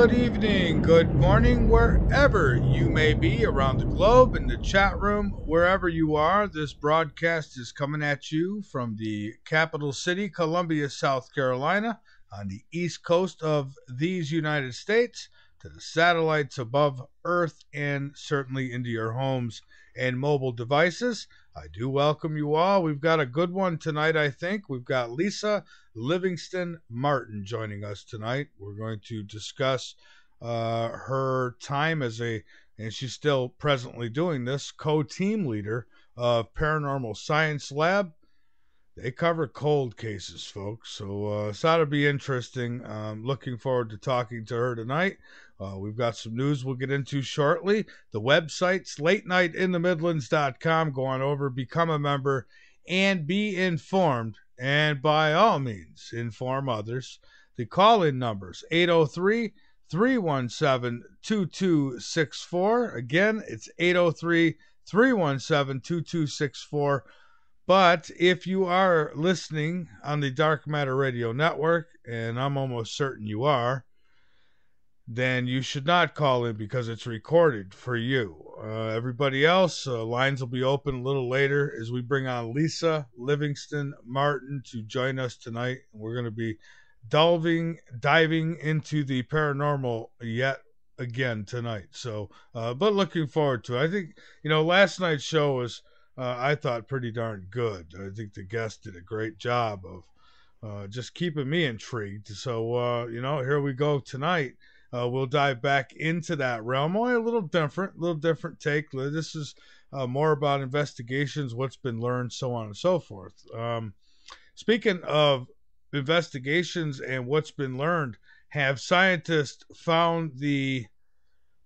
Good evening, good morning, wherever you may be around the globe, in the chat room, wherever you are. This broadcast is coming at you from the capital city, Columbia, South Carolina, on the east coast of these United States, to the satellites above Earth, and certainly into your homes and mobile devices. I do welcome you all. We've got a good one tonight, I think. We've got Lisa Livingston Martin joining us tonight. We're going to discuss her time as and she's still presently doing this, co-team leader of Paranormal Science Lab. They cover cold cases, folks, so it's ought to be interesting. Looking forward to talking to her tonight. We've got some news we'll get into shortly. The website's latenightinthemidlands.com. Go on over, become a member, and be informed. And by all means, inform others. The call-in numbers, 803-317-2264. Again, it's 803-317-2264. But if you are listening on the Dark Matter Radio Network, and I'm almost certain you are, then you should not call in because it's recorded for you. Everybody else, lines will be open a little later as we bring on Lisa Livingston Martin to join us tonight. We're going to be diving into the paranormal yet again tonight. So, but looking forward to it. I think, last night's show was, I thought, pretty darn good. I think the guest did a great job of just keeping me intrigued. So, here we go tonight. We'll dive back into that realm. Only a little different take. This is more about investigations, what's been learned, so on and so forth. Speaking of investigations and what's been learned, have scientists found the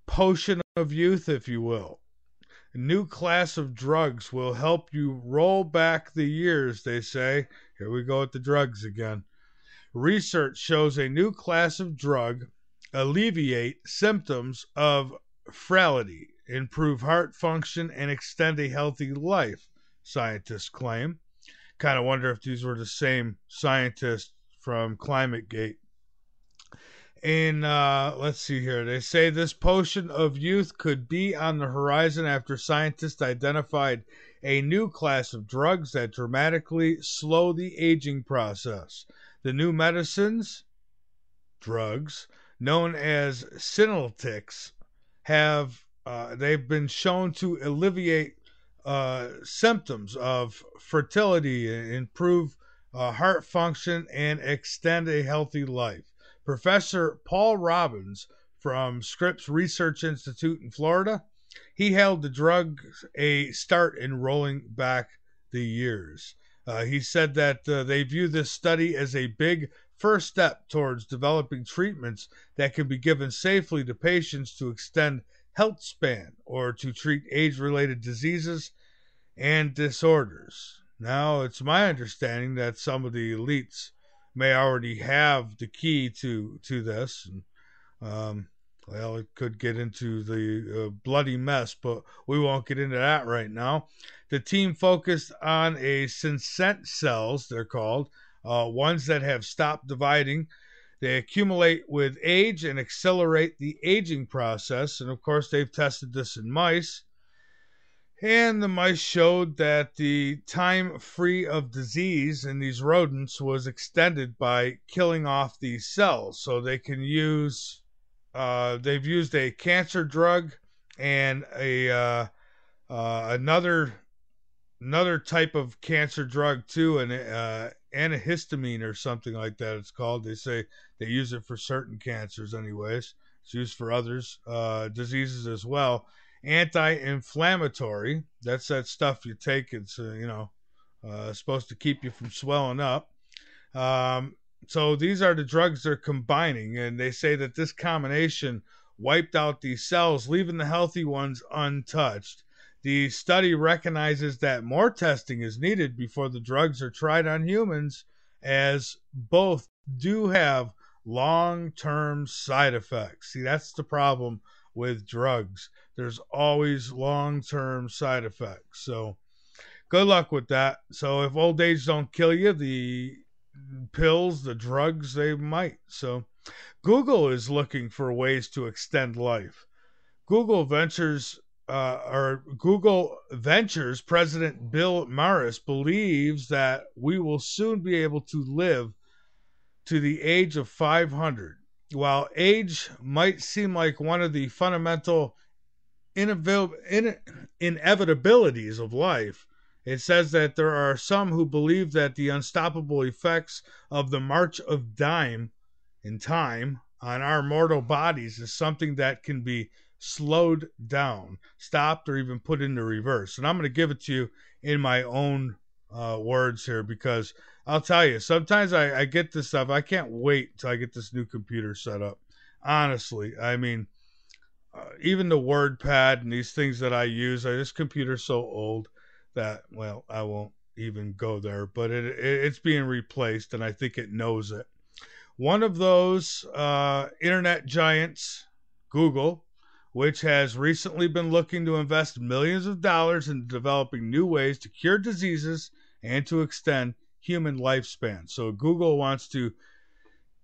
potion of youth, if you will? A new class of drugs will help you roll back the years, they say. Here we go with the drugs again. Research shows a new class of drug alleviate symptoms of frailty, improve heart function, and extend a healthy life, scientists claim. Kind of wonder if these were the same scientists from ClimateGate. And let's see here. They say this potion of youth could be on the horizon after scientists identified a new class of drugs that dramatically slow the aging process. The new drugs, known as Synaltics, they've been shown to alleviate symptoms of fertility, improve heart function, and extend a healthy life. Professor Paul Robbins from Scripps Research Institute in Florida, he hailed the drug a start in rolling back the years. He said that they view this study as a big first step towards developing treatments that can be given safely to patients to extend health span or to treat age-related diseases and disorders. Now, it's my understanding that some of the elites may already have the key to this. And, it could get into the bloody mess, but we won't get into that right now. The team focused on senescent cells, they're called, ones that have stopped dividing. They accumulate with age and accelerate the aging process. And, of course, they've tested this in mice. And the mice showed that the time free of disease in these rodents was extended by killing off these cells. So they can use, they've used a cancer drug and another type of cancer drug too, an antihistamine or something like that it's called. They say they use it for certain cancers anyways. It's used for others, diseases as well. Anti-inflammatory, that's that stuff you take. It's supposed to keep you from swelling up. So these are the drugs they're combining, and they say that this combination wiped out these cells, leaving the healthy ones untouched. The study recognizes that more testing is needed before the drugs are tried on humans, as both do have long-term side effects. See, that's the problem with drugs. There's always long-term side effects. So good luck with that. So if old age don't kill you, the pills, the drugs, they might. So Google is looking for ways to extend life. Google Ventures president Bill Morris believes that we will soon be able to live to the age of 500. While age might seem like one of the fundamental inevitabilities of life, it says that there are some who believe that the unstoppable effects of the march of time on our mortal bodies is something that can be slowed down, stopped, or even put into reverse. And I'm going to give it to you in my own words here, because I'll tell you, sometimes I get this stuff. I can't wait till I get this new computer set up. Honestly, I mean, even the WordPad and these things that I use, this computer's so old that, well, I won't even go there, but it's being replaced, and I think it knows it. One of those internet giants, Google, which has recently been looking to invest millions of dollars in developing new ways to cure diseases and to extend human lifespan. So Google wants to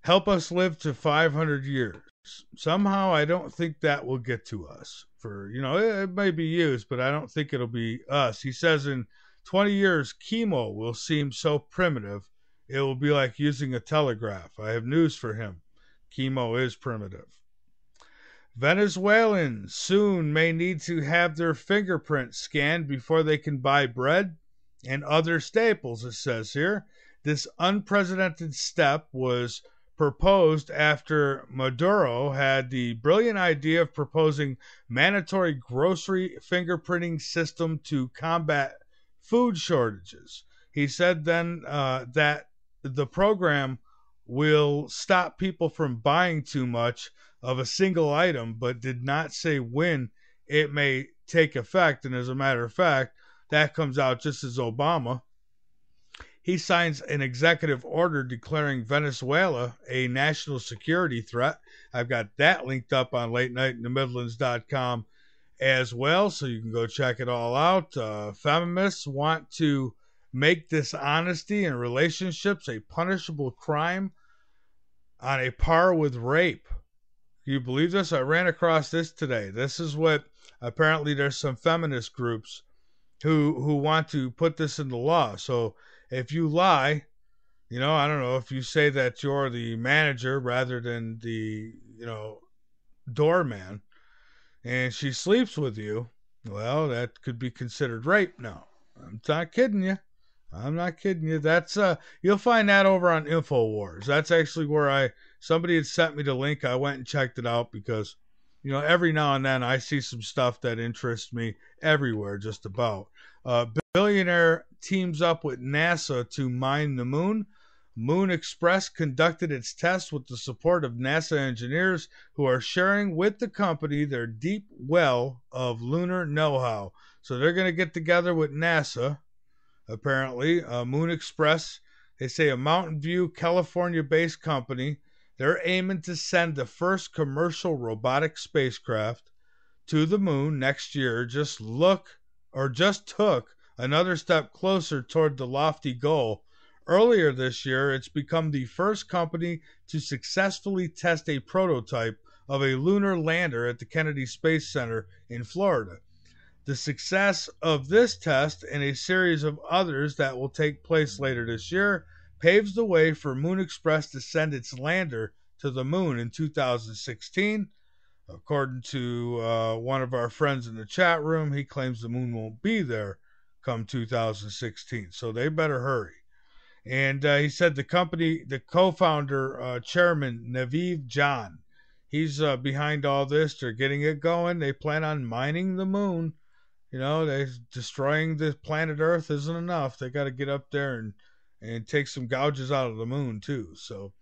help us live to 500 years. Somehow, I don't think that will get to us. It may be used, but I don't think it'll be us. He says in 20 years, chemo will seem so primitive, it will be like using a telegraph. I have news for him. Chemo is primitive. Venezuelans soon may need to have their fingerprints scanned before they can buy bread and other staples, it says here. This unprecedented step was proposed after Maduro had the brilliant idea of proposing mandatory grocery fingerprinting system to combat food shortages. He said then that the program will stop people from buying too much of a single item, but did not say when it may take effect. And as a matter of fact, that comes out just as Obama. He signs an executive order declaring Venezuela a national security threat. I've got that linked up on LateNightInTheMidlands.com as well, so you can go check it all out. Feminists want to make dishonesty in relationships a punishable crime on a par with rape. Can you believe this? I ran across this today. This is what apparently there's some feminist groups who want to put this into law. So if you lie, I don't know, if you say that you're the manager rather than the, doorman, and she sleeps with you, well, that could be considered rape now. I'm not kidding you. That's you'll find that over on InfoWars. That's actually where somebody had sent me the link. I went and checked it out because, every now and then I see some stuff that interests me everywhere, just about. Billionaire teams up with NASA to mine the moon. Moon Express conducted its test with the support of NASA engineers who are sharing with the company their deep well of lunar know-how. So they're going to get together with NASA, apparently. Moon Express, they say a Mountain View, California-based company. They're aiming to send the first commercial robotic spacecraft to the moon next year. Just took another step closer toward the lofty goal. Earlier this year, it's become the first company to successfully test a prototype of a lunar lander at the Kennedy Space Center in Florida. The success of this test and a series of others that will take place later this year paves the way for Moon Express to send its lander to the moon in 2016. According to one of our friends in the chat room, he claims the moon won't be there come 2016, so they better hurry. And he said the co-founder, chairman, Naveed John, he's behind all this. They're getting it going. They plan on mining the moon. Destroying the planet Earth isn't enough. They got to get up there and take some gouges out of the moon, too. So,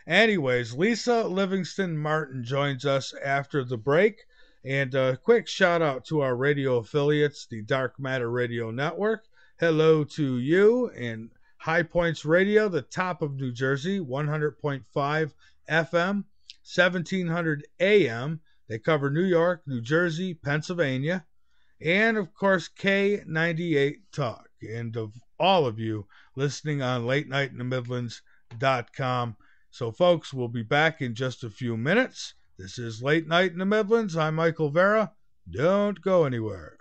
anyways, Lisa Livingston Martin joins us after the break. And a quick shout out to our radio affiliates, the Dark Matter Radio Network. Hello to you and High Points Radio, the top of New Jersey, 100.5 FM, 1700 AM. They cover New York, New Jersey, Pennsylvania, and of course K98 Talk. And of all of you listening on Late Night in the Midlands late-night-in-the-Midlands.com. So, folks, we'll be back in just a few minutes. This is Late Night in the Midlands. I'm Michael Vera. Don't go anywhere.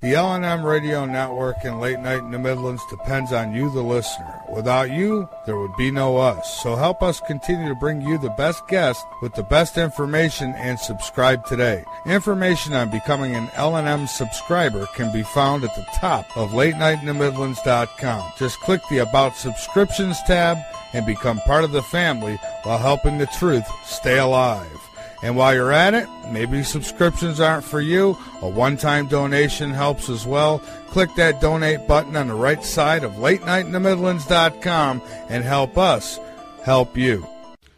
The L&M Radio Network and Late Night in the Midlands depends on you, the listener. Without you, there would be no us. So help us continue to bring you the best guests with the best information and subscribe today. Information on becoming an L&M subscriber can be found at the top of LateNightInTheMidlands.com. Just click the About Subscriptions tab and become part of the family while helping the truth stay alive. And while you're at it, maybe subscriptions aren't for you. A one-time donation helps as well. Click that donate button on the right side of LateNightInTheMidlands.com and help us help you.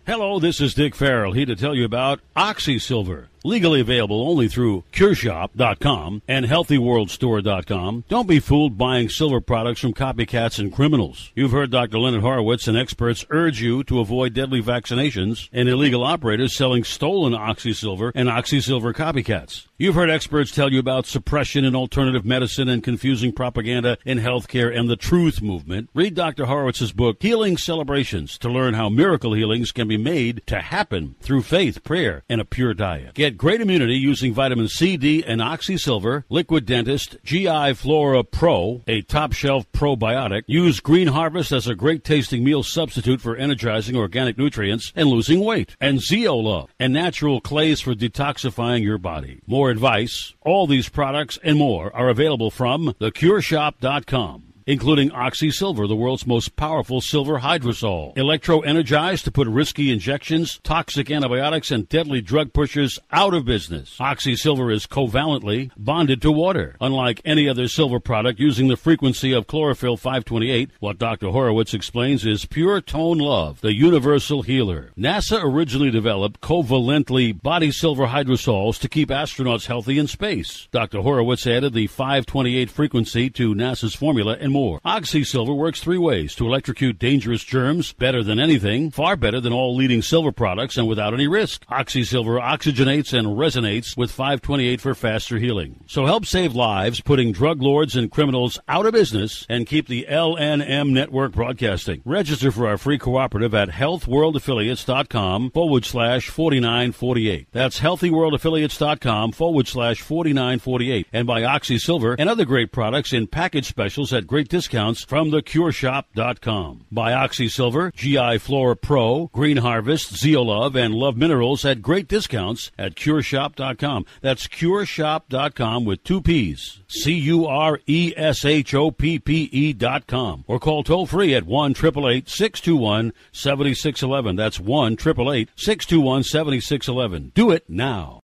Hello, this is Dick Farrell, here to tell you about OxySilver. Legally available only through CureShop.com and HealthyWorldStore.com. Don't be fooled buying silver products from copycats and criminals. You've heard Dr. Leonard Horowitz and experts urge you to avoid deadly vaccinations and illegal operators selling stolen OxySilver and OxySilver copycats. You've heard experts tell you about suppression in alternative medicine and confusing propaganda in healthcare and the truth movement. Read Dr. Horowitz's book, Healing Celebrations, to learn how miracle healings can be made to happen through faith, prayer, and a pure diet. Get great immunity using vitamin C, D, and OxySilver, Liquid Dentist, GI Flora Pro, a top-shelf probiotic. Use Green Harvest as a great-tasting meal substitute for energizing organic nutrients and losing weight. And Zeolove, and natural clays for detoxifying your body. More advice, all these products and more are available from theCureShop.com. Including OxySilver, the world's most powerful silver hydrosol. Electro-energized to put risky injections, toxic antibiotics, and deadly drug pushers out of business. OxySilver is covalently bonded to water. Unlike any other silver product using the frequency of chlorophyll 528, what Dr. Horowitz explains is pure tone love, the universal healer. NASA originally developed covalently body silver hydrosols to keep astronauts healthy in space. Dr. Horowitz added the 528 frequency to NASA's formula and more. OxySilver works three ways to electrocute dangerous germs better than anything, far better than all leading silver products, and without any risk. OxySilver oxygenates and resonates with 528 for faster healing. So help save lives, putting drug lords and criminals out of business, and keep the LNM network broadcasting. Register for our free cooperative at healthworldaffiliates.com/4948. That's healthworldaffiliates.com/4948. And buy OxySilver and other great products in package specials at great discounts from theCureShop.com. Buy OxySilver, GI Flora Pro, Green Harvest, Zeolove, and Love Minerals at great discounts at CureShop.com. That's CureShop.com with two P's. CureShoppe.com. Or call toll-free at 1-888-621-7611. That's 1-888-621-7611. Do it now.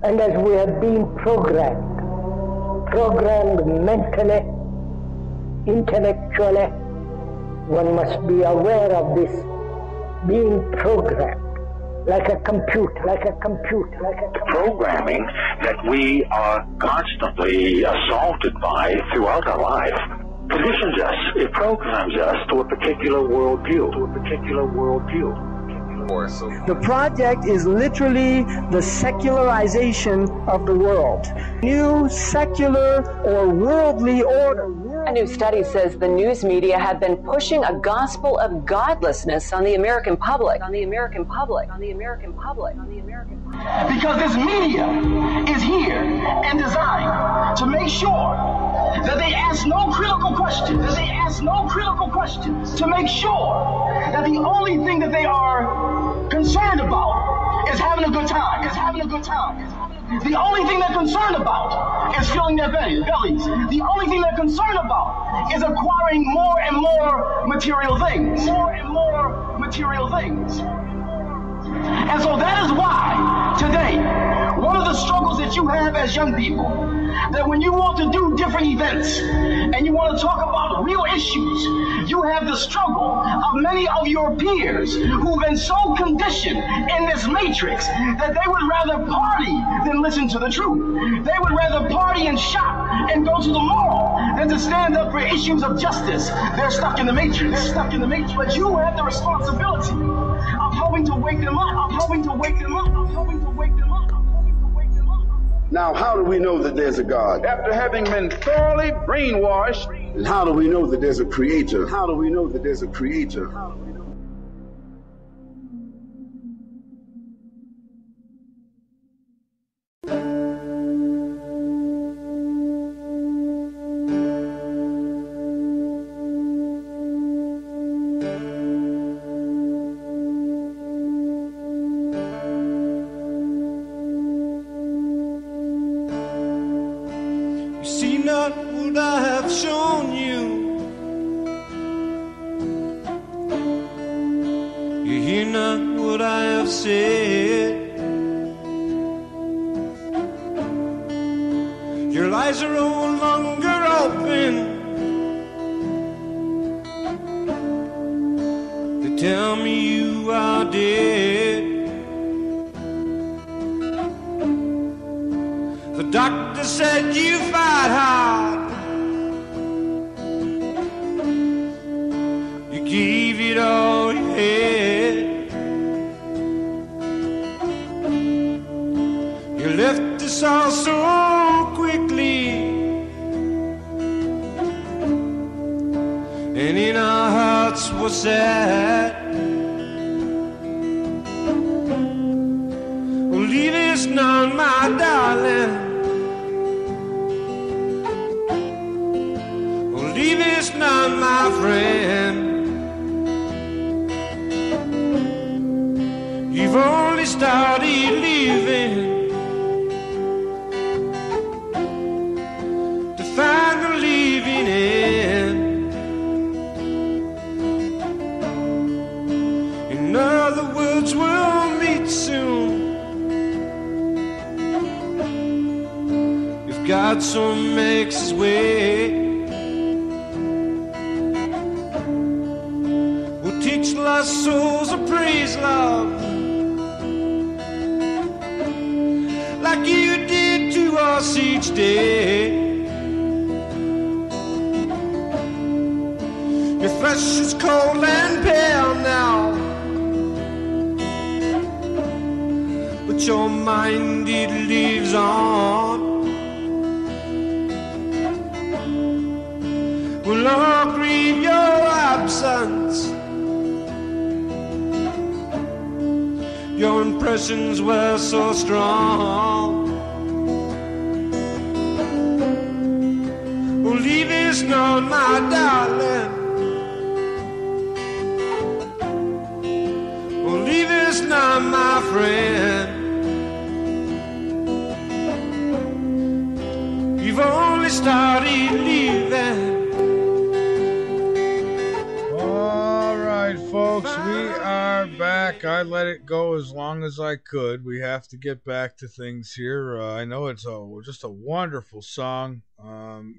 And as we have been programmed mentally, intellectually, one must be aware of this being programmed like a computer. Programming that we are constantly assaulted by throughout our life conditions us. It programs us to a particular worldview. The project is literally the secularization of the world. New secular or worldly order. A new study says the news media have been pushing a gospel of godlessness on the American public. Because this media is here and designed to make sure that they ask no critical questions. To make sure that the only thing that they are concerned about is having a good time. The only thing they're concerned about is filling their bellies. The only thing they're concerned about is acquiring more and more material things. And so that is why today, one of the struggles that you have as young people, that when you want to do different events and you want to talk about real issues. You have the struggle of many of your peers who've been so conditioned in this matrix that they would rather party than listen to the truth. They would rather party and shop and go to the mall than to stand up for issues of justice. They're stuck in the matrix. They're stuck in the matrix. But you have the responsibility of helping to wake them up, of helping to wake them up, of helping to wake them up. Now, how do we know that there's a God? After having been thoroughly brainwashed. And how do we know that there's a creator? How do we know that there's a creator? Your impressions were so strong. Well, leave this note, my darling. Well, leave this note, my friend. You've only started leaving. Folks, we are back. I let it go as long as I could. We have to get back to things here. I know it's just a wonderful song.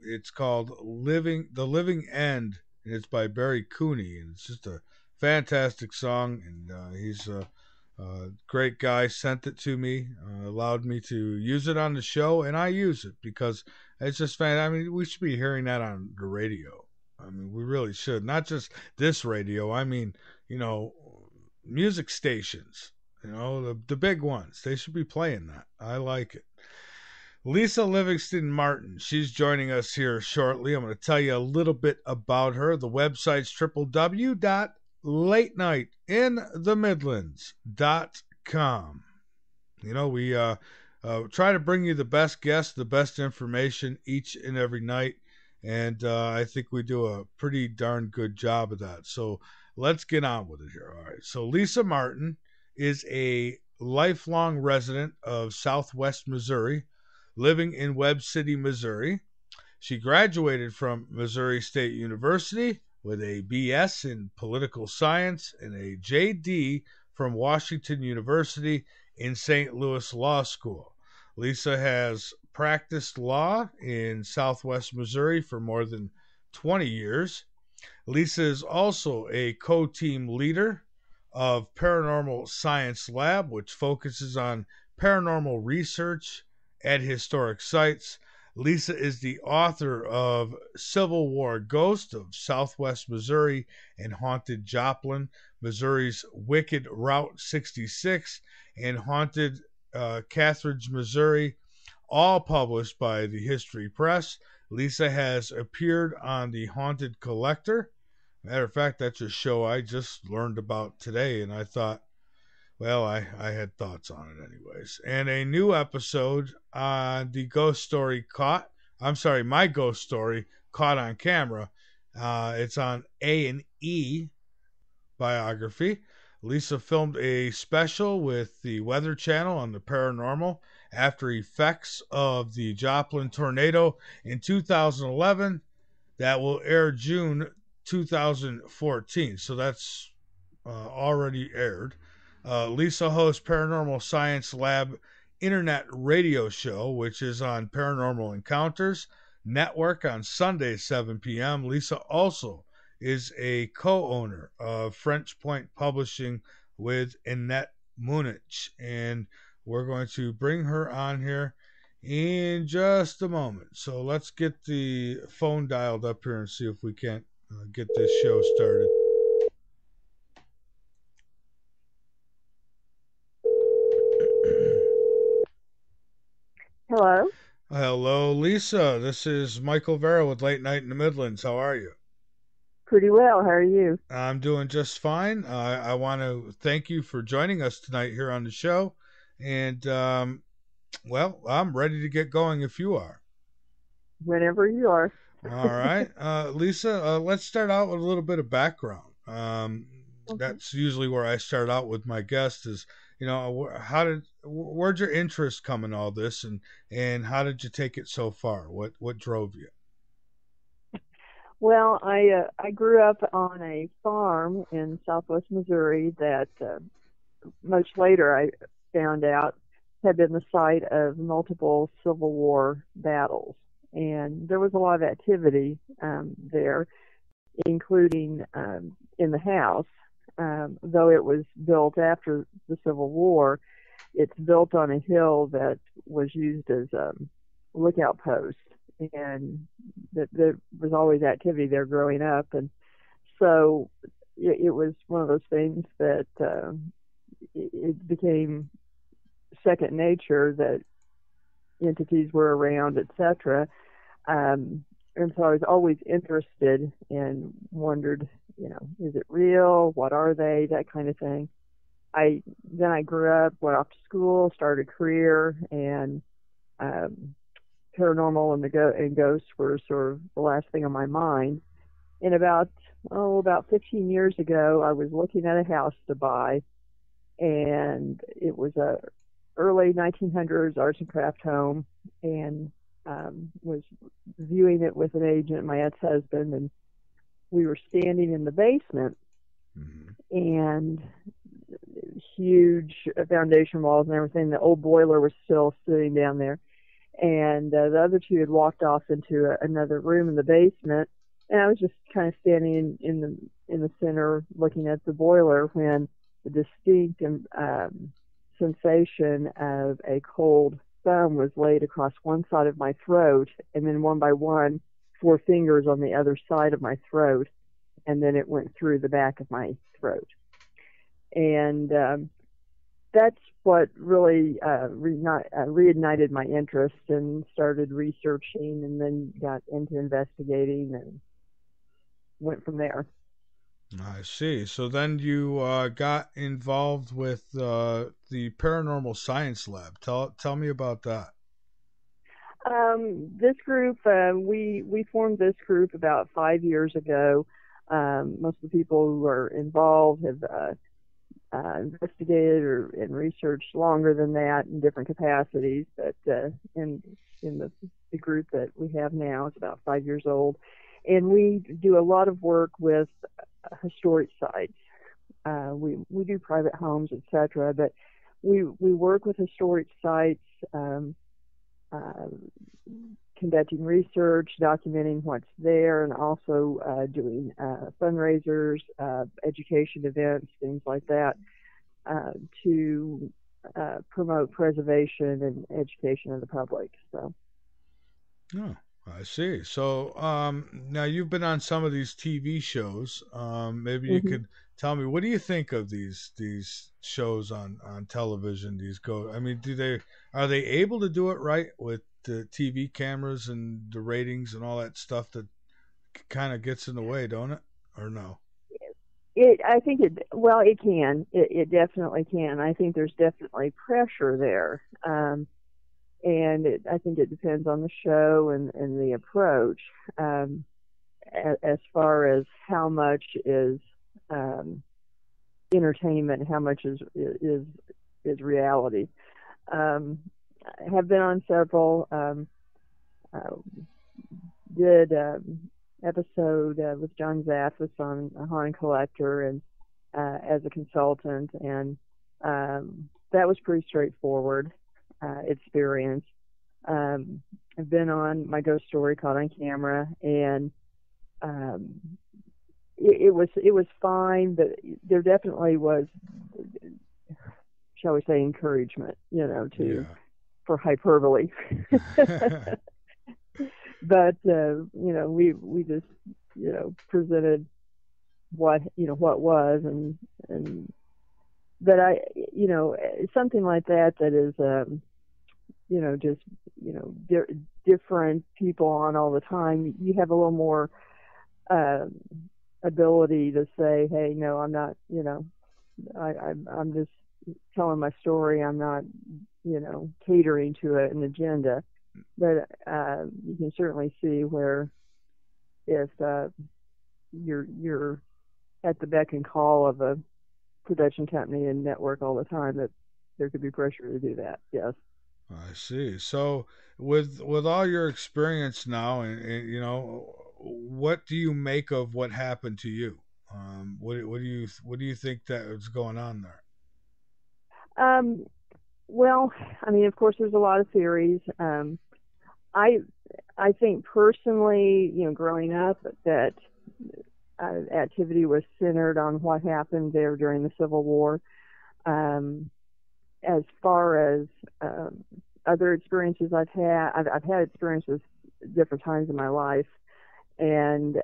It's called The Living End, and it's by Barry Cooney, and it's just a fantastic song, and he's a great guy. Sent it to me, allowed me to use it on the show, and I use it because it's just I mean, we should be hearing that on the radio. I mean, we really should. Not just this radio. I mean, you know, music stations, you know, the big ones. They should be playing that. I like it. Lisa Livingston Martin, she's joining us here shortly. I'm going to tell you a little bit about her. The website's www.latenightinthe.midlands.com. You know, we try to bring you the best guests, the best information each and every night. And I think we do a pretty darn good job of that. So let's get on with it here. All right. So Lisa Martin is a lifelong resident of Southwest Missouri, living in Webb City, Missouri. She graduated from Missouri State University with a BS in political science and a JD from Washington University in St. Louis Law School. Lisa has practiced law in Southwest Missouri for more than 20 years. Lisa is also a co-team leader of Paranormal Science Lab, which focuses on paranormal research at historic sites. Lisa is the author of Civil War Ghost of Southwest Missouri and Haunted Joplin, Missouri's Wicked Route 66, and Haunted Carthage, Missouri, all published by the History Press. Lisa has appeared on The Haunted Collector. Matter of fact, that's a show I just learned about today, and I thought, well, I had thoughts on it anyways. And a new episode on the ghost story My Ghost Story Caught on Camera. It's on A&E Biography. Lisa filmed a special with the Weather Channel on the paranormal after effects of the Joplin tornado in 2011 that will air June 2014. So that's already aired. Lisa hosts Paranormal Science Lab Internet Radio Show, which is on Paranormal Encounters Network on Sunday, 7 p.m. Lisa also is a co-owner of French Point Publishing with Annette Munich. And we're going to bring her on here in just a moment. So let's get the phone dialed up here and see if we can't get this show started. Hello. Hello, Lisa. This is Michael Vera with Late Night in the Midlands. How are you? Pretty well. How are you? I'm doing just fine. I want to thank you for joining us tonight here on the show. And, well, I'm ready to get going if you are. Whenever you are. All right. Lisa, let's start out with a little bit of background. Okay. That's usually where I start out with my guests is, where'd your interest come in all this, and how did you take it so far? What drove you? Well, I grew up on a farm in Southwest Missouri that much later I found out had been the site of multiple Civil War battles, and there was a lot of activity there, including in the house. Though it was built after the Civil War, it's built on a hill that was used as a lookout post, and there was always activity there growing up, and so it was one of those things that it became second nature that entities were around, etc. And so I was always interested and wondered, is it real? What are they? That kind of thing. Then I grew up, went off to school, started a career, and paranormal and ghosts were sort of the last thing on my mind. And about 15 years ago, I was looking at a house to buy, and it was a early 1900s arts and craft home, and was viewing it with an agent, my ex-husband, and we were standing in the basement, and huge foundation walls and everything. The old boiler was still sitting down there, and the other two had walked off into another room in the basement, and I was just kind of standing in the center looking at the boiler when the distinct sensation of a cold thumb was laid across one side of my throat, and then one by one, 4 fingers on the other side of my throat, and then it went through the back of my throat. And that's what really reignited my interest, and started researching, and then got into investigating and went from there. I see. So then you got involved with the Paranormal Science Lab. Tell me about that. This group, we formed this group about 5 years ago. Most of the people who are involved have investigated and researched longer than that in different capacities. But in the group that we have now, it's about 5 years old, and we do a lot of work with historic sites. We do private homes, etc., but we work with historic sites conducting research, documenting what's there, and also doing fundraisers, education events, things like that, to promote preservation and education of the public. So. Oh, I see. So now you've been on some of these TV shows. Maybe you could tell me, what do you think of these shows on television? I mean, are they able to do it right with the TV cameras and the ratings and all that stuff that kind of gets in the way, don't it? Or no? I think it can. It definitely can. I think there's definitely pressure there. And I think it depends on the show and the approach, as far as how much is entertainment and how much is reality. I have been on several. Did episode with John Zaffis on A Haunted Collector and as a consultant, and that was pretty straightforward experience. I've been on My Ghost Story Caught on Camera, and it was fine, but there definitely was, shall we say, encouragement, for hyperbole. But we just presented what was, and but something like that is just different people on all the time. You have a little more ability to say, hey, no, I'm not, I'm just telling my story. I'm not, catering to an agenda. But you can certainly see where if you're at the beck and call of a production company and network all the time, that there could be pressure to do that. Yes. I see. So with all your experience now, and what do you make of what happened to you? What do you think that is going on there? Well, I mean, of course, there's a lot of theories. I think personally, growing up, that activity was centered on what happened there during the Civil War. As far as other experiences I've had experiences different times in my life, and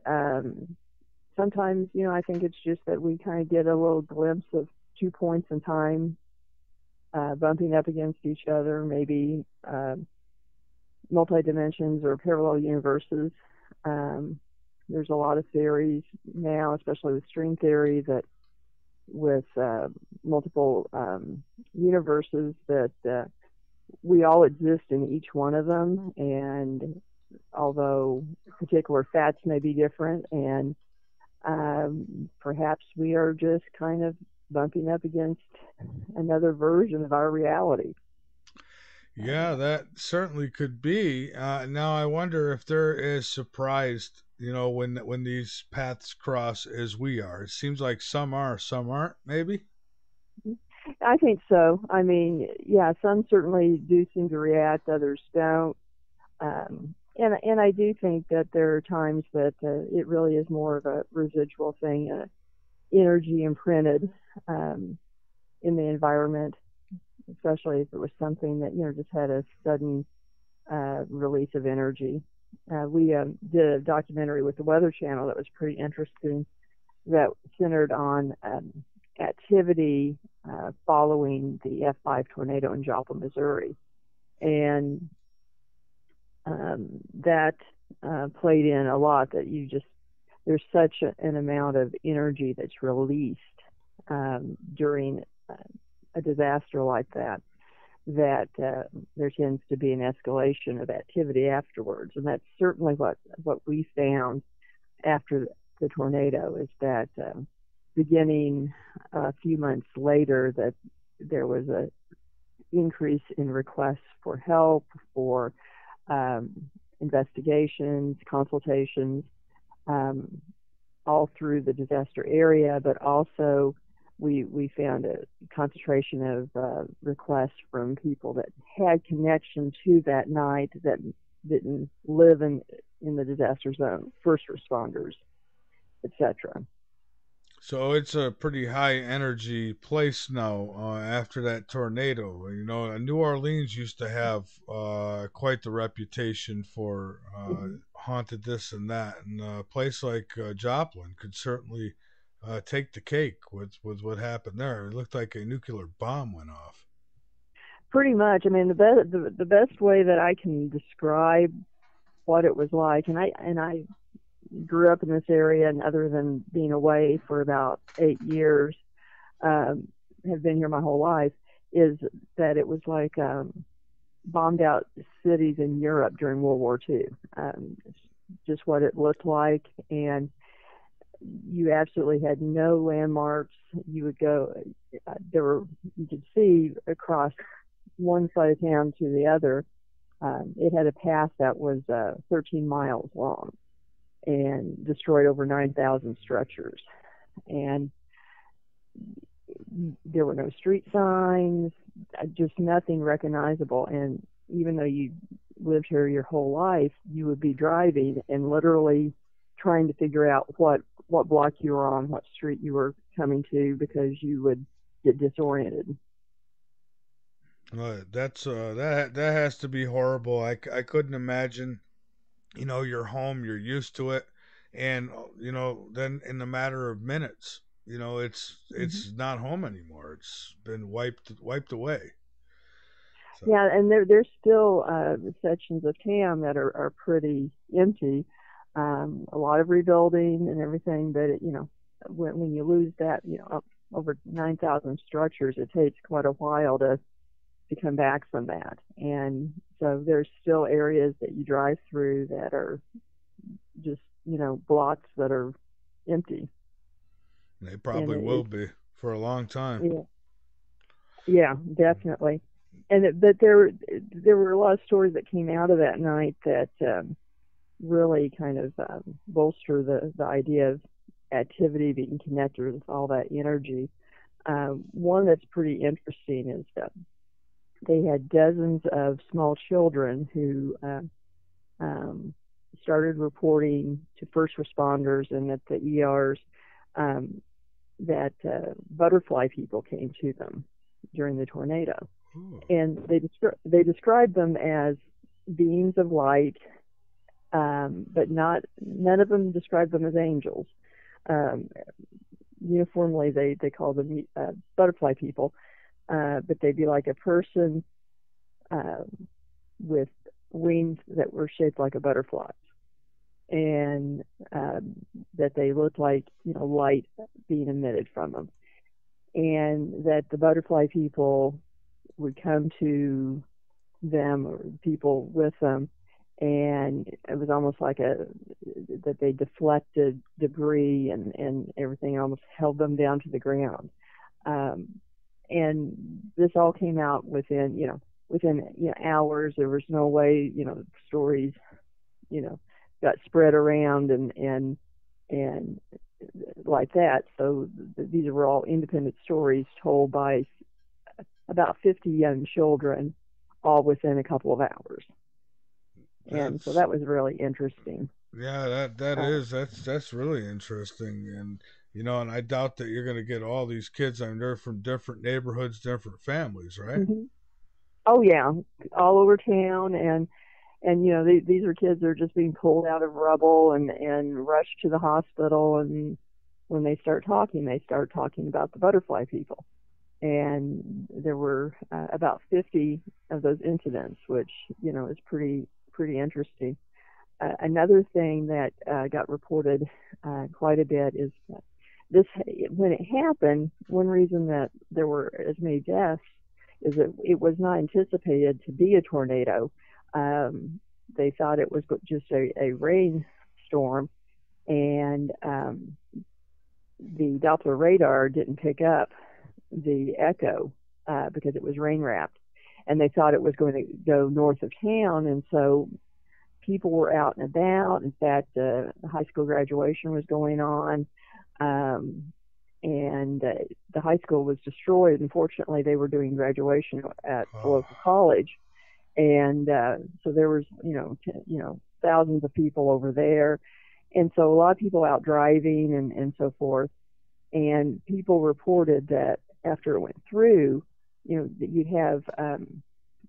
sometimes, I think it's just that we kind of get a little glimpse of 2 points in time bumping up against each other, maybe multi-dimensions or parallel universes. There's a lot of theories now, especially with string theory, that with multiple universes, that we all exist in each one of them, and although particular facts may be different, and perhaps we are just kind of bumping up against another version of our reality. Yeah, that certainly could be. Now, I wonder if they're as surprised, when these paths cross as we are. It seems like some are, some aren't, maybe? I think so. I mean, yeah, some certainly do seem to react, others don't. And I do think that there are times that it really is more of a residual thing, energy imprinted in the environment, especially if it was something that, just had a sudden release of energy. We did a documentary with the Weather Channel that was pretty interesting, that centered on activity following the F5 tornado in Joplin, Missouri. And that played in a lot, that there's such an amount of energy that's released during a disaster like that, that there tends to be an escalation of activity afterwards. And that's certainly what we found after the tornado, is that beginning a few months later, that there was a increase in requests for help, for investigations, consultations, all through the disaster area, but also we found a concentration of requests from people that had connection to that night, that didn't live in the disaster zone, first responders, etc. So it's a pretty high energy place now after that tornado. You know, New Orleans used to have quite the reputation for haunted this and that, and a place like Joplin could certainly take the cake with what happened there. It looked like a nuclear bomb went off. Pretty much. I mean, the best way that I can describe what it was like, and I grew up in this area, and other than being away for about 8 years, have been here my whole life, is that it was like bombed out cities in Europe during World War II. Just what it looked like, and you absolutely had no landmarks. You would go, you could see across one side of town to the other. It had a path that was 13 miles long and destroyed over 9,000 structures. And there were no street signs, just nothing recognizable. And even though you lived here your whole life, you would be driving and literally trying to figure out what block you were on, what street you were coming to, because you would get disoriented. That has to be horrible. I couldn't imagine. You know, you're home, you're used to it, and you know, then in a matter of minutes, you know, it's not home anymore. It's been wiped away. So. Yeah, and there's still sections of town that are pretty empty. A lot of rebuilding and everything, but you know, when you lose that, you know, over 9,000 structures, it takes quite a while to come back from that. And so there's still areas that you drive through that are just, you know, blocks that are empty. They probably will be for a long time. Yeah, definitely. But there were a lot of stories that came out of that night that really kind of bolster the idea of activity being connected with all that energy. One that's pretty interesting is that they had dozens of small children who started reporting to first responders and at the ERs that butterfly people came to them during the tornado. Ooh. And they described them as beings of light, but none of them described them as angels. Uniformly, they call them butterfly people. But they'd be like a person with wings that were shaped like a butterfly, and that they looked like, you know, light being emitted from them, and that the butterfly people would come to them or people with them, and it was almost like that they deflected debris and everything, almost held them down to the ground. And this all came out within hours. There was no way, you know, stories, you know, got spread around and like that. So these were all independent stories told by about 50 young children, all within a couple of hours. And so that was really interesting. Yeah, that's really interesting. And you know, and I doubt that you're going to get all these kids. I mean, they're from different neighborhoods, different families, right? Mm-hmm. Oh yeah, all over town, and you know, these are kids that are just being pulled out of rubble and rushed to the hospital. And when they start talking about the butterfly people. And there were about 50 of those incidents, which, you know, is pretty interesting. Another thing that got reported quite a bit is that when it happened, one reason that there were as many deaths is that it was not anticipated to be a tornado. They thought it was just a rainstorm, and the Doppler radar didn't pick up the echo because it was rain wrapped, and they thought it was going to go north of town, and so people were out and about. In fact, the high school graduation was going on, and the high school was destroyed. Unfortunately, they were doing graduation at the local college, And so there was, thousands of people over there. And so a lot of people out driving and so forth. And people reported that after it went through, that you'd have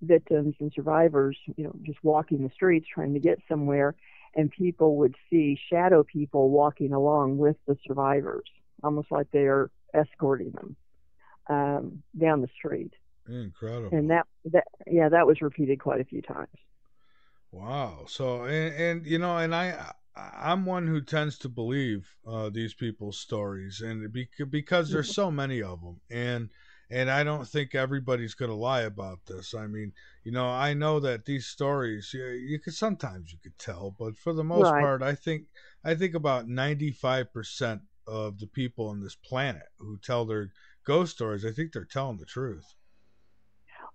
victims and survivors, just walking the streets trying to get somewhere, and people would see shadow people walking along with the survivors, almost like they're escorting them down the street. Incredible. And that was repeated quite a few times. Wow. So, and I'm one who tends to believe these people's stories, and because there's so many of them, and I don't think everybody's going to lie about this. I mean, I know that these stories, you could tell, but for the most part, I think about 95% of the people on this planet who tell their ghost stories, I think they're telling the truth.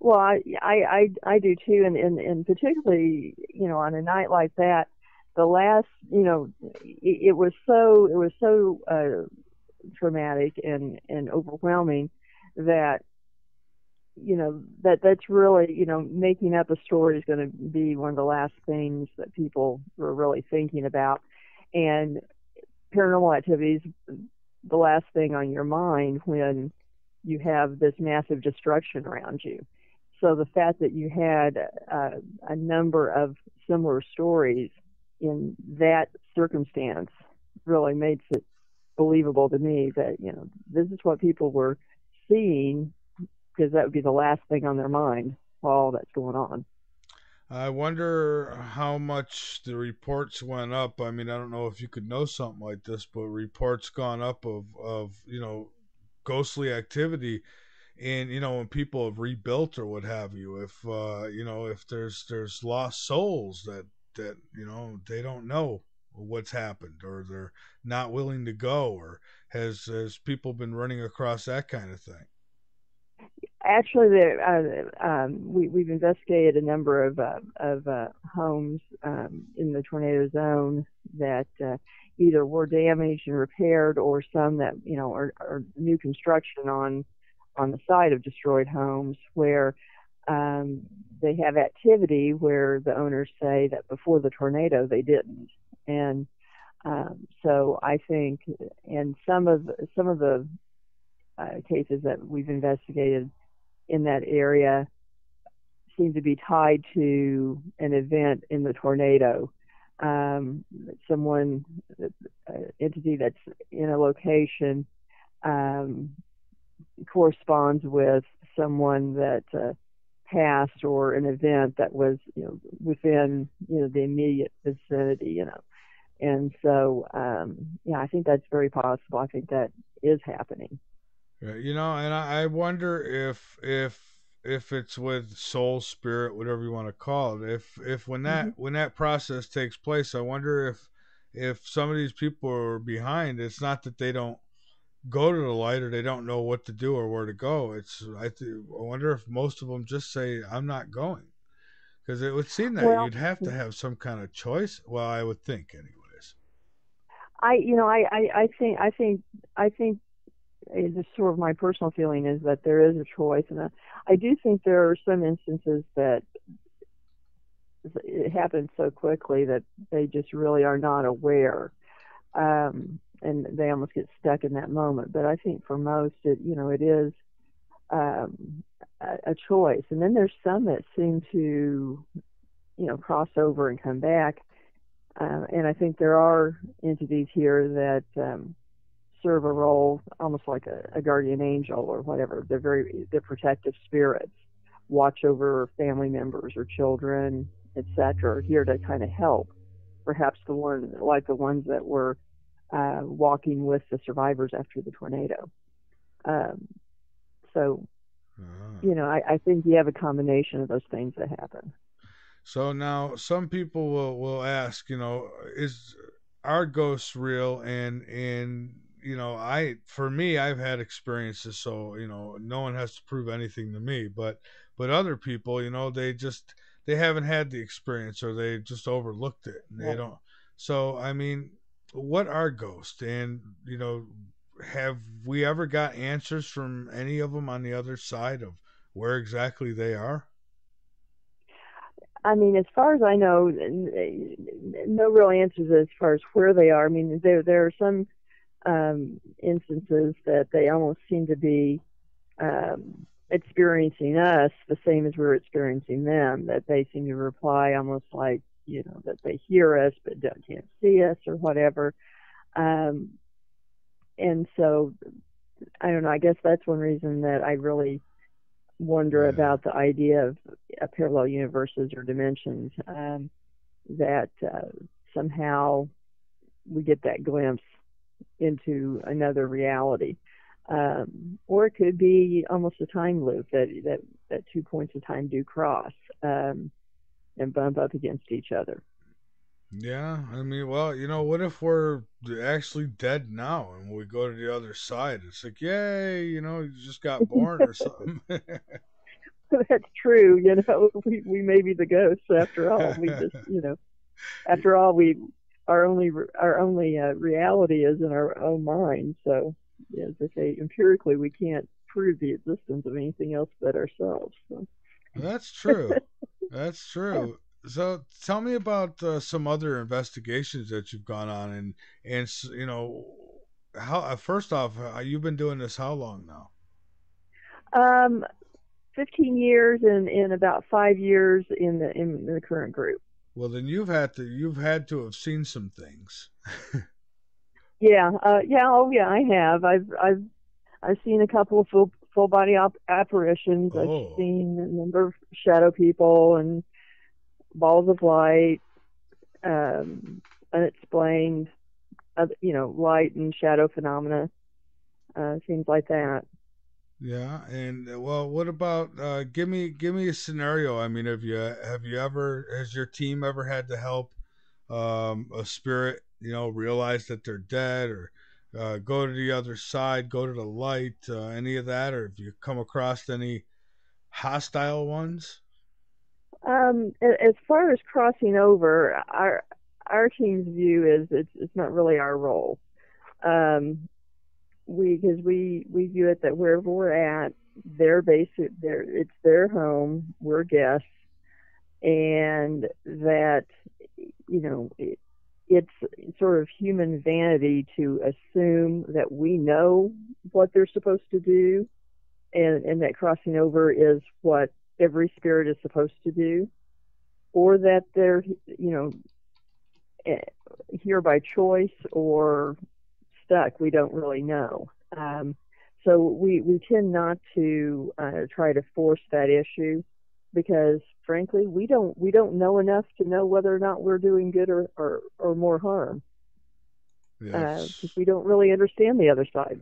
Well, I do too, and particularly, on a night like that, the last, it was so traumatic and overwhelming that, that's really, making up a story is going to be one of the last things that people were really thinking about. And paranormal activities, the last thing on your mind when you have this massive destruction around you. So the fact that you had a number of similar stories in that circumstance really makes it believable to me that, this is what people were seeing, because that would be the last thing on their mind while all that's going on. I wonder how much the reports went up. I mean, I don't know if you could know something like this, but reports gone up of ghostly activity. And, when people have rebuilt or what have you, if there's lost souls that they don't know what's happened, or they're not willing to go, or has people been running across that kind of thing? Actually, we've investigated a number of homes in the tornado zone that either were damaged and repaired, or some that are new construction on the site of destroyed homes, where they have activity where the owners say that before the tornado they didn't. And so I think in some of the cases that we've investigated in that area seem to be tied to an event in the tornado. Entity that's in a location corresponds with someone that passed, or an event that was within the immediate vicinity, and so I think that's very possible. I think that is happening. And I wonder if it's with soul, spirit, whatever you want to call it, if when that process takes place, I wonder if some of these people are behind. It's not that they don't go to the light, or they don't know what to do or where to go. I wonder if most of them just say, I'm not going, because it would seem that you'd have to have some kind of choice. Well, I would think, anyways. I think just sort of my personal feeling is that there is a choice, and I do think there are some instances that it happens so quickly that they just really are not aware. And they almost get stuck in that moment. But I think for most, it is a choice. And then there's some that seem to, cross over and come back. And I think there are entities here that serve a role almost like a guardian angel or whatever. They're protective spirits, watch over family members or children, etc., here to kind of help. Perhaps the ones that were walking with the survivors after the tornado. I think you have a combination of those things that happen. So now some people will ask, are ghosts real? And I've had experiences, so, no one has to prove anything to me, but other people, they haven't had the experience, or they just overlooked it, and they don't. So, I mean, what are ghosts? And, have we ever got answers from any of them on the other side of where exactly they are? I mean, as far as I know, no real answers as far as where they are. I mean, there are some instances that they almost seem to be experiencing us the same as we're experiencing them, that they seem to reply almost like, that they hear us but can't see us or whatever. And so, I don't know, I guess that's one reason that I really wonder about the idea of parallel universes or dimensions, that somehow we get that glimpse into another reality. Or it could be almost a time loop that 2 points of time do cross and bump up against each other. Yeah, I mean, well, what if we're actually dead now and we go to the other side? It's like, yay, you just got born or something. That's true. We may be the ghosts after all. We just, after all, our only reality is in our own mind. So, as I say, empirically, we can't prove the existence of anything else but ourselves. So. That's true. That's true. So tell me about some other investigations that you've gone on, and how. First off, you've been doing this how long now? 15 years, and about 5 years in the current group. Well, then you've had to have seen some things. Yeah. I have. I've seen a couple of full body apparitions. Oh. I've seen a number of shadow people and balls of light, unexplained, light and shadow phenomena, things like that. Yeah, and well, what about give me a scenario? I mean, has your team ever had to help a spirit, realize that they're dead, or go to the other side, go to the light, any of that, or have you come across any hostile ones? As far as crossing over, our team's view is it's not really our role. Because we view it that wherever we're at, it's their home, we're guests, and that it's sort of human vanity to assume that we know what they're supposed to do, and that crossing over is what every spirit is supposed to do, or that they're here by choice or stuck. We don't really know. So we tend not to try to force that issue, because frankly we don't know enough to know whether or not we're doing good or more harm. Yes. Because we don't really understand the other side.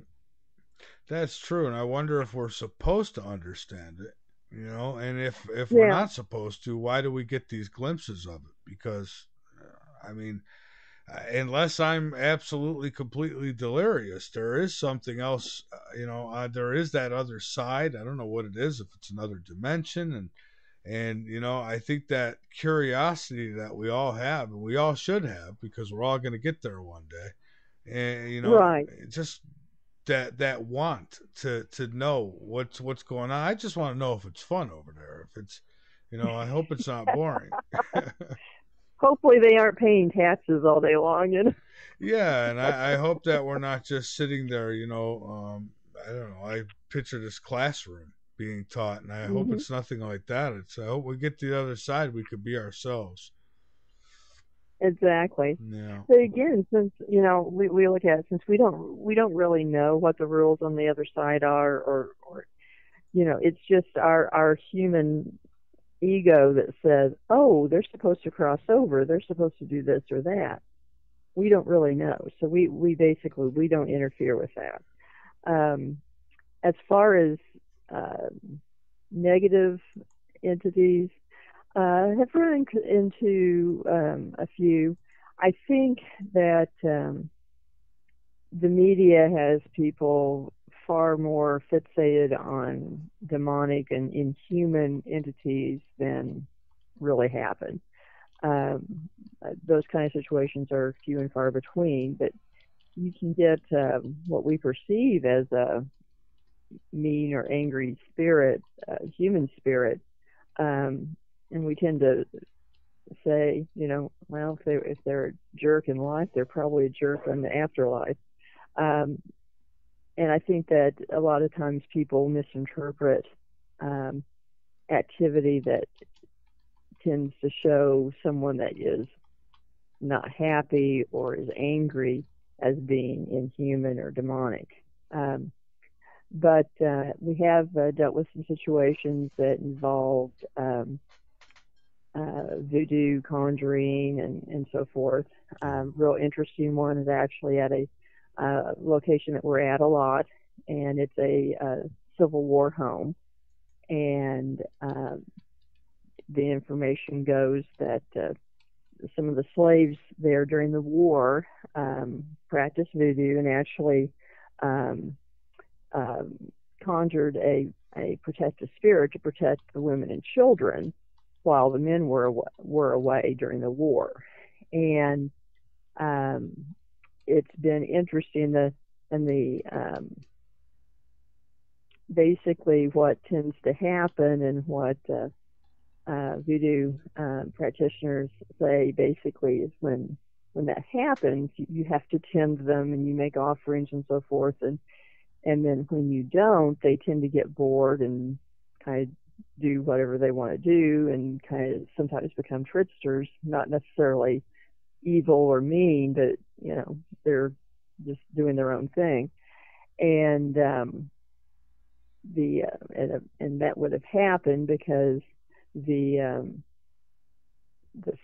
That's true, and I wonder if we're supposed to understand it. And if we're not supposed to, why do we get these glimpses of it? Because, I mean, unless I'm absolutely, completely delirious, there is something else, there is that other side. I don't know what it is, if it's another dimension. And I think that curiosity that we all have, and we all should have, because we're all going to get there one day. And, right. Just that want to know what's going on. I just want to know if it's fun over there. If it's, I hope it's not boring. Hopefully they aren't paying taxes all day long. Yeah, and I hope that we're not just sitting there. I don't know. I picture this classroom being taught, and I hope it's nothing like that. I hope we get to the other side. We could be ourselves. Exactly. Yeah. But again, since we look at it, since we don't really know what the rules on the other side are, or it's just our human ego that says, oh, they're supposed to cross over, they're supposed to do this or that. We don't really know, so we basically don't interfere with that. As far as negative entities, have run into a few. I think that the media has people far more fixated on demonic and inhuman entities than really happen. Those kind of situations are few and far between, but you can get what we perceive as a mean or angry spirit, human spirit, and we tend to say, well, if they're a jerk in life, they're probably a jerk in the afterlife. And I think that a lot of times people misinterpret activity that tends to show someone that is not happy or is angry as being inhuman or demonic. But we have dealt with some situations that involved voodoo, conjuring, and so forth. Real interesting one is actually at a location that we're at a lot, and it's a Civil War home. And the information goes that some of the slaves there during the war practiced voodoo and actually conjured a protective spirit to protect the women and children while the men were away during the war. And it's been interesting basically what tends to happen and what voodoo practitioners say basically is when that happens, you have to tend them and you make offerings and so forth, and then when you don't, they tend to get bored and kind of do whatever they want to do and kind of sometimes become tricksters, not necessarily evil or mean, but they're just doing their own thing. And and that would have happened because the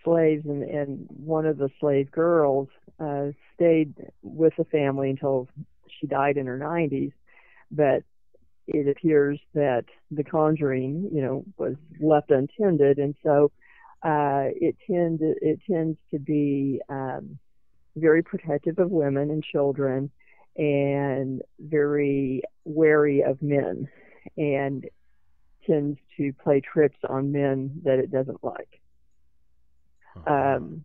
slaves and one of the slave girls stayed with the family until she died in her 90s, but it appears that the conjuring, was left untended, and so it tends to be very protective of women and children, and very wary of men, and tends to play tricks on men that it doesn't like. And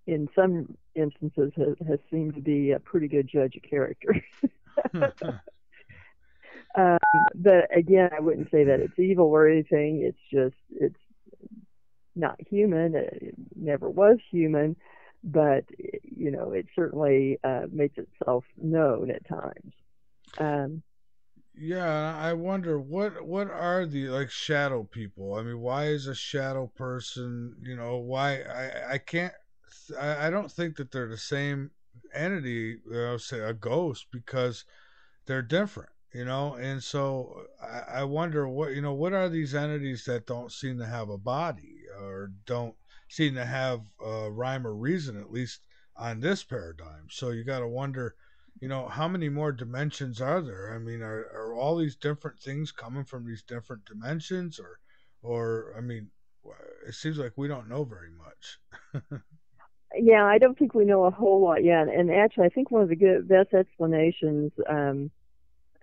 in some instances has seemed to be a pretty good judge of character. But again, I wouldn't say that it's evil or anything. It's not human. It never was human, but it certainly makes itself known at times. Yeah, I wonder what are the shadow people? I mean, why is a shadow person? Why I don't think that they're the same entity. Say a ghost, because they're different. And so I wonder what are these entities that don't seem to have a body or don't seem to have rhyme or reason, at least on this paradigm. So you got to wonder, how many more dimensions are there? I mean, are all these different things coming from these different dimensions, or I mean, it seems like we don't know very much. Yeah, I don't think we know a whole lot yet. And actually, I think one of the best explanations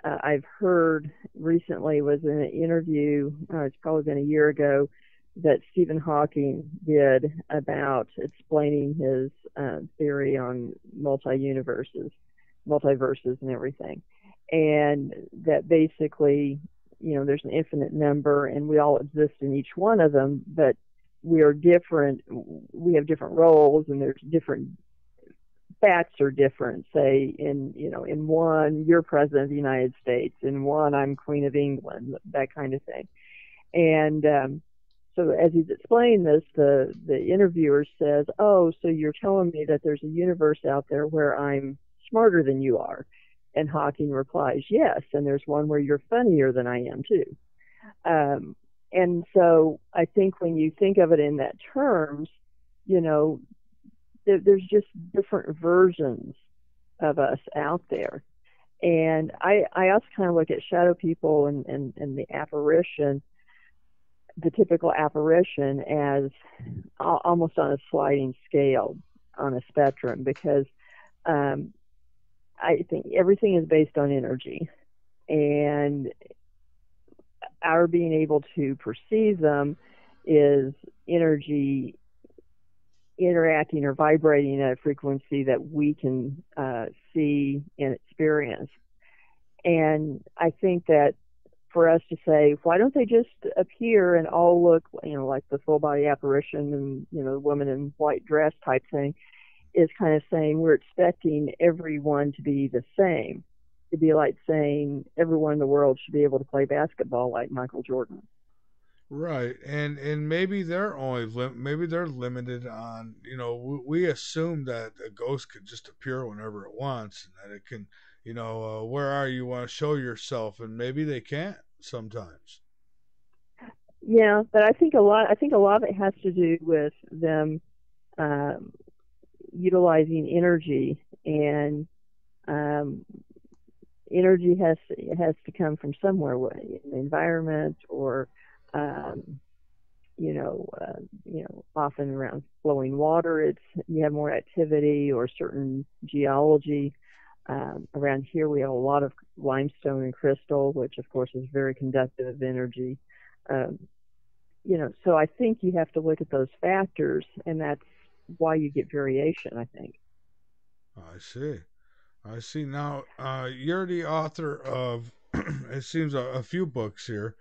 I've heard recently was in an interview, it's probably been a year ago, that Stephen Hawking did about explaining his theory on multiverses and everything. And that basically, there's an infinite number and we all exist in each one of them, but we are different. We have different roles, and there's different facts are different. Say in one, you're president of the United States. In one, I'm Queen of England, that kind of thing. And so as he's explaining this, the interviewer says, "Oh, so you're telling me that there's a universe out there where I'm smarter than you are?" And Hawking replies, "Yes, and there's one where you're funnier than I am too." And so I think when you think of it in that terms, there's just different versions of us out there. And I also kind of look at shadow people and the apparition, the typical apparition, as almost on a sliding scale, on a spectrum, because I think everything is based on energy, and our being able to perceive them is energy interacting or vibrating at a frequency that we can see and experience. And I think that for us to say, why don't they just appear and all look, like the full body apparition and, the woman in white dress type thing, is kind of saying we're expecting everyone to be the same. It'd be like saying everyone in the world should be able to play basketball like Michael Jordan. Right, and maybe they're maybe they're limited on, we assume that a ghost could just appear whenever it wants, and that it can, where are you, want to show yourself, and maybe they can't sometimes. Yeah, but I think a lot of it has to do with them utilizing energy, and energy has to come from somewhere, in the environment, or often around flowing water. You have more activity or certain geology. Around here we have a lot of limestone and crystal, which of course is very conductive of energy. So I think you have to look at those factors, and that's why you get variation, I think. I see. Now, you're the author of, it seems, a few books here.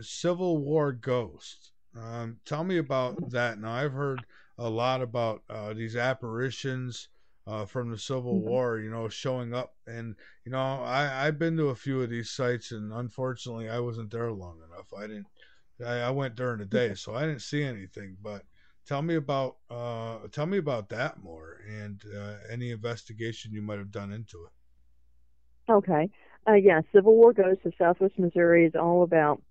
Civil War Ghost. Tell me about that. Now, I've heard a lot about these apparitions from the Civil War, showing up. And, I've been to a few of these sites, and unfortunately, I wasn't there long enough. I went during the day, so I didn't see anything. But tell me about that more, and any investigation you might have done into it. Okay. Civil War Ghost of Southwest Missouri is all about,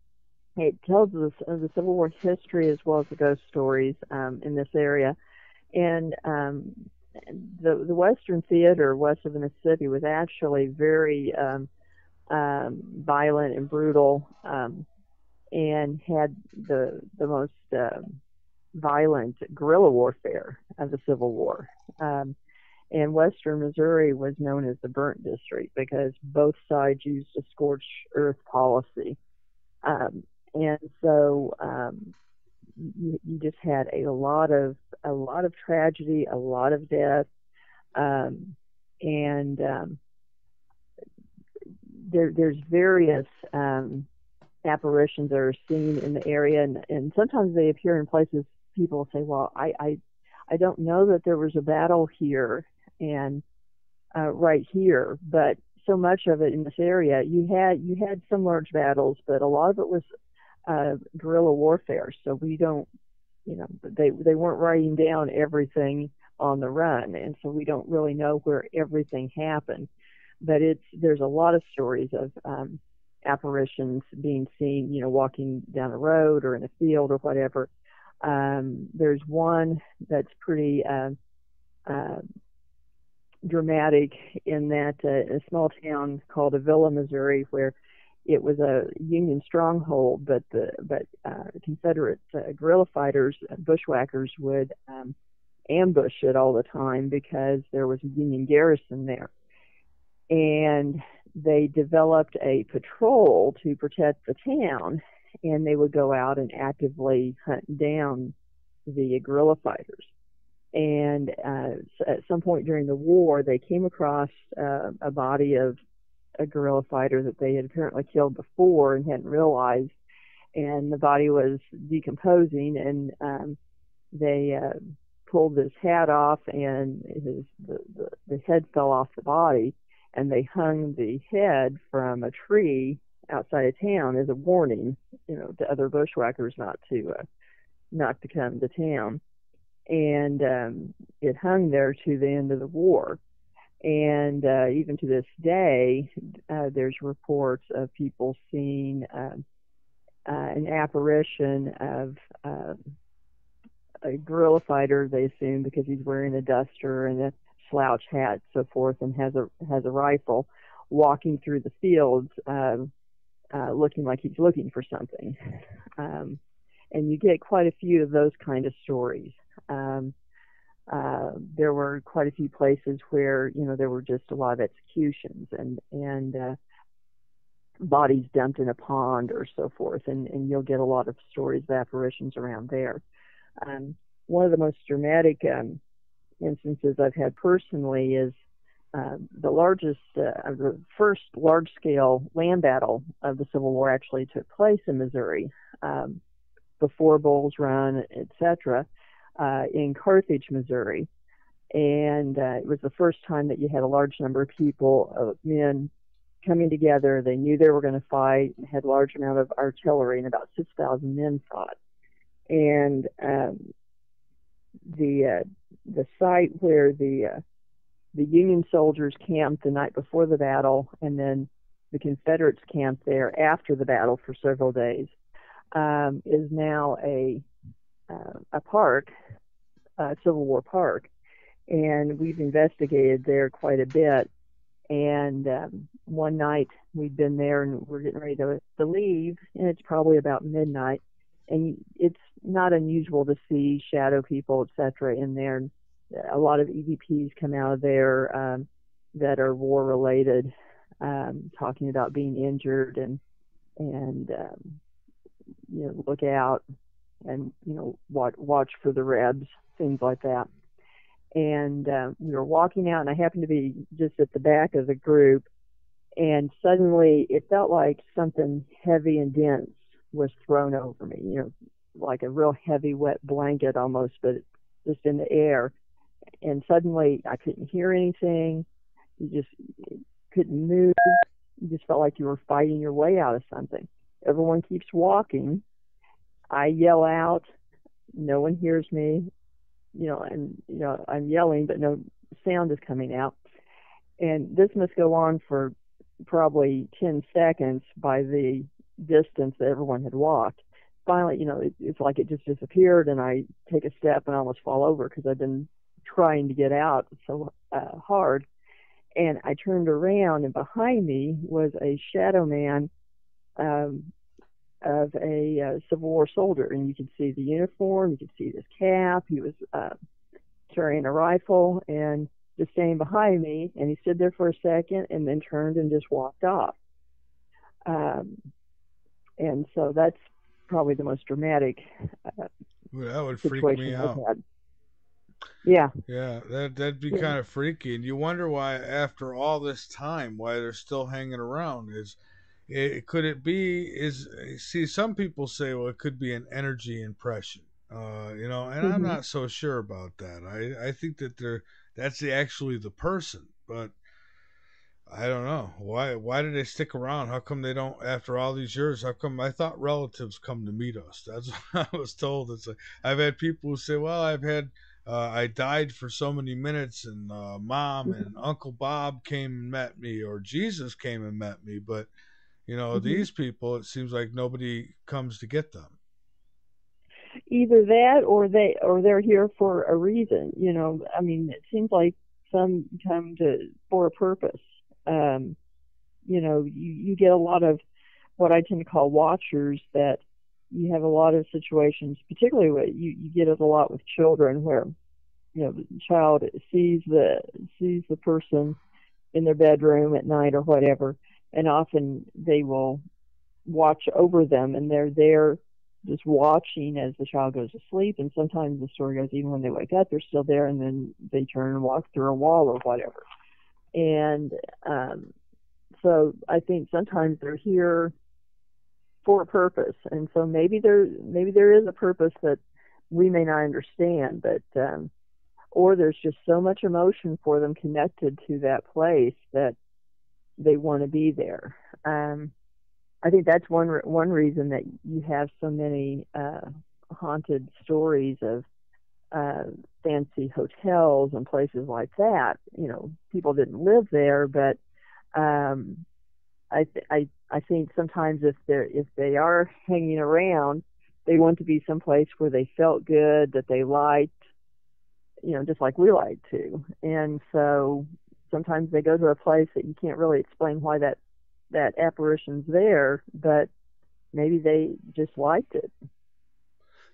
it tells us the Civil War history as well as the ghost stories in this area. And the Western theater west of the Mississippi was actually very violent and brutal, and had the most violent guerrilla warfare of the Civil War. And Western Missouri was known as the Burnt District because both sides used a scorched earth policy. And so you just had a lot of tragedy, a lot of death, and there's various apparitions that are seen in the area, and sometimes they appear in places people say, well, I don't know that there was a battle here and right here, but so much of it in this area, you had some large battles, but a lot of it was guerrilla warfare. So we don't, they weren't writing down everything on the run, and so we don't really know where everything happened. But there's a lot of stories of apparitions being seen, walking down a road or in a field or whatever. There's one that's pretty dramatic in that a small town called Avila, Missouri, where it was a Union stronghold, but Confederate guerrilla fighters, bushwhackers, would ambush it all the time because there was a Union garrison there. And they developed a patrol to protect the town, and they would go out and actively hunt down the guerrilla fighters. And at some point during the war, they came across a body of a guerrilla fighter that they had apparently killed before and hadn't realized, and the body was decomposing, and they pulled his hat off, and the head fell off the body, and they hung the head from a tree outside of town as a warning, to other bushwhackers not to come to town. And it hung there to the end of the war. And even to this day, there's reports of people seeing an apparition of a guerrilla fighter, they assume, because he's wearing a duster and a slouch hat, so forth, and has a rifle, walking through the fields, looking like he's looking for something. And you get quite a few of those kind of stories. There were quite a few places where, there were just a lot of executions and bodies dumped in a pond or so forth, and you'll get a lot of stories of apparitions around there. One of the most dramatic instances I've had personally is the first large-scale land battle of the Civil War actually took place in Missouri, before Bull's Run, etc., in Carthage, Missouri. And it was the first time that you had a large number of people, men, coming together. They knew they were going to fight, had a large amount of artillery, and about 6,000 men fought. And the site where the Union soldiers camped the night before the battle, and then the Confederates camped there after the battle for several days, is now a park, a Civil War park. And we've investigated there quite a bit. And one night we'd been there and we're getting ready to leave, and it's probably about midnight. And it's not unusual to see shadow people, etc., in there. A lot of EVPs come out of there that are war-related, talking about being injured and look out and watch for the Rebs, things like that. And we were walking out, and I happened to be just at the back of the group, and suddenly it felt like something heavy and dense was thrown over me, like a real heavy, wet blanket almost, but just in the air. And suddenly I couldn't hear anything. You just couldn't move. You just felt like you were fighting your way out of something. Everyone keeps walking. I yell out. No one hears me. I'm yelling, but no sound is coming out. And this must go on for probably 10 seconds by the distance that everyone had walked. Finally, it's like it just disappeared, and I take a step and I almost fall over because I've been trying to get out so hard. And I turned around, and behind me was a shadow man of a Civil War soldier, and you could see the uniform, you could see his cap. He was carrying a rifle and just standing behind me, and he stood there for a second and then turned and just walked off. And so that's probably the most dramatic that would freak me out. Yeah, that'd be kind of freaky, and you wonder why after all this time why they're still hanging around. Some people say, well, it could be an energy impression, and I'm not so sure about that. I think that that's actually the person, but I don't know. Why do they stick around? How come they don't, after all these years, how come? I thought relatives come to meet us. That's what I was told. I've had people who say, well, I died for so many minutes, and Mom and Uncle Bob came and met me, or Jesus came and met me, but these people, it seems like nobody comes to get them. Either that, or they're here for a reason. It seems like some come for a purpose. You get a lot of what I tend to call watchers, that you have a lot of situations, particularly what you get it a lot with children, where the child sees the person in their bedroom at night or whatever, and often they will watch over them, and they're there just watching as the child goes to sleep. And sometimes the story goes, even when they wake up, they're still there, and then they turn and walk through a wall or whatever. And so I think sometimes they're here for a purpose, and so maybe there is a purpose that we may not understand, but or there's just so much emotion for them connected to that place that they want to be there. I think that's one reason that you have so many haunted stories of fancy hotels and places like that. People didn't live there, but I think sometimes if they are hanging around, they want to be someplace where they felt good, that they liked, just like we like to. And so sometimes they go to a place that you can't really explain why that apparition's there, but maybe they just liked it.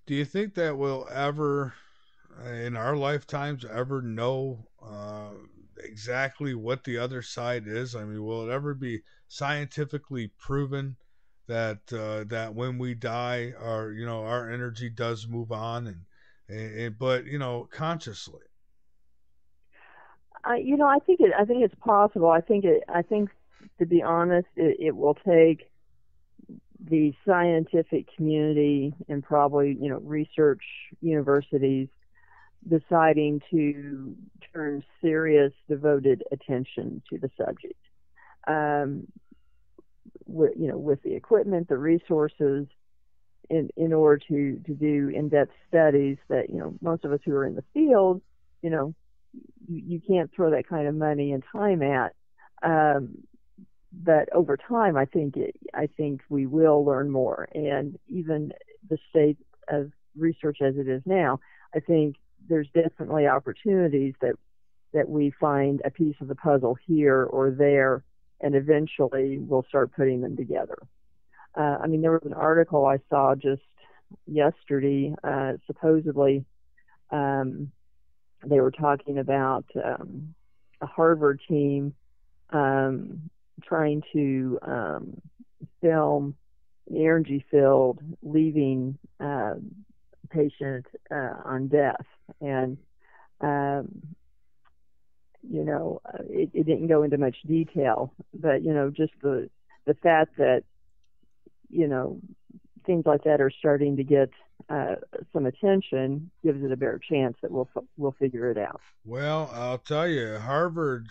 Do you think that we'll ever, in our lifetimes, ever know exactly what the other side is? Will it ever be scientifically proven that that when we die, our energy does move on, but consciously? I think it's possible. I think to be honest, it will take the scientific community and probably, research universities deciding to turn serious, devoted attention to the subject. With the equipment, the resources, in order to do in-depth studies that, most of us who are in the field, you can't throw that kind of money and time at. But over time, I think we will learn more. And even the state of research as it is now, I think there's definitely opportunities that we find a piece of the puzzle here or there, and eventually we'll start putting them together. There was an article I saw just yesterday. Supposedly, they were talking about a Harvard team trying to film an energy field leaving patient on death, and it didn't go into much detail, but just the fact that things like that are starting to get some attention gives it a better chance that we'll figure it out. Well, I'll tell you, Harvard,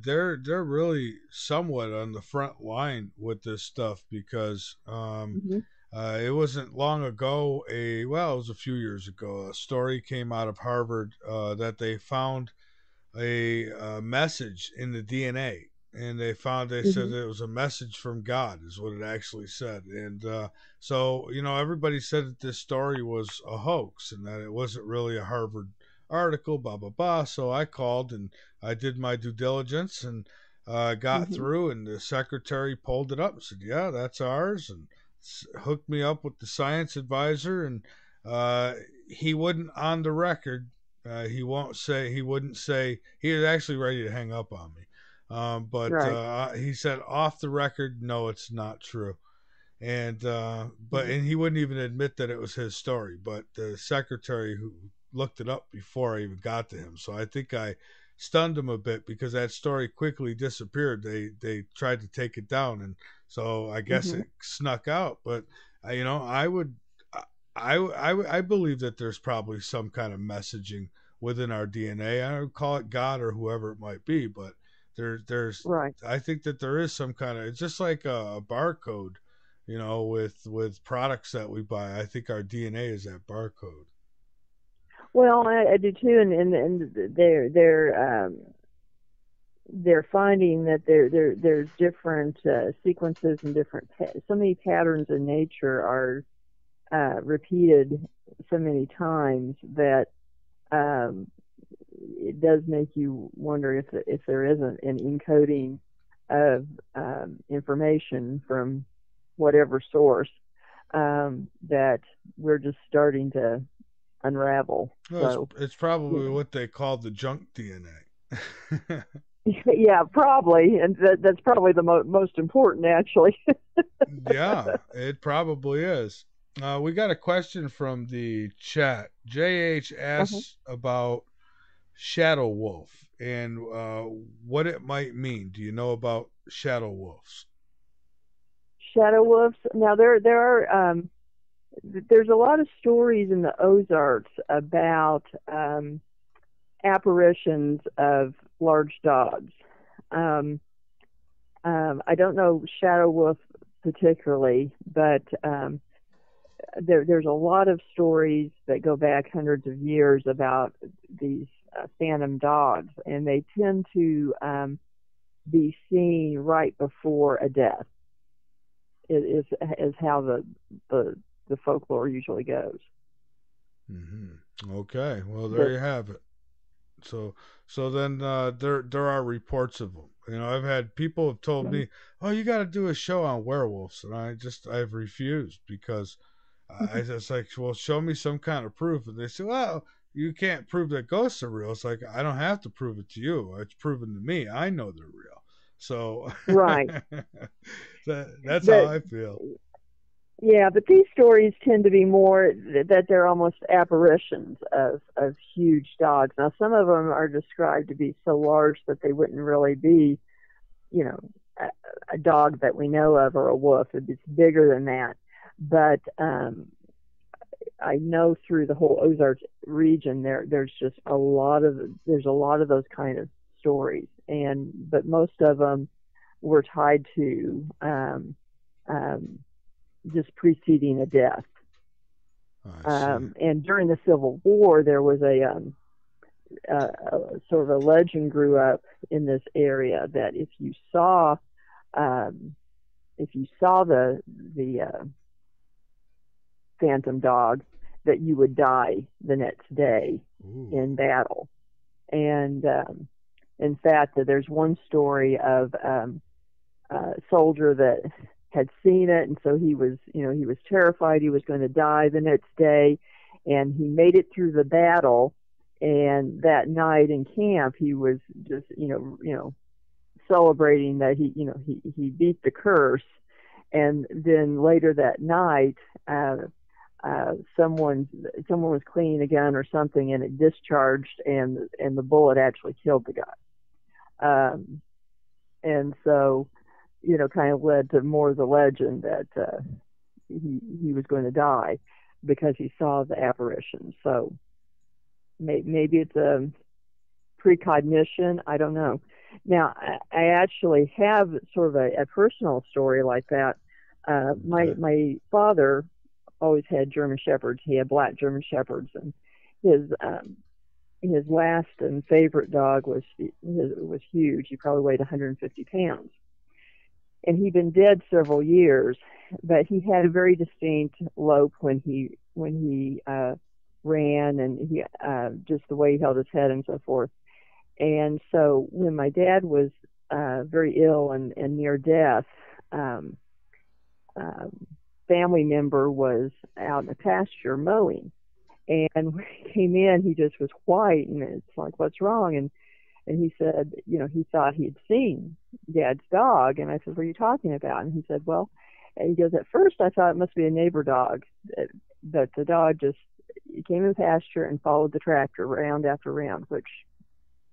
they're really somewhat on the front line with this stuff, because it wasn't long ago, it was a few years ago, a story came out of Harvard that they found a message in the DNA. And they said it was a message from God, is what it actually said. And so, everybody said that this story was a hoax and that it wasn't really a Harvard article, blah, blah, blah. So I called and I did my due diligence and got through, and the secretary pulled it up and said, yeah, that's ours, and hooked me up with the science advisor. And he wouldn't, on the record, he wouldn't say, he was actually ready to hang up on me. But right. He said off the record, no, it's not true. And and he wouldn't even admit that it was his story. But the secretary who looked it up before I even got to him. So I think I stunned him a bit, because that story quickly disappeared. They tried to take it down, and so I guess it snuck out. But I believe that there's probably some kind of messaging within our DNA. I don't call it God or whoever it might be, but there's right. I think that there is some kind of, it's just like a barcode, with products that we buy. I think our DNA is that barcode. Well, I do too, and they're finding that there's different sequences and different so many patterns in nature are repeated so many times that it does make you wonder if there isn't an encoding of information from whatever source that we're just starting to unravel. Well, so it's probably what they call the junk DNA. Yeah, probably, and that's probably the most important, actually. Yeah, it probably is. We got a question from the chat. JH asks about shadow wolf and what it might mean. Do you know about shadow wolves? Shadow wolves. Now there's a lot of stories in the Ozarks about apparitions of large dogs. I don't know shadow wolf particularly, but there's a lot of stories that go back hundreds of years about these phantom dogs, and they tend to be seen right before a death. Is how the folklore usually goes. Mm-hmm. Okay, well there you have it. So then there are reports of them. I've had people have told me, "Oh, you got to do a show on werewolves," and I've refused, because I just like, well, show me some kind of proof. And they say, well, you can't prove that ghosts are real. It's like, I don't have to prove it to you. It's proven to me. I know they're real. So right. That's how I feel. Yeah, but these stories tend to be more that they're almost apparitions of huge dogs. Now, some of them are described to be so large that they wouldn't really be, you know, a dog that we know of or a wolf. It's bigger than that. But I know through the whole Ozarks region, there's just a lot of those kind of stories, but most of them were tied to just preceding a death. And during the Civil War, there was a sort of a legend grew up in this area that if you saw the phantom dog, that you would die the next day in battle. And in fact, there's one story of a soldier that had seen it, and so he was terrified he was going to die the next day, and he made it through the battle. And that night in camp, he was just celebrating that he beat the curse. And then later that night, someone was cleaning a gun or something, and it discharged, and the bullet actually killed the guy. And so, kind of led to more of the legend that he was going to die because he saw the apparition. So maybe it's a precognition. I don't know. Now, I actually have sort of a personal story like that. My father always had German Shepherds. He had black German Shepherds, and his last and favorite dog was huge. He probably weighed 150 pounds. And he'd been dead several years, but he had a very distinct lope when he ran, and he just the way he held his head and so forth. And so when my dad was very ill and near death, family member was out in the pasture mowing, and when he came in, he just was white, and it's like, what's wrong? And he said, he thought he'd seen Dad's dog. And I said, what are you talking about? And he said, well, and he goes, at first I thought it must be a neighbor dog, but the dog just came in the pasture and followed the tractor round after round, which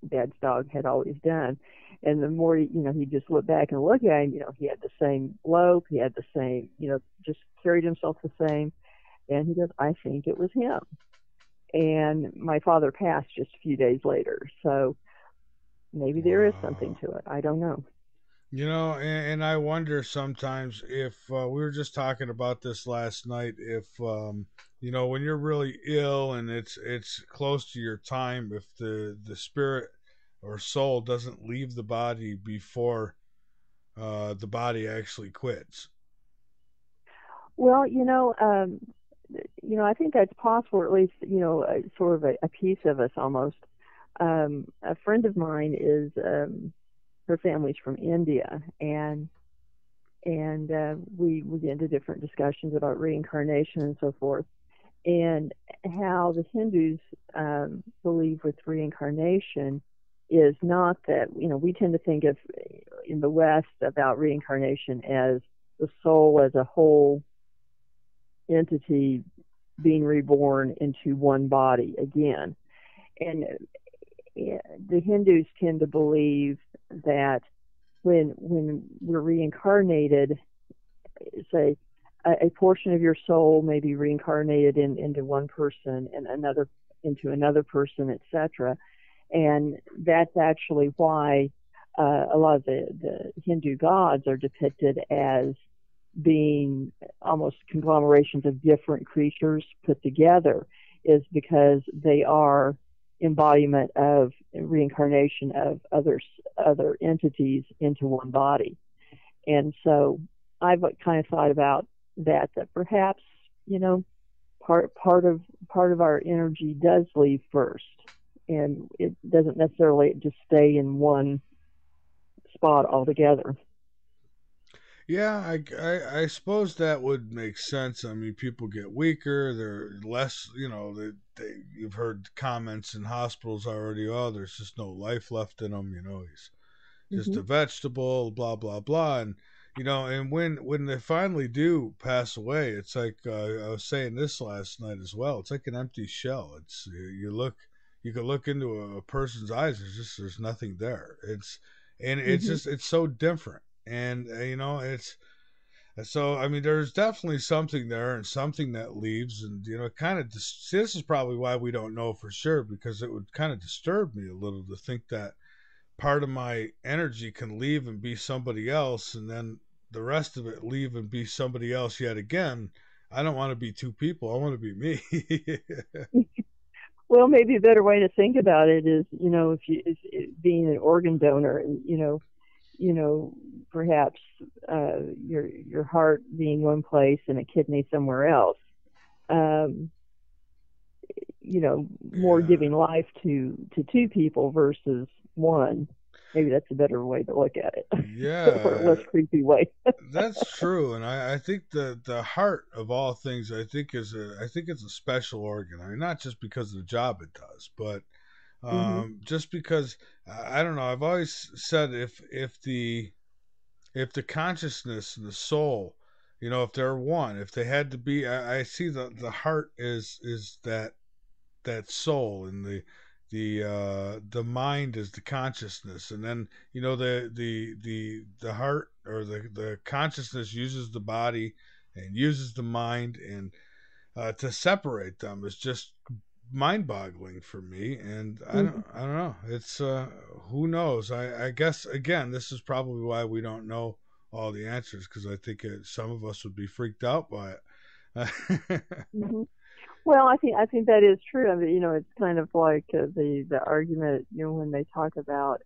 Dad's dog had always done. And the more, he just looked back and looked at him, he had the same lope, he had the same, just carried himself the same. And he goes, I think it was him. And my father passed just a few days later. So maybe there is something to it. I don't know. And I wonder sometimes if we were just talking about this last night, if when you're really ill and it's close to your time, if the spirit or soul doesn't leave the body before the body actually quits. Well, I think that's possible, or at least sort of a piece of us almost. A friend of mine is her family's from India, and we get into different discussions about reincarnation and so forth, and how the Hindus believe with reincarnation is not that, we tend to think of in the West about reincarnation as the soul as a whole entity being reborn into one body again. And the Hindus tend to believe that when we're reincarnated, say a portion of your soul may be reincarnated into one person and another into another person, etc. And that's actually why a lot of the Hindu gods are depicted as being almost conglomerations of different creatures put together, is because they are embodiment of reincarnation of other entities into one body. And so I've kind of thought about that perhaps, part of our energy does leave first, and it doesn't necessarily just stay in one spot altogether. Yeah, I suppose that would make sense. I mean, people get weaker. They're less, you've heard comments in hospitals already. Oh, there's just no life left in them. He's just a vegetable, blah, blah, blah. And, and when they finally do pass away, it's like I was saying this last night as well. It's like an empty shell. It's you can look into a person's eyes. There's nothing there. It's just it's so different, and it's. So, I mean, there's definitely something there and something that leaves. And, kind of, this is probably why we don't know for sure, because it would kind of disturb me a little to think that part of my energy can leave and be somebody else, and then the rest of it leave and be somebody else yet again. I don't want to be two people. I want to be me. Well, maybe a better way to think about it is, if being an organ donor, perhaps your heart being one place and a kidney somewhere else. More giving life to two people versus one. Maybe that's a better way to look at it. Yeah. Or a less creepy way. That's true. And I think the heart of all things, I think it's a special organ. I mean, not just because of the job it does, but just because I don't know. I've always said if the consciousness and the soul, if they're one, if they had to be, I see the heart is that soul, and the mind is the consciousness, and then the heart or the consciousness uses the body and uses the mind, and to separate them is just mind-boggling for me. And I don't know, it's who knows. I guess again, this is probably why we don't know all the answers, because I think some of us would be freaked out by it. Well, I think that is true. I mean, it's kind of like the argument, when they talk about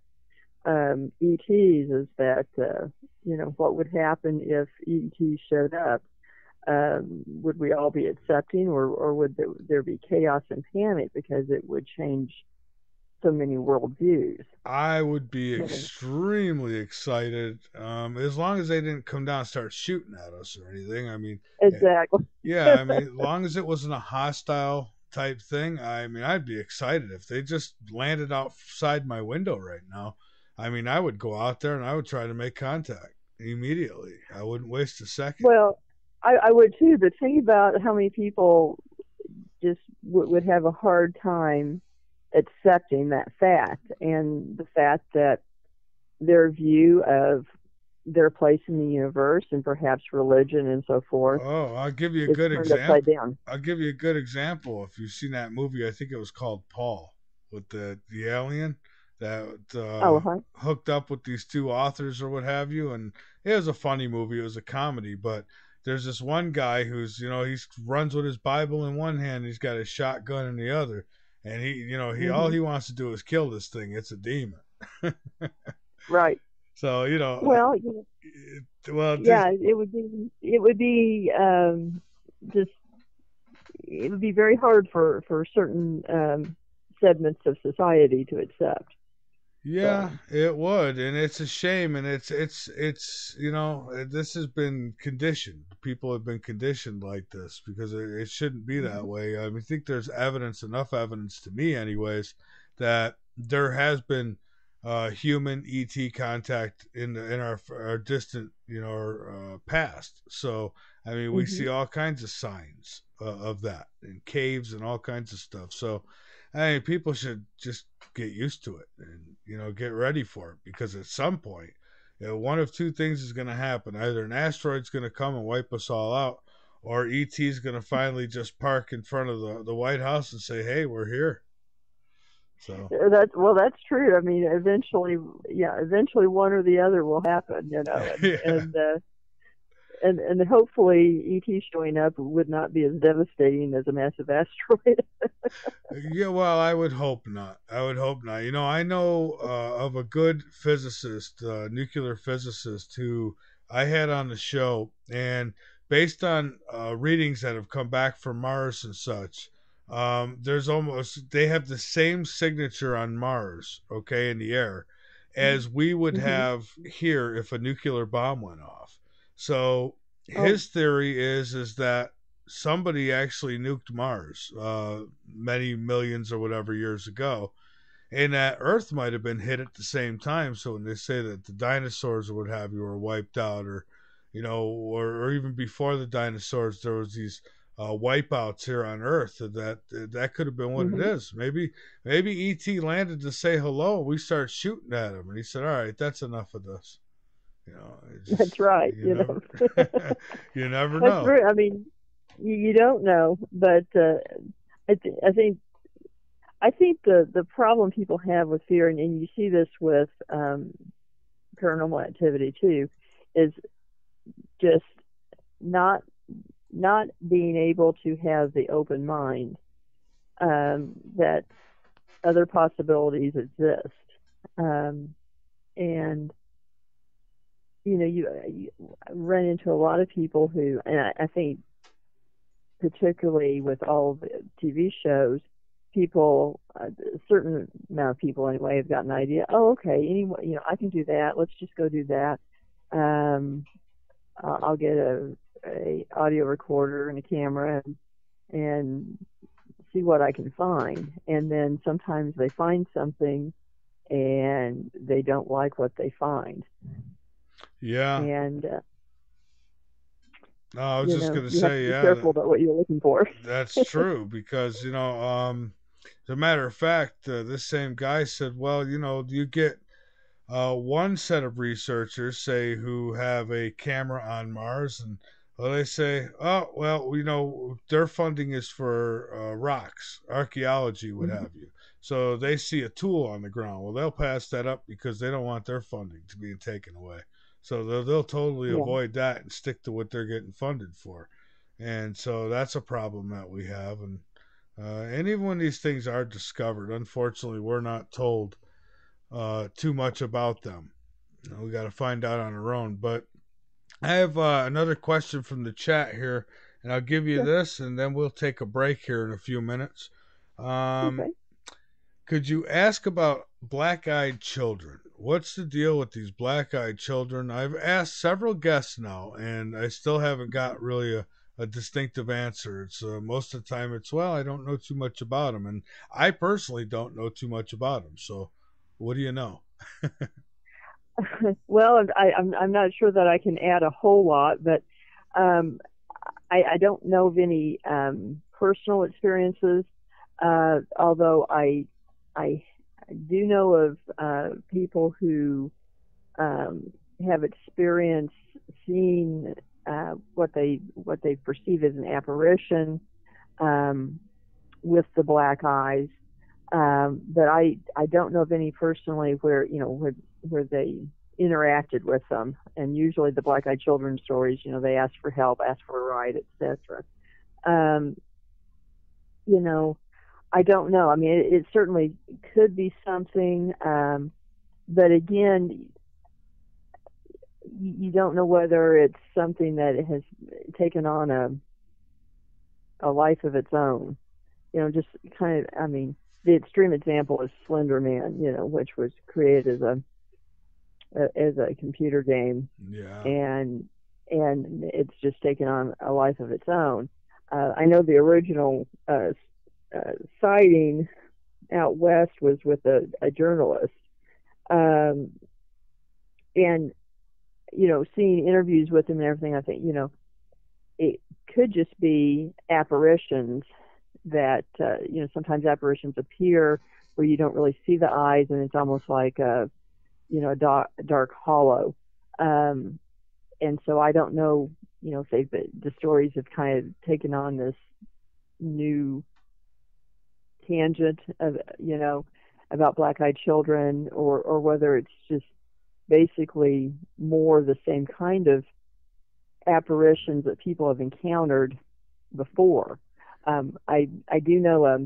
ETs, is that what would happen if ETs showed up? Would we all be accepting, or would there be chaos and panic because it would change so many worldviews? I would be extremely excited, as long as they didn't come down and start shooting at us or anything. I mean, exactly. Yeah, I mean, as long as it wasn't a hostile type thing, I mean, I'd be excited if they just landed outside my window right now. I mean, I would go out there and I would try to make contact immediately. I wouldn't waste a second. Well, I would too, but think about how many people just would have a hard time accepting that fact, and the fact that their view of their place in the universe and perhaps religion and so forth. Oh, I'll give you a good example. I'll give you a good example. If you've seen that movie, I think it was called Paul, with the alien that hooked up with these two authors or what have you, and it was a funny movie. It was a comedy, but there's this one guy who's, he runs with his Bible in one hand, he's got his shotgun in the other, and he all he wants to do is kill this thing. It's a demon. Right. So, well, it would be very hard for certain segments of society to accept. Yeah, it would, and it's a shame, and it's this has been conditioned. People have been conditioned like this because it shouldn't be that way. I mean, I think there's enough evidence to me, anyways, that there has been human ET contact in our distant past. So I mean, we see all kinds of signs of that in caves and all kinds of stuff. So I mean, people should just get used to it and, get ready for it, because at some point, one of two things is going to happen. Either an asteroid's going to come and wipe us all out, or ET's going to finally just park in front of the White House and say, hey, we're here. So that's true. I mean, eventually one or the other will happen, and hopefully ET showing up would not be as devastating as a massive asteroid. Yeah, well, I would hope not. I know of a good physicist, nuclear physicist, who I had on the show, and based on readings that have come back from Mars and such, they have the same signature on Mars, in the air, as we would have here if a nuclear bomb went off. So his theory is that somebody actually nuked Mars many millions or whatever years ago, and that Earth might have been hit at the same time. So when they say that the dinosaurs or what have you were wiped out, or or even before the dinosaurs, there was these wipeouts here on Earth. That could have been what it is. Maybe E.T. landed to say hello. We started shooting at him, and he said, "All right, that's enough of this." That's right. You never know. That's true. I mean, you don't know, but I think the problem people have with fear, and you see this with paranormal activity too, is just not being able to have the open mind that other possibilities exist, and you run into a lot of people who, and I think particularly with all the TV shows, people, a certain amount of people anyway, have got an idea. Oh, okay, anyway, I can do that. Let's just go do that. I'll get a audio recorder and a camera and see what I can find. And then sometimes they find something and they don't like what they find. Yeah. And no, I was just going to say, be careful about what you're looking for. That's true, because as a matter of fact, this same guy said, well, you get one set of researchers, say, who have a camera on Mars, and they say, oh, well, their funding is for rocks, archaeology, what have you. So they see a tool on the ground. Well, they'll pass that up because they don't want their funding to be taken away. So they'll totally avoid that and stick to what they're getting funded for. And so that's a problem that we have. And even when these things are discovered, unfortunately, we're not told too much about them. We got to find out on our own. But I have another question from the chat here, and I'll give you this, and then we'll take a break here in a few minutes. Okay. Could you ask about black-eyed children? What's the deal with these black-eyed children? I've asked several guests now, and I still haven't got really a distinctive answer. It's most of the time it's, well, I don't know too much about them, and I personally don't know too much about them. So, what do you know? Well, I'm not sure that I can add a whole lot, but I don't know of any personal experiences. Although I do know of people who have experienced seeing what they perceive as an apparition with the black eyes, but I don't know of any personally where they interacted with them. And usually the black-eyed children stories, they ask for help, ask for a ride, etc. I don't know. I mean, it certainly could be something, but again, you don't know whether it's something that has taken on a life of its own. Just kind of, I mean, the extreme example is Slender Man, which was created as a computer game. Yeah. And it's just taken on a life of its own. I know the original sighting out west was with a journalist, and seeing interviews with him and everything, I think it could just be apparitions that sometimes apparitions appear where you don't really see the eyes, and it's almost like a dark hollow, and so I don't know if the stories have kind of taken on this new tangent of about black-eyed children, or whether it's just basically more the same kind of apparitions that people have encountered before. I do know, I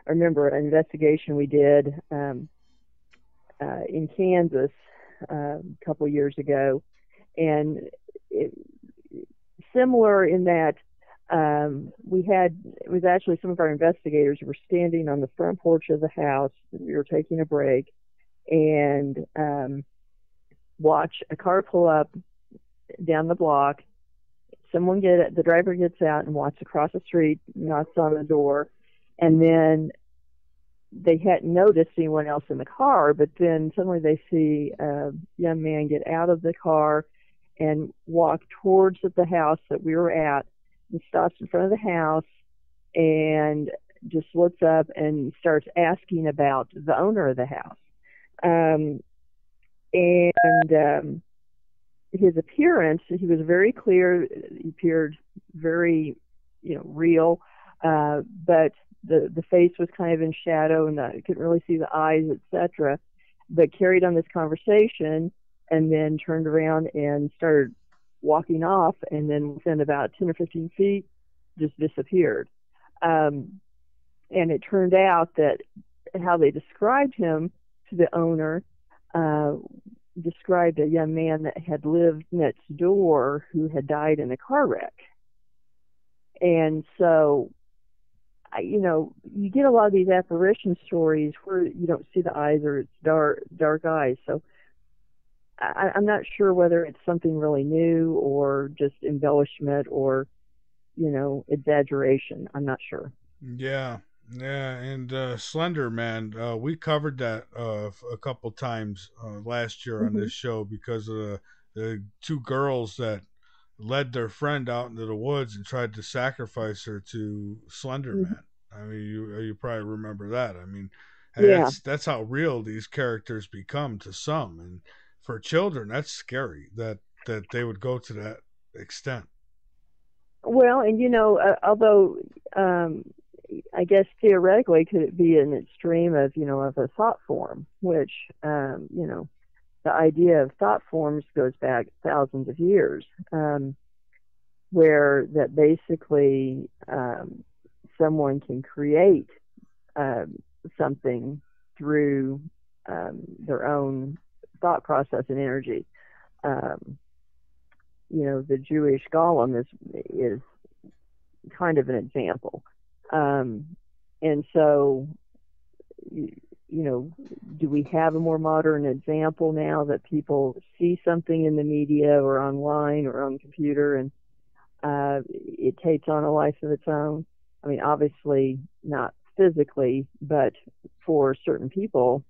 remember an investigation we did in Kansas a couple years ago, and similar in that it was actually some of our investigators who were standing on the front porch of the house. We were taking a break and watch a car pull up down the block. The driver gets out and walks across the street, knocks on the door, and then they hadn't noticed anyone else in the car, but then suddenly they see a young man get out of the car and walked towards the house that we were at, and stops in front of the house and just looks up and starts asking about the owner of the house. His appearance, he was very clear. He appeared very, real, but the face was kind of in shadow, and I couldn't really see the eyes, etc. But carried on this conversation, and then turned around and started walking off, and then within about 10 or 15 feet, just disappeared. And it turned out that how they described him to the owner described a young man that had lived next door who had died in a car wreck. And so, you get a lot of these apparition stories where you don't see the eyes, or it's dark eyes. So I'm not sure whether it's something really new or just embellishment or, exaggeration. I'm not sure. Yeah. And Slender Man, we covered that a couple times last year on this show because of the two girls that led their friend out into the woods and tried to sacrifice her to Slender Man. I mean, you probably remember that. I mean, that's how real these characters become to some, and for children, that's scary that they would go to that extent. Well, and although I guess theoretically could it be an extreme of of a thought form, which the idea of thought forms goes back thousands of years, where that basically someone can create something through their own thought process and energy. The Jewish golem is kind of an example. And so, do we have a more modern example now that people see something in the media or online or on the computer and it takes on a life of its own? I mean, obviously not physically, but for certain people,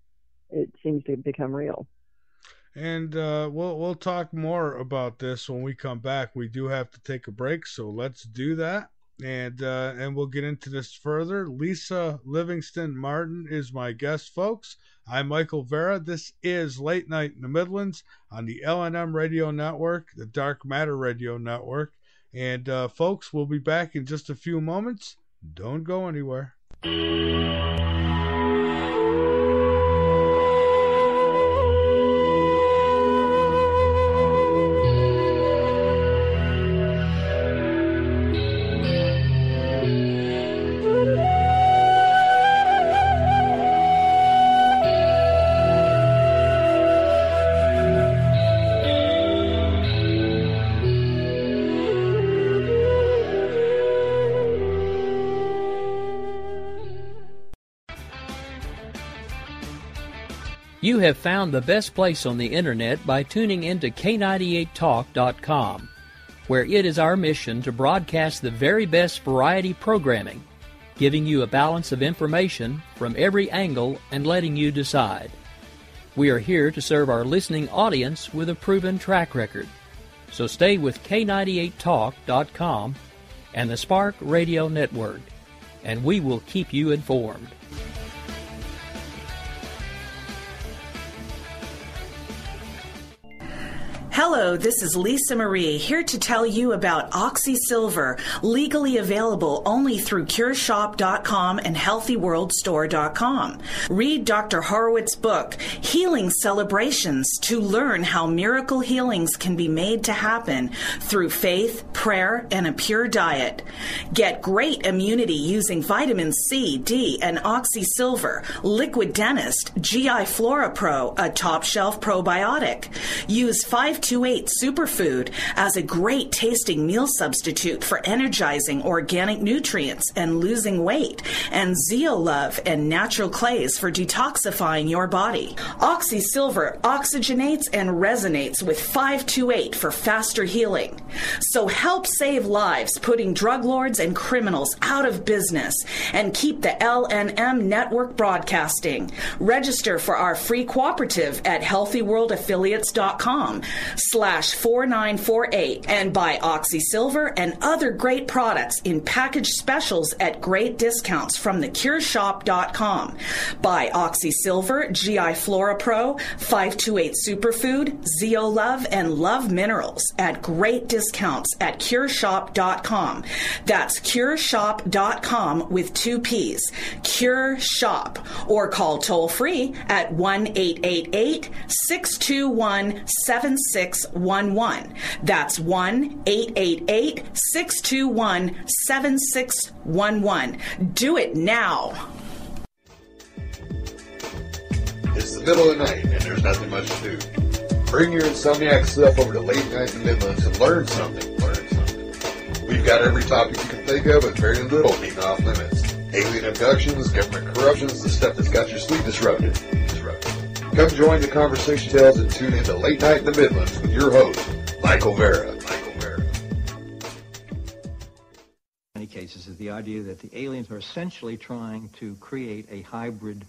it seems to become real. And we'll talk more about this when we come back. We do have to take a break, so let's do that. And we'll get into this further. Lisa Livingston Martin is my guest, folks. I'm Michael Vera. This is Late Night in the Midlands on the LNM Radio Network, the Dark Matter Radio Network. And folks, we'll be back in just a few moments. Don't go anywhere. You have found the best place on the internet by tuning into K98Talk.com, where it is our mission to broadcast the very best variety programming, giving you a balance of information from every angle and letting you decide. We are here to serve our listening audience with a proven track record. So stay with K98Talk.com and the Spark Radio Network, and we will keep you informed. Hello, this is Lisa Marie, here to tell you about OxySilver, legally available only through CureShop.com and HealthyWorldStore.com. Read Dr. Horowitz's book, Healing Celebrations, to learn how miracle healings can be made to happen through faith, prayer, and a pure diet. Get great immunity using vitamin C, D, and OxySilver, Liquid Dentist, GI Flora Pro, a top-shelf probiotic. Use 528 Superfood as a great tasting meal substitute for energizing organic nutrients and losing weight, and Zeolove and natural clays for detoxifying your body. OxySilver oxygenates and resonates with 528 for faster healing. So help save lives, putting drug lords and criminals out of business, and keep the LNM network broadcasting. Register for our free cooperative at HealthyWorldAffiliates.com. 1-888-621-4948 and buy Oxy Silver and other great products in package specials at great discounts from theCureShop.com. Buy Oxy Silver, GI Flora Pro, 528 Superfood, Zeolove, and Love Minerals at great discounts at CureShop.com. That's CureShop.com with 2 P's. Cure Shop. Or call toll free at 1-888-621-7611. That's 1-888-621-7611. Do it now. It's the middle of the night and there's nothing much to do. Bring your insomniac self over to Late Night in the Midlands and learn something. We've got every topic you can think of and very little being off limits. Alien abductions, government corruptions, the stuff that's got your sleep disrupted. Come join the conversation tales and tune into Late Night in the Midlands with your host, Michael Vera. In many cases is the idea that the aliens are essentially trying to create a hybrid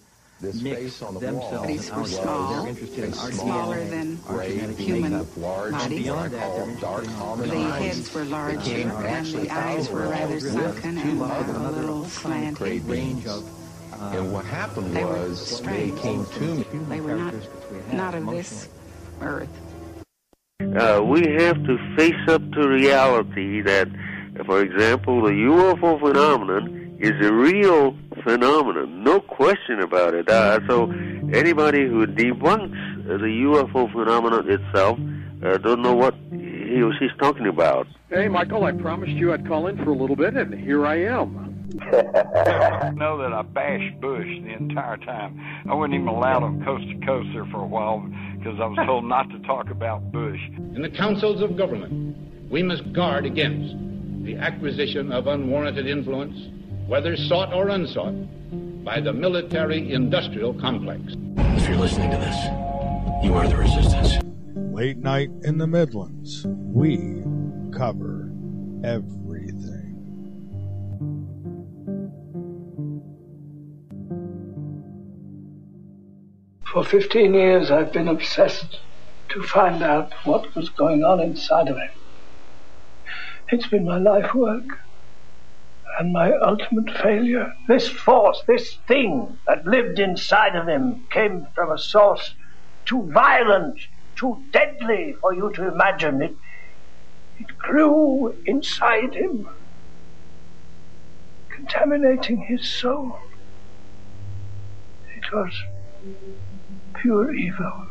mix of themselves Bodies were small, They're interested in our smaller DNA, than our genetic human makeup. bodies. Beyond that, they're interested in The heads were larger and the eyes were rather sunken and a little slanted. Range of and what happened they was they strange. came to me. They were not of this earth. We have to face up to reality that, for example, the UFO phenomenon is a real phenomenon, no question about it. So anybody who debunks the UFO phenomenon itself don't know what he or she's talking about. Hey, Michael, I promised you I'd call in for a little bit, and here I am. I know that I bashed Bush the entire time. I wasn't even allowed on Coast to Coast there for a while because I was told not to talk about Bush. In the councils of government, we must guard against the acquisition of unwarranted influence, whether sought or unsought, by the military-industrial complex. If you're listening to this, you are the resistance. Late Night in the Midlands. We cover everything. For 15 years, I've been obsessed to find out what was going on inside of him. It's been my life work. And my ultimate failure. This force, this thing that lived inside of him came from a source too violent, too deadly for you to imagine. It grew inside him, contaminating his soul. It was pure evil.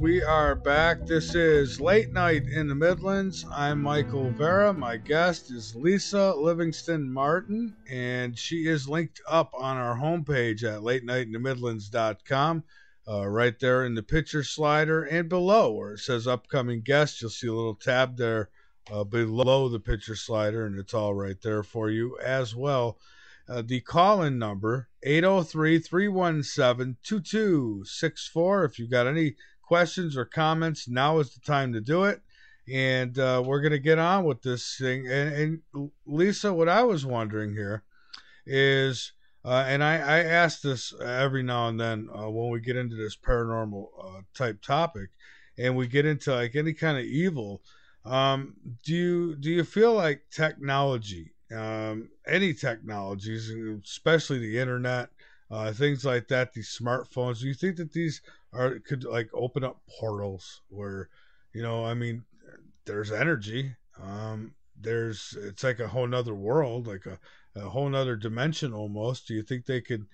We are back. This is Late Night in the Midlands. I'm Michael Vera. My guest is Lisa Livingston Martin, and she is linked up on our homepage at latenightinthemidlands.com. Right there in the picture slider, and below where it says upcoming guests, you'll see a little tab there below the picture slider, and it's all right there for you as well. The call-in number, 803-317-2264. If you've got any questions or comments, now is the time to do it. And we're going to get on with this thing. And Lisa, what I was wondering here is, and I ask this every now and then when we get into this paranormal type topic, and we get into like any kind of evil, do you feel like technology, any technologies, especially the internet, things like that, these smartphones, do you think that these could like open up portals where, I mean, there's energy, it's like a whole nother world, like a whole nother dimension almost. Do you think it could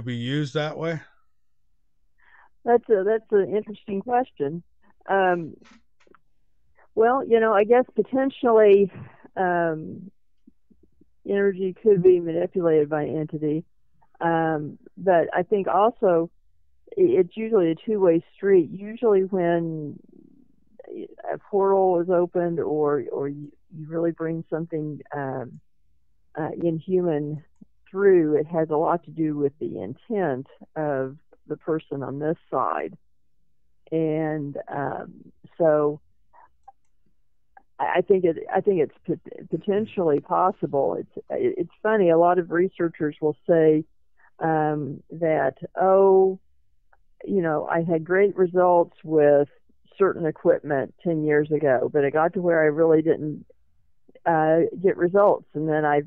be used that way? That's an interesting question. Well, I guess potentially energy could be manipulated by an entity. But I think also it's usually a two-way street. Usually when a portal is opened or you really bring something inhuman through, it has a lot to do with the intent of the person on this side. And so I think it's potentially possible. It's funny. A lot of researchers will say that, I had great results with certain equipment 10 years ago, but it got to where I really didn't get results, and then I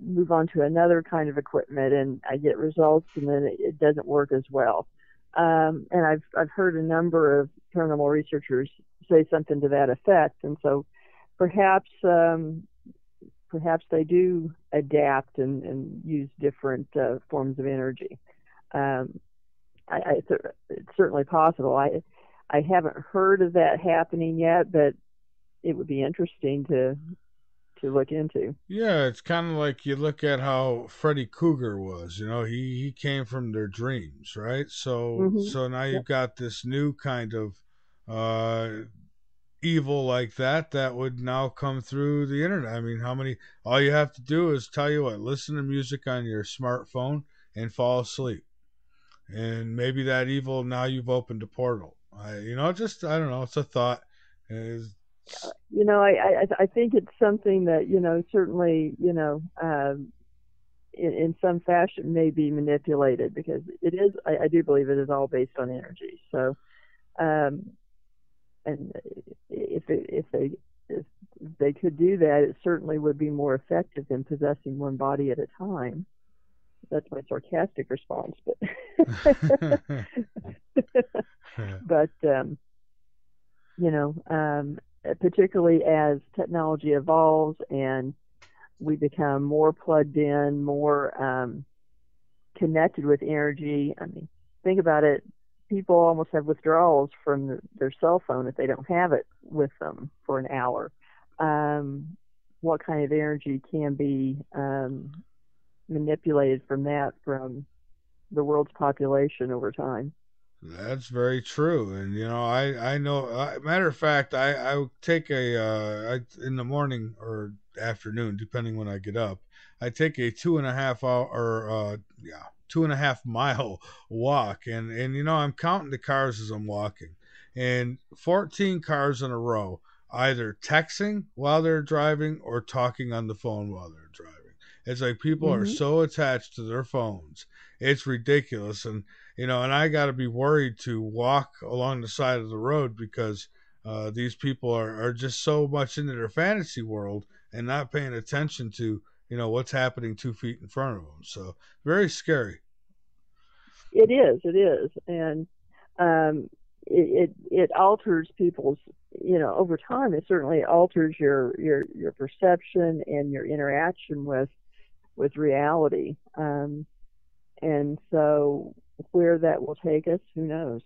move on to another kind of equipment and I get results, and then it doesn't work as well. And I've heard a number of paranormal researchers say something to that effect, and so perhaps they do adapt and use different forms of energy. It's certainly possible. I haven't heard of that happening yet, but it would be interesting to look into. Yeah, it's kind of like you look at how Freddy Krueger was. He came from their dreams, right? So so now you've got this new kind of evil like that would now come through the internet. I mean, all you have to do is listen to music on your smartphone and fall asleep. And maybe that evil, now you've opened a portal. I don't know. It's a thought. I think it's something that, certainly, in some fashion may be manipulated, because it is, I do believe it is all based on energy. So, and if they could do that, it certainly would be more effective than possessing one body at a time. That's my sarcastic response, but particularly as technology evolves and we become more plugged in, more connected with energy. I mean, think about it. People almost have withdrawals from their cell phone if they don't have it with them for an hour. What kind of energy can be manipulated from the world's population over time? That's very true. And I know, matter of fact, I take in the morning or afternoon, depending when I get up, I take a 2.5 mile walk, and I'm counting the cars as I'm walking, and 14 cars in a row, either texting while they're driving or talking on the phone while they're driving. It's like people are so attached to their phones. It's ridiculous. And I got to be worried to walk along the side of the road, because these people are just so much into their fantasy world and not paying attention to, what's happening 2 feet in front of them. So very scary. It is. And it alters people's, over time. It certainly alters your perception and your interaction with reality. And so where that will take us, who knows?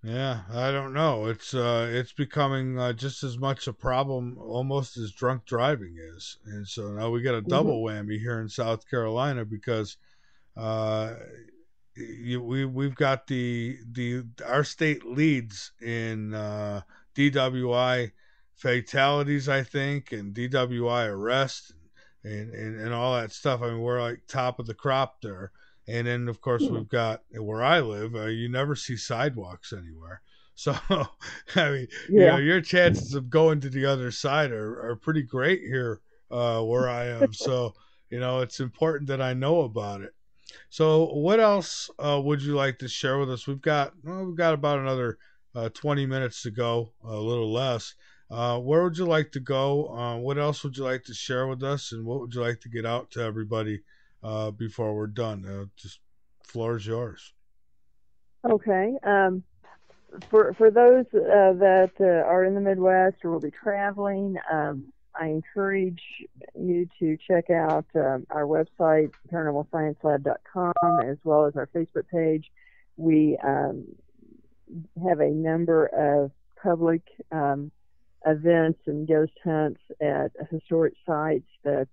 Yeah, I don't know. It's becoming just as much a problem almost as drunk driving is. And so now we got a double whammy here in South Carolina, because we've got our state leads in DWI fatalities, I think, and DWI arrests and all that stuff. I mean, we're like top of the crop there. And then, of course, we've got, where I live, you never see sidewalks anywhere. So, I mean, your chances of going to the other side are pretty great here where I am. So, it's important that I know about it. So what else would you like to share with us? We've got about another 20 minutes to go, a little less. Where would you like to go? What else would you like to share with us? And what would you like to get out to everybody before we're done? Just floor is yours. Okay. For those that are in the Midwest or will be traveling, I encourage you to check out our website, paranormalsciencelab.com, as well as our Facebook page. We have a number of public events and ghost hunts at historic sites that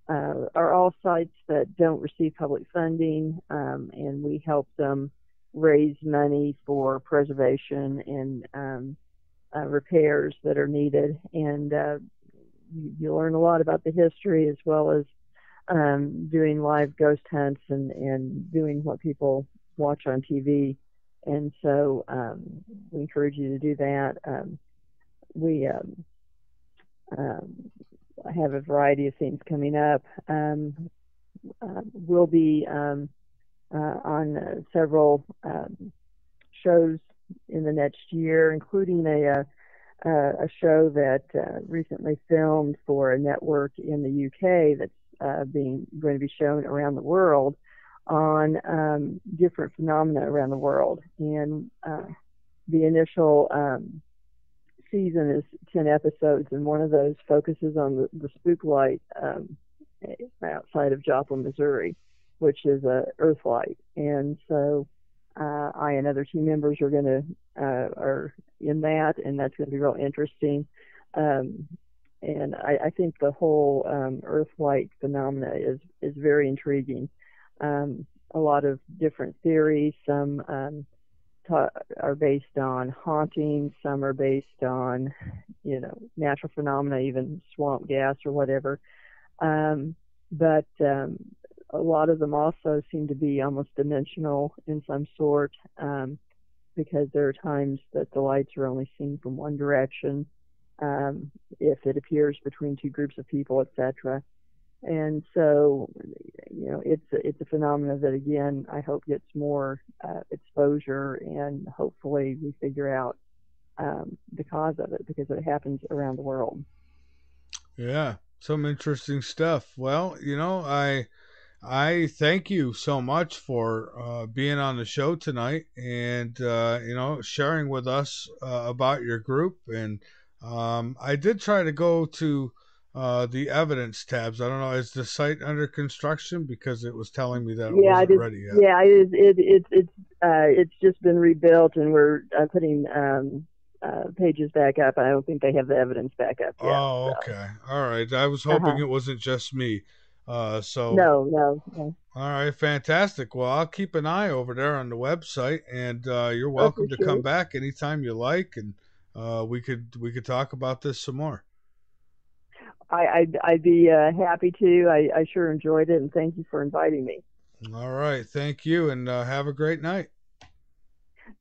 are all sites that don't receive public funding, and we help them raise money for preservation and repairs that are needed. And you learn a lot about the history, as well as doing live ghost hunts and doing what people watch on TV. And so we encourage you to do that. We have a variety of things coming up. We'll be on several shows in the next year, including a show that recently filmed for a network in the UK that's going to be shown around the world on different phenomena around the world. And the initial season is 10 episodes, and one of those focuses on the spook light outside of Joplin, Missouri, which is a earth light. And so I and other team members are in that, and that's going to be real interesting. And I think the whole earth light phenomena is very intriguing. A lot of different theories. Some are based on hauntings. Some are based on, natural phenomena, even swamp gas or whatever. But a lot of them also seem to be almost dimensional in some sort, because there are times that the lights are only seen from one direction, if it appears between two groups of people, etc. And so, it's a phenomenon that, again, I hope gets more exposure, and hopefully we figure out the cause of it, because it happens around the world. Yeah, some interesting stuff. Well, I thank you so much for being on the show tonight and, sharing with us about your group. And I did try to go to the evidence tabs. I don't know, is the site under construction? Because it was telling me that it wasn't ready yet. Yeah, it's just been rebuilt, and we're putting pages back up. I don't think they have the evidence back up yet. Oh, okay. All right. I was hoping it wasn't just me. No. All right, fantastic. Well, I'll keep an eye over there on the website, and you're welcome to come back anytime you like, and we could talk about this some more. I'd be happy to. I sure enjoyed it, and thank you for inviting me. All right, thank you, and have a great night.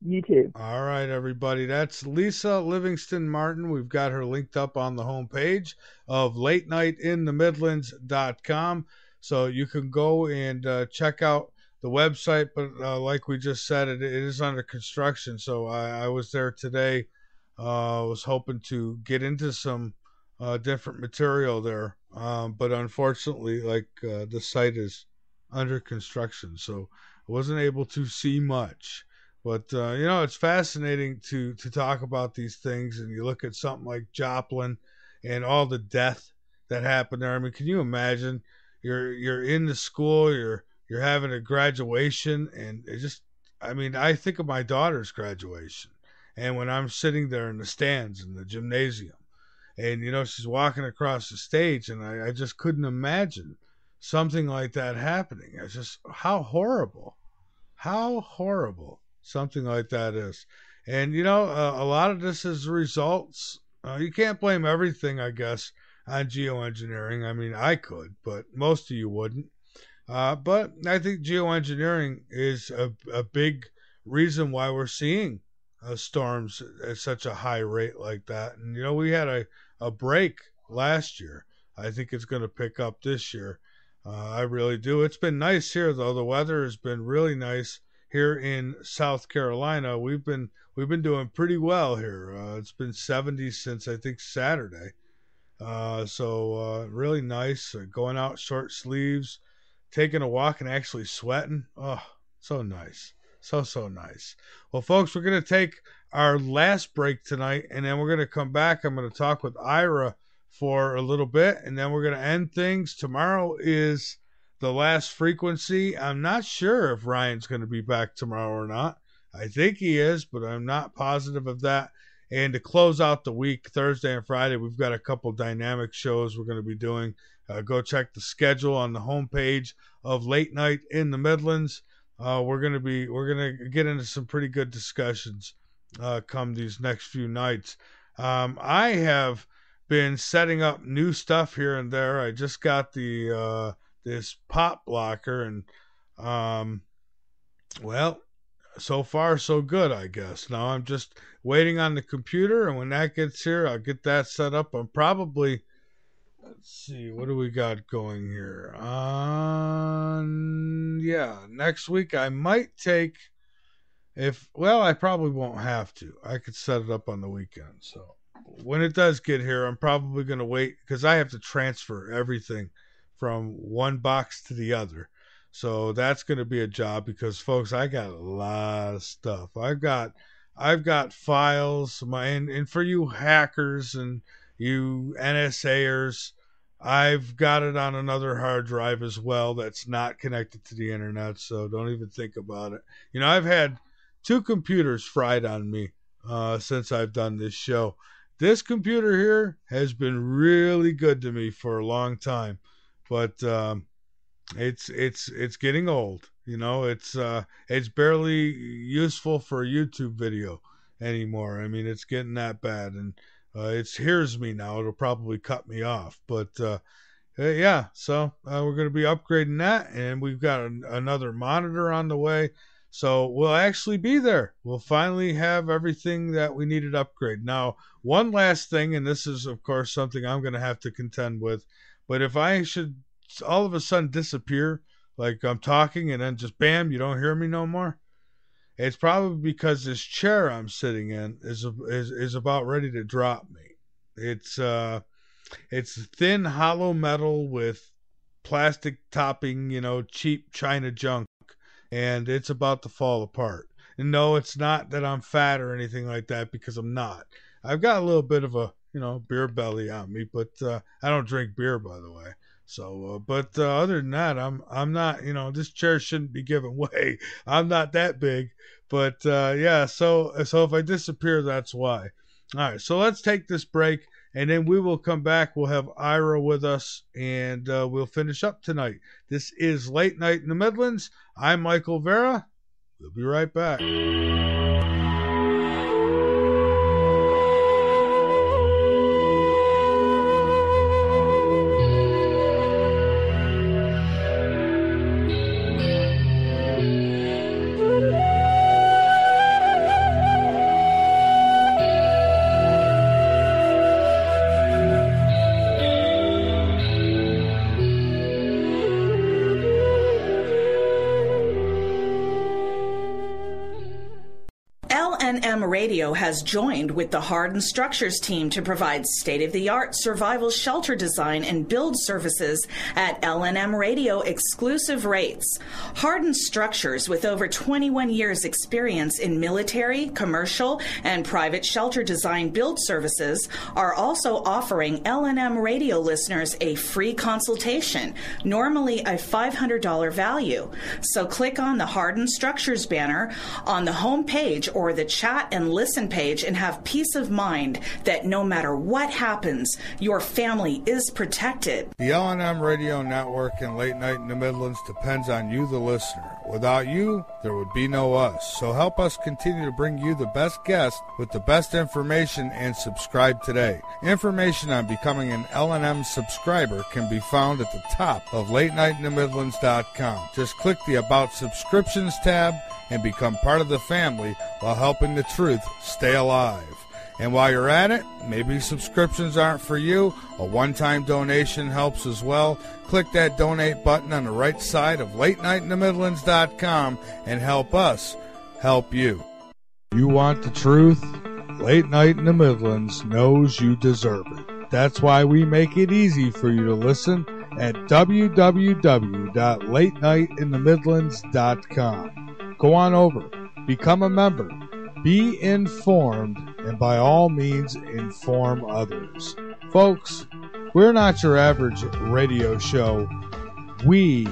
You too. All right, everybody. That's Lisa Livingston Martin. We've got her linked up on the homepage of LateNightInTheMidlands.com. So you can go and check out the website. But like we just said, it is under construction. So I was there today. Was hoping to get into some different material there. But unfortunately, the site is under construction. So I wasn't able to see much. But, it's fascinating to talk about these things, and you look at something like Joplin and all the death that happened there. I mean, can you imagine? You're in the school, you're having a graduation, and I think of my daughter's graduation, and when I'm sitting there in the stands in the gymnasium, and, she's walking across the stage, and I just couldn't imagine something like that happening. It's just, how horrible something like that is. And, a lot of this is results. You can't blame everything, I guess, on geoengineering. I mean, I could, but most of you wouldn't. But I think geoengineering is a big reason why we're seeing storms at such a high rate like that. And, we had a break last year. I think it's going to pick up this year. I really do. It's been nice here, though. The weather has been really nice. Here in South Carolina, we've been doing pretty well here. It's been 70 since I think Saturday, so really nice. Going out short sleeves, taking a walk, and actually sweating. Oh, so nice, so nice. Well, folks, we're gonna take our last break tonight, and then we're gonna come back. I'm gonna talk with Ira for a little bit, and then we're gonna end things. Tomorrow is the last frequency. I'm not sure if Ryan's going to be back tomorrow or not. I think he is, but I'm not positive of that. And to close out the week, Thursday and Friday, we've got a couple dynamic shows we're going to be doing. Go check the schedule on the homepage of Late Night in the Midlands. We're going to get into some pretty good discussions come these next few nights. I have been setting up new stuff here and there. I just got the this pop blocker, and well, so far so good, I guess. Now I'm just waiting on the computer, and when that gets here, I'll get that set up. I'm probably, let's see, what do we got going here? Next week I might take, I probably won't have to. I could set it up on the weekend. So when it does get here, I'm probably going to wait because I have to transfer everything from one box to the other. So that's going to be a job because, folks, I got a lot of stuff. I've got files, and for you hackers and you NSAers, I've got it on another hard drive as well that's not connected to the internet, so don't even think about it. You know, I've had 2 computers fried on me since I've done this show. This computer here has been really good to me for a long time, but it's getting old. You know, it's barely useful for a YouTube video anymore. I mean, it's getting that bad, and it hears me now. It'll probably cut me off, but so we're going to be upgrading that, and we've got another monitor on the way. So we'll actually be there. We'll finally have everything that we needed upgrade. Now, one last thing, and this is, of course, something I'm going to have to contend with, but if I should all of a sudden disappear, like I'm talking and then just bam, you don't hear me no more, it's probably because this chair I'm sitting in is about ready to drop me. It's thin hollow metal with plastic topping, you know, cheap China junk, and it's about to fall apart. And no, it's not that I'm fat or anything like that, because I'm not. I've got a little bit of a, you know, beer belly on me, but I don't drink beer, by the way. So, but other than that, I'm not, you know, this chair shouldn't be giving way. I'm not that big, but so if I disappear, that's why. All right, so let's take this break, and then we will come back. We'll have Ira with us, and we'll finish up tonight. This is Late Night in the Midlands. I'm Michael Vera. We'll be right back. Radio has joined with the Hardin Structures team to provide state-of-the-art survival shelter design and build services at L&M Radio exclusive rates. Hardin Structures, with over 21 years experience in military, commercial, and private shelter design build services, are also offering L&M Radio listeners a free consultation, normally a $500 value. So click on the Hardin Structures banner on the home page or the chat and listen page and have peace of mind that no matter what happens, your family is protected. The L&M Radio Network and Late Night in the Midlands depends on you, the listener. Without you, there would be no us. So help us continue to bring you the best guests with the best information, and subscribe today. Information on becoming an L&M subscriber can be found at the top of LateNightInTheMidlands.com. Just click the About Subscriptions tab and become part of the family while helping the truth stay alive. And while you're at it, maybe subscriptions aren't for you. A one-time donation helps as well. Click that donate button on the right side of LateNightInTheMidlands.com and help us help you. You want the truth? Late Night in the Midlands knows you deserve it. That's why we make it easy for you to listen at www.latenightinthe.midlands.com. Go on over, become a member, be informed, and by all means, inform others. Folks, we're not your average radio show. We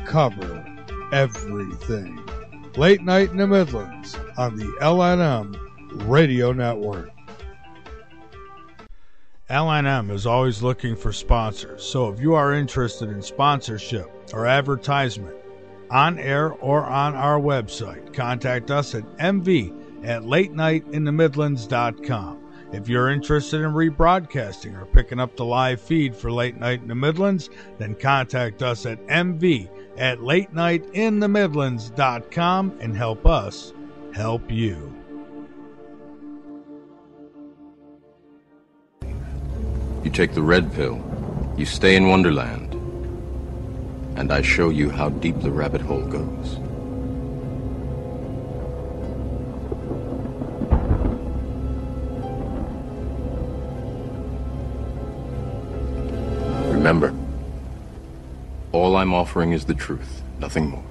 cover everything. Late Night in the Midlands on the L&M Radio Network. LNM is always looking for sponsors, so if you are interested in sponsorship or advertisement on air or on our website, contact us at mv@latenightinthemidlands.com. If you're interested in rebroadcasting or picking up the live feed for Late Night in the Midlands, then contact us at mv@latenightinthemidlands.com and help us help you. You take the red pill, you stay in Wonderland, and I show you how deep the rabbit hole goes. Remember, all I'm offering is the truth, nothing more.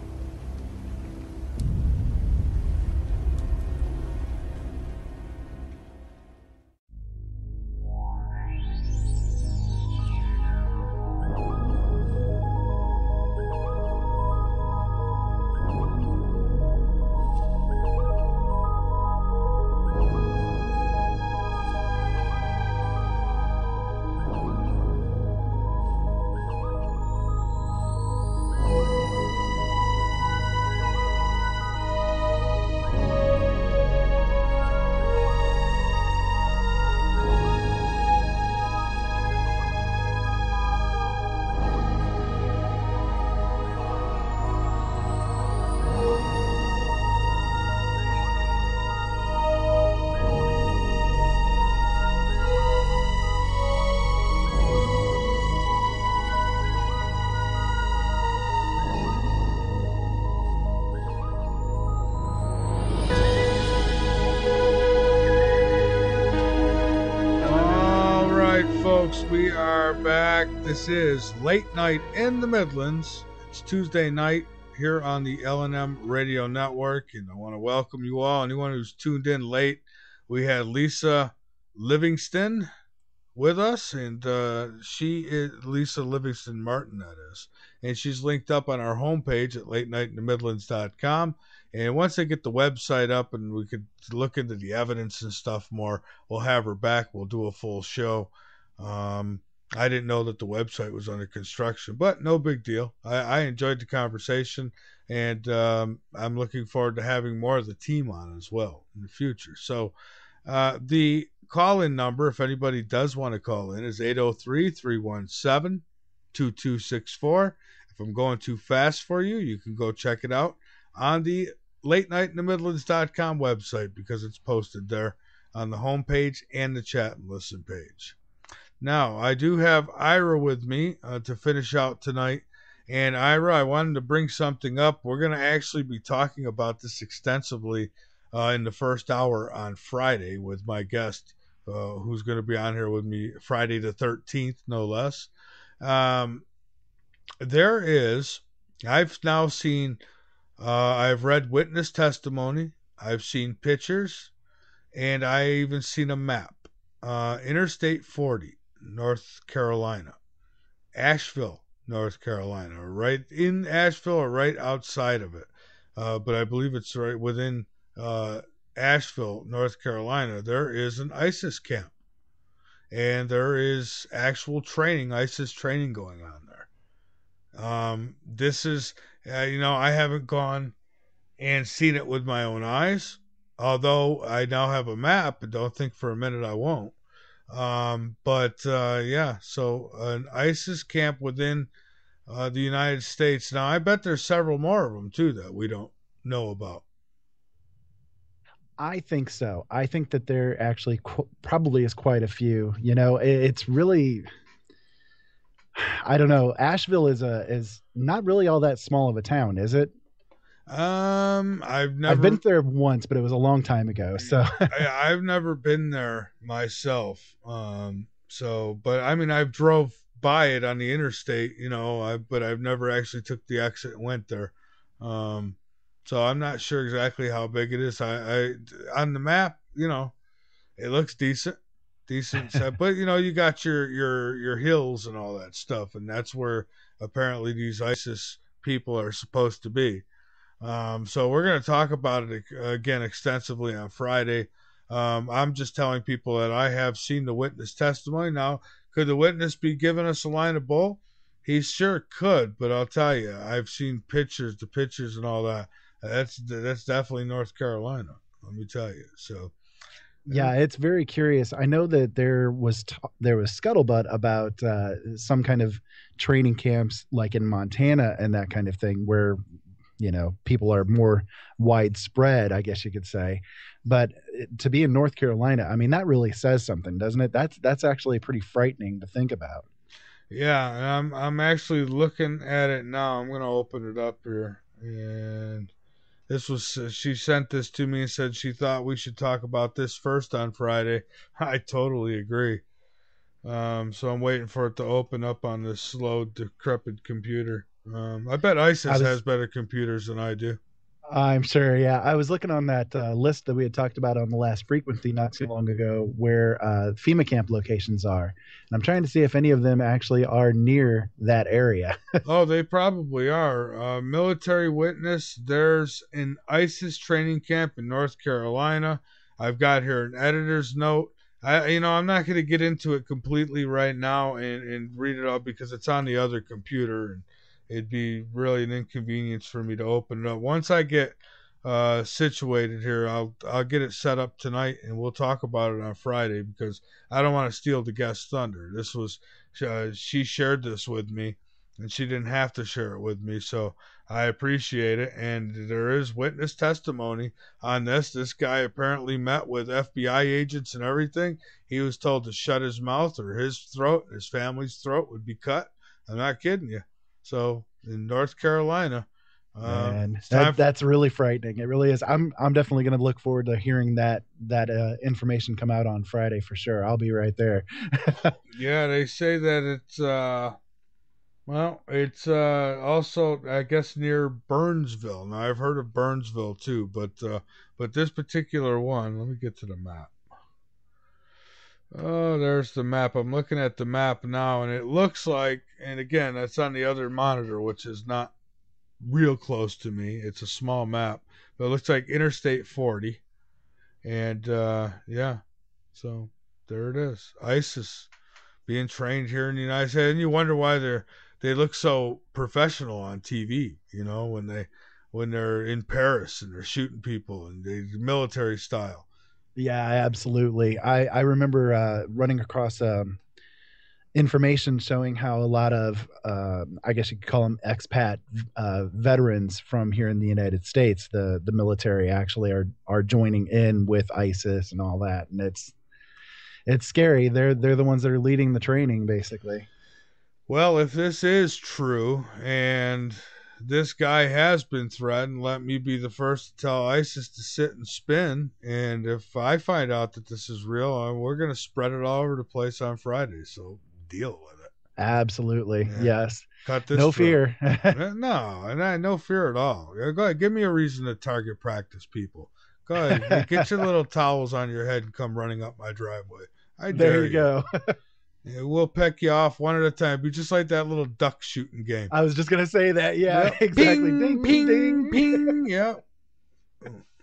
We are back. This is Late Night in the Midlands. It's Tuesday night here on the LNM Radio Network, and I want to welcome you all. Anyone who's tuned in late, we had Lisa Livingston with us, and she is Lisa Livingston Martin, that is, and she's linked up on our homepage at latenightinthemidlands.com. And once they get the website up and we could look into the evidence and stuff more, we'll have her back. We'll do a full show. I didn't know that the website was under construction, but no big deal. I enjoyed the conversation, and I'm looking forward to having more of the team on as well in the future. So the call-in number, if anybody does want to call in, is 803-317-2264. If I'm going too fast for you, you can go check it out on the latenightinthemidlands.com website, because it's posted there on the homepage and the chat and listen page. Now, I do have Ira with me to finish out tonight. And Ira, I wanted to bring something up. We're going to actually be talking about this extensively in the first hour on Friday with my guest, who's going to be on here with me Friday the 13th, no less. I've now seen, I've read witness testimony, I've seen pictures, and I even seen a map. Interstate 40. North Carolina, Asheville, North Carolina, right in Asheville or right outside of it. But I believe it's right within Asheville, North Carolina. There is an ISIS camp, and there is actual training, ISIS training going on there. This is, I haven't gone and seen it with my own eyes, although I now have a map, and don't think for a minute I won't. So an ISIS camp within the United States. Now, I bet there's several more of them, too, that we don't know about. I think so. I think that there actually probably is quite a few. It's really, I don't know. Asheville is not really all that small of a town, is it? I've been there once, but it was a long time ago. So I've never been there myself. But I mean, I've drove by it on the interstate, but I've never actually took the exit and went there. So I'm not sure exactly how big it is. I on the map, it looks decent, but you got your hills and all that stuff, and that's where apparently these ISIS people are supposed to be. So we're going to talk about it again extensively on Friday. I'm just telling people that I have seen the witness testimony. Now, could the witness be giving us a line of bull? He sure could, but I'll tell you, I've seen the pictures and all that. That's definitely North Carolina, let me tell you. So, yeah, it's very curious. I know that there was scuttlebutt about some kind of training camps like in Montana and that kind of thing where, people are more widespread, I guess you could say. But to be in North Carolina, I mean, that really says something, doesn't it? That's actually pretty frightening to think about. Yeah, and I'm actually looking at it now. I'm going to open it up here. And she sent this to me and said she thought we should talk about this first on Friday. I totally agree. So I'm waiting for it to open up on this slow, decrepit computer. I bet ISIS has better computers than I do. I'm sure, yeah. I was looking on that list that we had talked about on the last frequency not too long ago where FEMA camp locations are. And I'm trying to see if any of them actually are near that area. Oh, they probably are. Military witness, there's an ISIS training camp in North Carolina. I've got here an editor's note. I'm not going to get into it completely right now and read it all because it's on the other computer, and it'd be really an inconvenience for me to open it up. Once I get situated here, I'll get it set up tonight, and we'll talk about it on Friday because I don't want to steal the guest thunder. This was she shared this with me, and she didn't have to share it with me, so I appreciate it. And there is witness testimony on this. This guy apparently met with FBI agents and everything. He was told to shut his mouth or his family's throat would be cut. I'm not kidding you. So in North Carolina, that's really frightening. It really is. I'm definitely going to look forward to hearing that information come out on Friday for sure. I'll be right there. Yeah, they say that it's also, I guess, near Burnsville. Now I've heard of Burnsville too, but this particular one, let me get to the map. Oh, there's the map. I'm looking at the map now, and it looks like, and again, that's on the other monitor, which is not real close to me. It's a small map, but it looks like Interstate 40. And, so there it is. ISIS being trained here in the United States. And you wonder why they look so professional on TV, when they're in Paris and they're shooting people and they military style. Yeah, absolutely. I remember running across information showing how a lot of, I guess you could call them expat veterans from here in the United States, the military actually are joining in with ISIS and all that, and it's scary. They're the ones that are leading the training, basically. Well, if this is true and this guy has been threatened, let me be the first to tell ISIS to sit and spin. And if I find out that this is real, we're going to spread it all over the place on Friday. So deal with it. Absolutely. Yeah. Yes. Cut this. No fear. No fear at all. Go ahead. Give me a reason to target practice people. Go ahead. Get your little towels on your head and come running up my driveway. There you go. Yeah, we'll peck you off one at a time. Be just like that little duck shooting game. I was just going to say that. Yeah, yep. Exactly. Ding, ping, ding, ping. Yeah.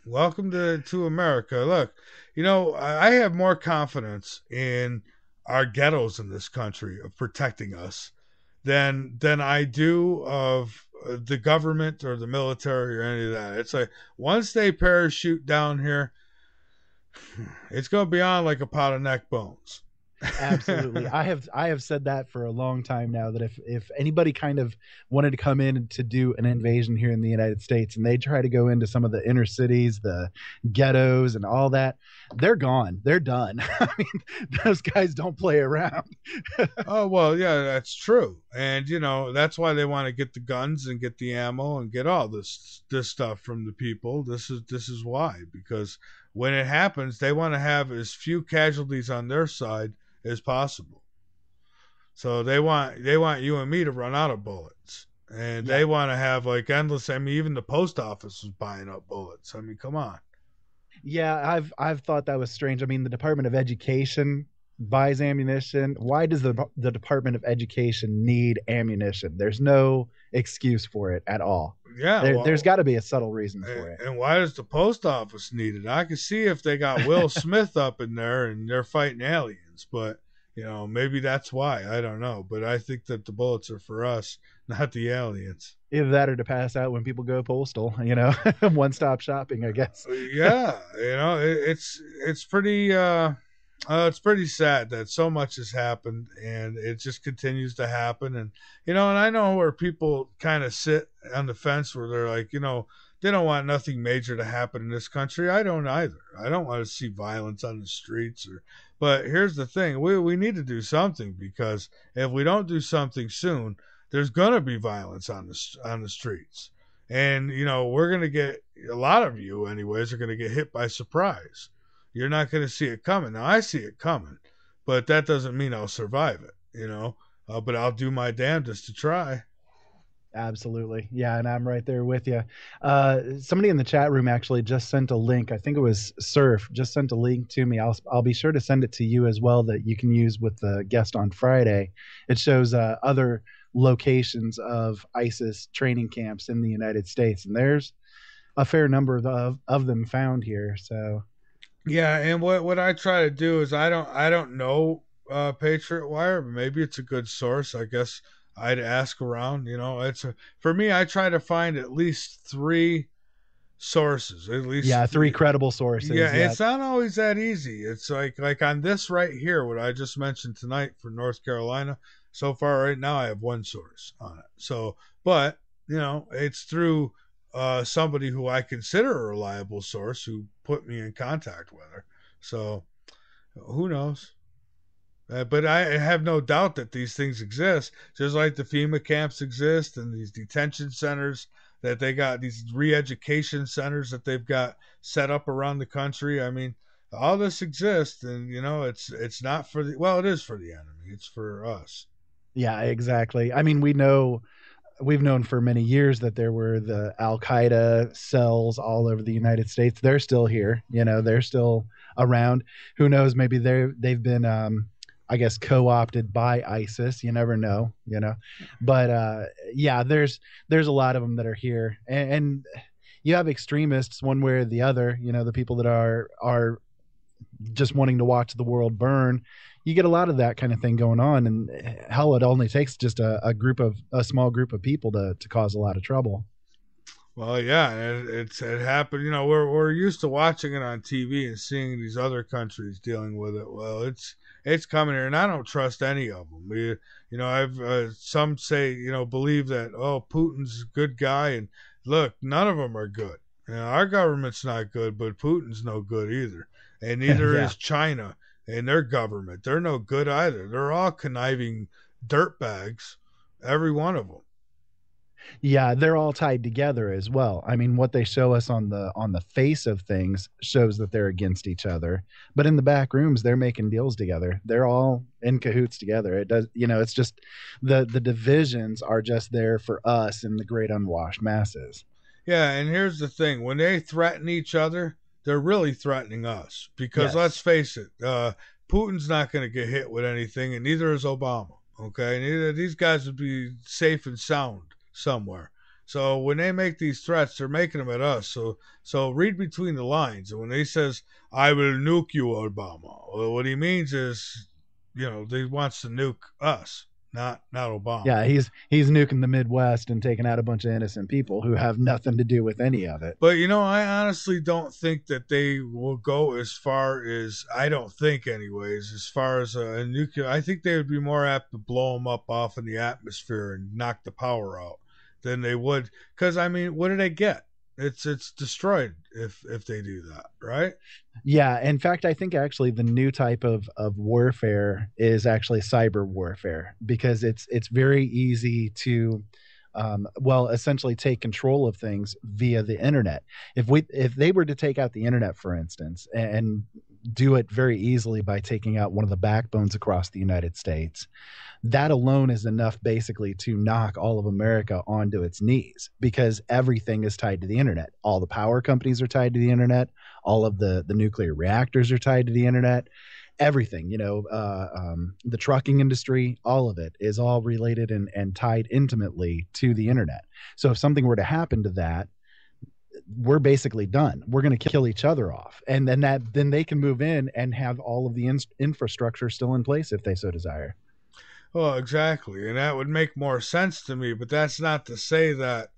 Welcome to America. Look, I have more confidence in our ghettos in this country of protecting us than I do of the government or the military or any of that. It's like once they parachute down here, it's going to be on like a pot of neck bones. Absolutely. I have said that for a long time now, that if anybody kind of wanted to come in to do an invasion here in the United States and they try to go into some of the inner cities, the ghettos and all that, they're gone. They're done. I mean, those guys don't play around. Oh, well, yeah, that's true. And, that's why they want to get the guns and get the ammo and get all this stuff from the people. This is why, because when it happens, they want to have as few casualties on their side as possible. So they want you and me to run out of bullets, and they want to have like endless. I mean, even the post office was buying up bullets. I mean, come on. Yeah, I've thought that was strange. I mean, the Department of Education buys ammunition. Why does the Department of Education need ammunition? There's no excuse for it at all. Yeah, there's got to be a subtle reason for it. And why does the post office need it? I can see if they got Will Smith up in there and they're fighting aliens, but maybe that's why. I don't know, but I think that the bullets are for us, not the aliens. Either that or to pass out when people go postal. One-stop shopping, I guess. Yeah, it's pretty. It's pretty sad that so much has happened and it just continues to happen. And, and I know where people kind of sit on the fence where they're like, they don't want nothing major to happen in this country. I don't either. I don't want to see violence on the streets. But here's the thing. We need to do something, because if we don't do something soon, there's going to be violence on the streets. And, we're going to get, a lot of you anyways, are going to get hit by surprise. You're not going to see it coming. Now, I see it coming, but that doesn't mean I'll survive it, but I'll do my damnedest to try. Absolutely. Yeah, and I'm right there with you. Somebody in the chat room actually just sent a link. I think it was Surf, just sent a link to me. I'll be sure to send it to you as well, that you can use with the guest on Friday. It shows other locations of ISIS training camps in the United States, and there's a fair number of them found here. So... Yeah, and what I try to do is I don't know Patriot Wire, but maybe it's a good source. I guess I'd ask around. For me, I try to find at least 3 sources. At least 3 credible sources. Yeah, it's not always that easy. It's like on this right here, what I just mentioned tonight for North Carolina. So far, right now, I have 1 source on it. So, but it's through somebody who I consider a reliable source who put me in contact with her. So who knows? But I have no doubt that these things exist, just like the FEMA camps exist and these detention centers that they got, these re-education centers that they've got set up around the country. I mean, all this exists, and it's not for it is for the enemy. It's for us. Yeah, exactly. I mean, we've known for many years that there were the Al-Qaeda cells all over the United States. They're still here. They're still around. Who knows? Maybe they've been, I guess, co-opted by ISIS. You never know, But yeah, there's a lot of them that are here. And you have extremists one way or the other, the people that are just wanting to watch the world burn. You get a lot of that kind of thing going on, and hell, it only takes just a small group of people to cause a lot of trouble. Well, yeah, it happened. We're used to watching it on TV and seeing these other countries dealing with it. Well, it's coming here, and I don't trust any of them. I've some say believe that Putin's a good guy, and look, none of them are good. Our government's not good, but Putin's no good either, and neither is China. And their government, they're no good either. They're all conniving dirtbags, every one of them. Yeah, they're all tied together as well. I mean, what they show us on the face of things shows that they're against each other, but in the back rooms, they're making deals together. They're all in cahoots together. It does, it's just the divisions are just there for us and the great unwashed masses. Yeah, and here's the thing: when they threaten each other, they're really threatening us, because let's face it, Putin's not going to get hit with anything, and neither is Obama. Okay, neither these guys would be safe and sound somewhere. So when they make these threats, they're making them at us. So read between the lines. And when he says, "I will nuke you, Obama," well, what he means is, he wants to nuke us. Not Obama. Yeah, he's nuking the Midwest and taking out a bunch of innocent people who have nothing to do with any of it. But I honestly don't think that they will go as far as, I don't think anyways, as far as a nuclear. I think they would be more apt to blow them up off in the atmosphere and knock the power out than they would. Because what do they get? It's destroyed if they do that, right? Yeah. In fact, I think actually the new type of warfare is actually cyber warfare, because it's very easy to essentially take control of things via the internet. If they were to take out the internet, for instance, and do it very easily by taking out one of the backbones across the United States, that alone is enough basically to knock all of America onto its knees, because everything is tied to the internet. All the power companies are tied to the internet. All of the nuclear reactors are tied to the internet. everything, the trucking industry, all of it is all related and tied intimately to the internet. So if something were to happen to that, we're basically done. We're going to kill each other off. And then they can move in and have all of the infrastructure still in place if they so desire. Well, exactly. And that would make more sense to me, but that's not to say that,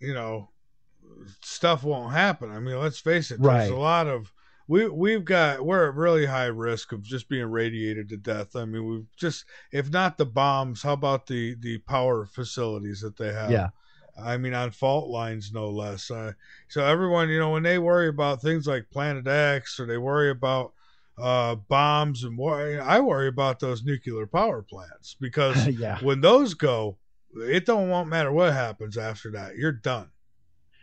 stuff won't happen. I mean, let's face it, there's a lot of, we're at really high risk of just being radiated to death. I mean, we've just, if not the bombs, how about the power facilities that they have? Yeah. I mean, on fault lines, no less. So everyone, when they worry about things like Planet X, or they worry about bombs and war, I worry about those nuclear power plants, because when those go, it won't matter what happens after that. You're done.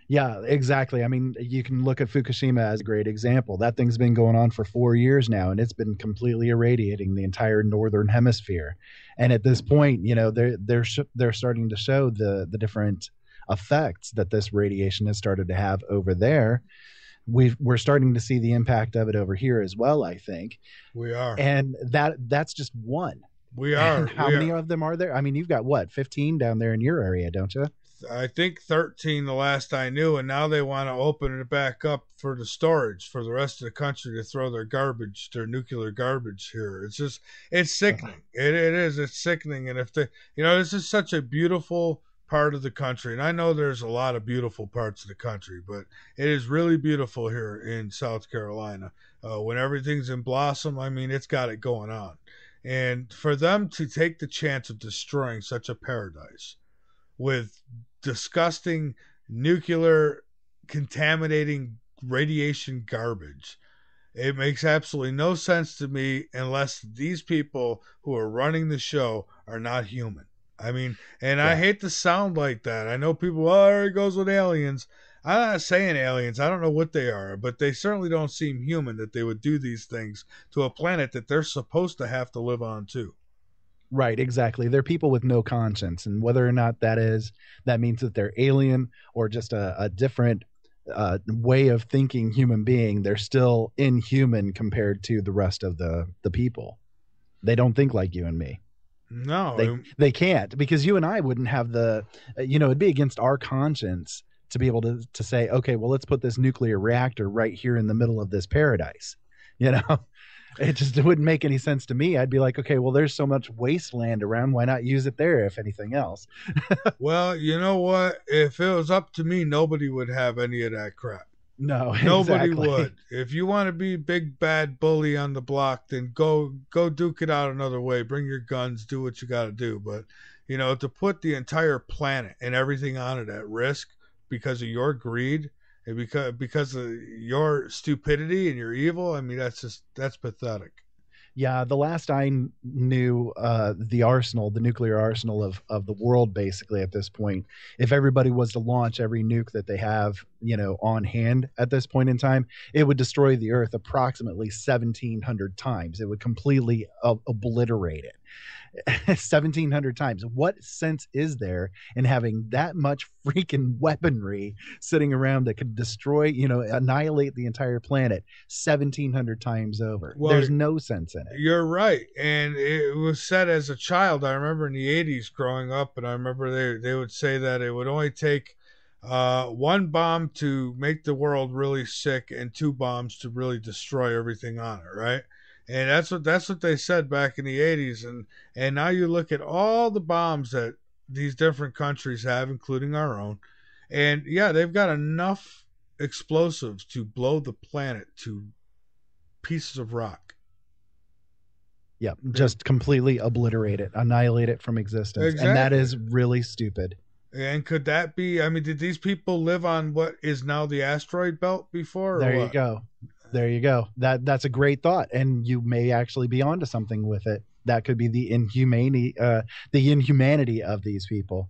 Yeah, exactly. I mean, you can look at Fukushima as a great example. That thing's been going on for 4 years now, and it's been completely irradiating the entire northern hemisphere. And at this point, they're starting to show the different effects that this radiation has started to have over there. We're starting to see the impact of it over here as well, I think. We are. And that's just one. We are. And how many of them are there? I mean, you've got 15 down there in your area, don't you? I think 13 the last I knew, and now they want to open it back up for the storage for the rest of the country to throw their nuclear garbage here. It's sickening. It is. It's sickening. And if this is such a beautiful part of the country, and I know there's a lot of beautiful parts of the country, but it is really beautiful here in South Carolina. When everything's in blossom, I mean, it's got it going on. And for them to take the chance of destroying such a paradise with disgusting nuclear contaminating radiation garbage, it makes absolutely no sense to me unless these people who are running the show are not human. I mean, and I hate to sound like that. I know people, there he goes with aliens. I'm not saying aliens. I don't know what they are, but they certainly don't seem human that they would do these things to a planet that they're supposed to have to live on too. Right, exactly. They're people with no conscience, and whether or not that means that they're alien or just a different way of thinking human being, they're still inhuman compared to the rest of the people. They don't think like you and me. No, they can't, because you and I wouldn't have it'd be against our conscience to be able to say, okay, well, let's put this nuclear reactor right here in the middle of this paradise. It wouldn't make any sense to me. I'd be like, okay, well, there's so much wasteland around. Why not use it there, if anything else? Well, you know what? If it was up to me, nobody would have any of that crap. No, nobody exactly. would. If you want to be big bad bully on the block, then go duke it out another way. Bring your guns, do what you got to do. But to put the entire planet and everything on it at risk because of your greed and because of your stupidity and your evil, I mean, that's pathetic. Yeah, the last I knew, the nuclear arsenal of the world, basically at this point, if everybody was to launch every nuke that they have, on hand at this point in time, it would destroy the Earth approximately 1,700 times. It would completely obliterate it. 1,700 times. What sense is there in having that much freaking weaponry sitting around that could destroy, annihilate the entire planet 1,700 times over? Well, there's no sense in it. You're right. And it was said as a child, I remember in the 80s growing up, and I remember they would say that it would only take one bomb to make the world really sick and 2 bombs to really destroy everything on it, right? And that's what they said back in the 80s. And now you look at all the bombs that these different countries have, including our own. And yeah, they've got enough explosives to blow the planet to pieces of rock. Yeah, just completely obliterate it, annihilate it from existence. Exactly. And that is really stupid. And could that be, I mean, did these people live on what is now the asteroid belt before? There you go. There you go. That's a great thought, and you may actually be onto something with it. That could be the inhumanity of these people.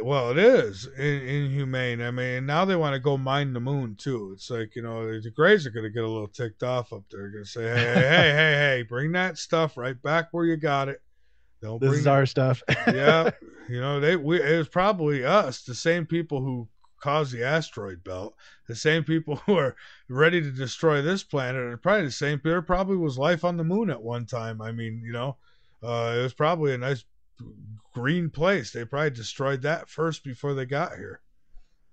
Well, it is inhumane. I mean, now they want to go mine the moon too. It's like, the Greys are going to get a little ticked off up there. They're going to say, hey, bring that stuff right back where you got it. This is our stuff. Yeah, it was probably us, the same people who caused the asteroid belt. The same people who are ready to destroy this planet are probably the same people. There probably was life on the moon at one time. I mean, you know, it was probably a nice green place. They probably destroyed that first before they got here.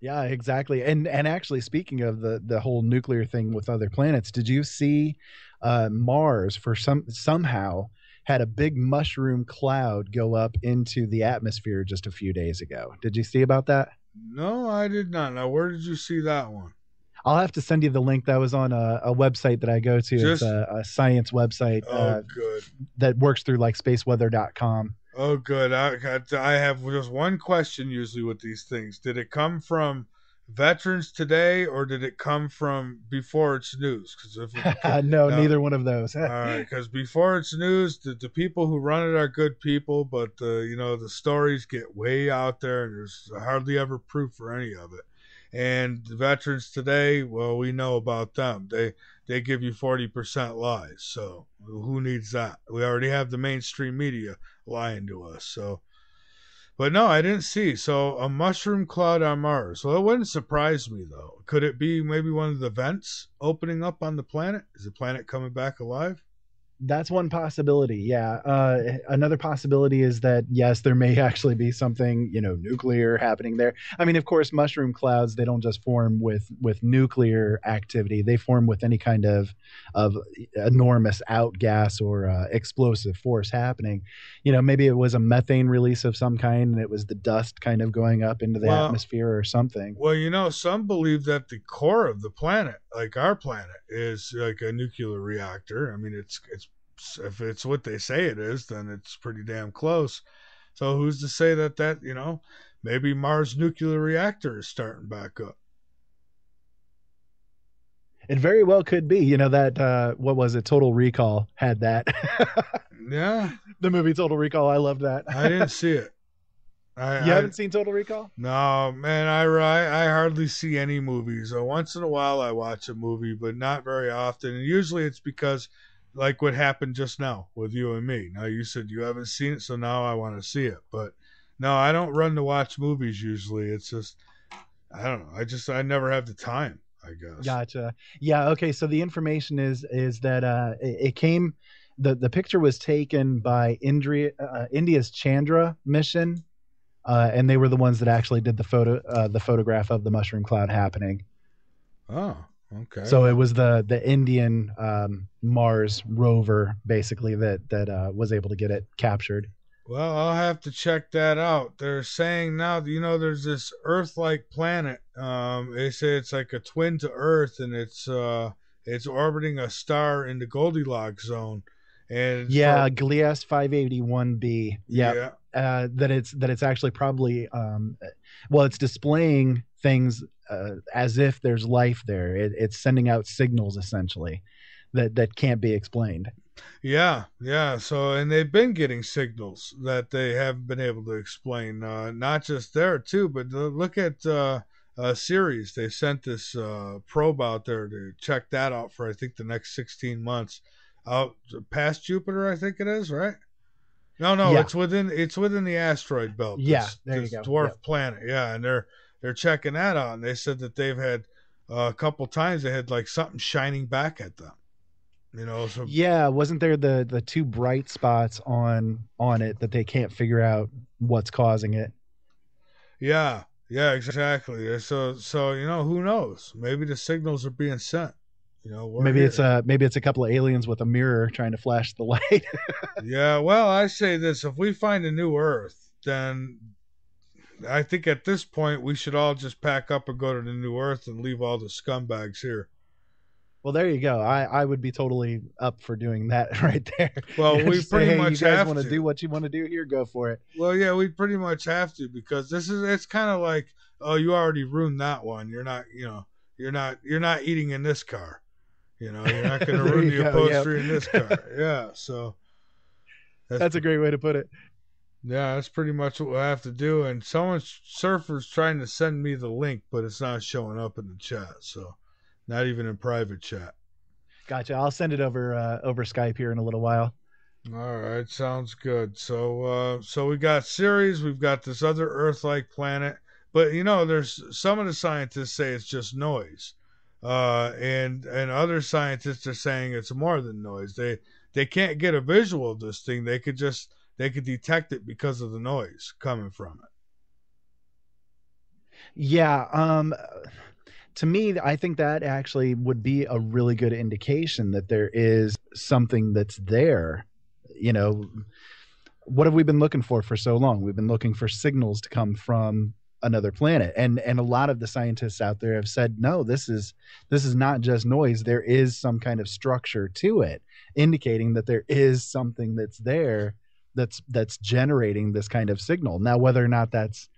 Yeah, exactly. And actually, speaking of the whole nuclear thing with other planets, did you see Mars for somehow had a big mushroom cloud go up into the atmosphere just a few days ago? Did you see about that? No, I did not. Now, where did you see that one? I'll have to send you the link. That was on a website that I go to. It's a science website good. that works through like spaceweather.com. Oh, good. I have just one question usually with these things. Did it come from Veterans Today or did it come from Before It's News? No, neither one of those. All right, because Before It's News, the people who run it are good people, but you know, the stories get way out there and there's hardly ever proof for any of it. And Veterans Today, well, we know about them. They give you 40% lies. So who needs that? We already have the mainstream media lying to us. So, but no, I didn't see. So a mushroom cloud on Mars. Well, it wouldn't surprise me though. Could it be maybe one of the vents opening up on the planet? Is the planet coming back alive? That's one possibility. Yeah. Another possibility is that, yes, there may actually be something, you know, nuclear happening there. I mean, of course, mushroom clouds, they don't just form with nuclear activity. They form with any kind of enormous outgas or explosive force happening. You know, maybe it was a methane release of some kind and it was the dust kind of going up into the atmosphere or something. Well, you know, some believe that the core of the planet, like our planet, is like a nuclear reactor. I mean, it's if it's what they say it is, then it's pretty damn close. So who's to say that, you know, maybe Mars nuclear reactor is starting back up? It very well could be. You know, that, what was it? Total Recall had that. Yeah. The movie Total Recall. I loved that. I didn't see it. You haven't seen Total Recall? No, man. I hardly see any movies. Once in a while I watch a movie, but not very often. And usually it's because, like what happened just now with you and me. Now you said you haven't seen it, so now I want to see it. But no, I don't run to watch movies usually. It's just, I don't know. I never have the time, I guess. Gotcha. Yeah. Okay. So the information is that it came. The picture was taken by India's Chandra mission, and they were the ones that actually did the photograph of the mushroom cloud happening. Oh. Okay. So it was the Indian Mars rover basically that was able to get it captured. Well, I'll have to check that out. They're saying now, you know, there's this Earth-like planet. They say it's like a twin to Earth, and it's orbiting a star in the Goldilocks zone. And Gliese 581b. Yeah. That it's actually probably it's displaying things as if there's life there. It's sending out signals essentially that can't be explained. Yeah. So, and they've been getting signals that they haven't been able to explain. Not just there too, but look at Ceres. They sent this probe out there to check that out for I think the next 16 months. Out past Jupiter, I think it is, right? No, yeah. it's within the asteroid belt. Yeah, there you go. Dwarf planet, yeah, and they're checking that out, and they said that they've had a couple times they had like something shining back at them. You know, so wasn't there the two bright spots on it that they can't figure out what's causing it? Yeah, exactly. So you know, who knows? Maybe the signals are being sent. You know, maybe it's a couple of aliens with a mirror trying to flash the light. Yeah, well, I say this: if we find a new Earth, then I think at this point we should all just pack up and go to the new Earth and leave all the scumbags here. Well, there you go. I would be totally up for doing that right there. Well, we pretty much you guys have want to do what you want to do here. Go for it. Well, yeah, we pretty much have to because it's kind of like, oh, you already ruined that one. You're not eating in this car. You know, you're not going to ruin the upholstery in this car. Yeah, so that's a great way to put it. Yeah, that's pretty much what we'll have to do. And Surfer's trying to send me the link, but it's not showing up in the chat. So not even in private chat. Gotcha. I'll send it over Skype here in a little while. All right, sounds good. So we got Ceres. We've got this other Earth-like planet. But there's some of the scientists say it's just noise, and other scientists are saying it's more than noise. They can't get a visual of this thing. They could detect it because of the noise coming from it. Yeah. To me, I think that actually would be a really good indication that there is something that's there. What have we been looking for so long? We've been looking for signals to come from another planet, and a lot of the scientists out there have said, no, this is not just noise. There is some kind of structure to it, indicating that there is something that's there that's generating this kind of signal. Now, whether or not that's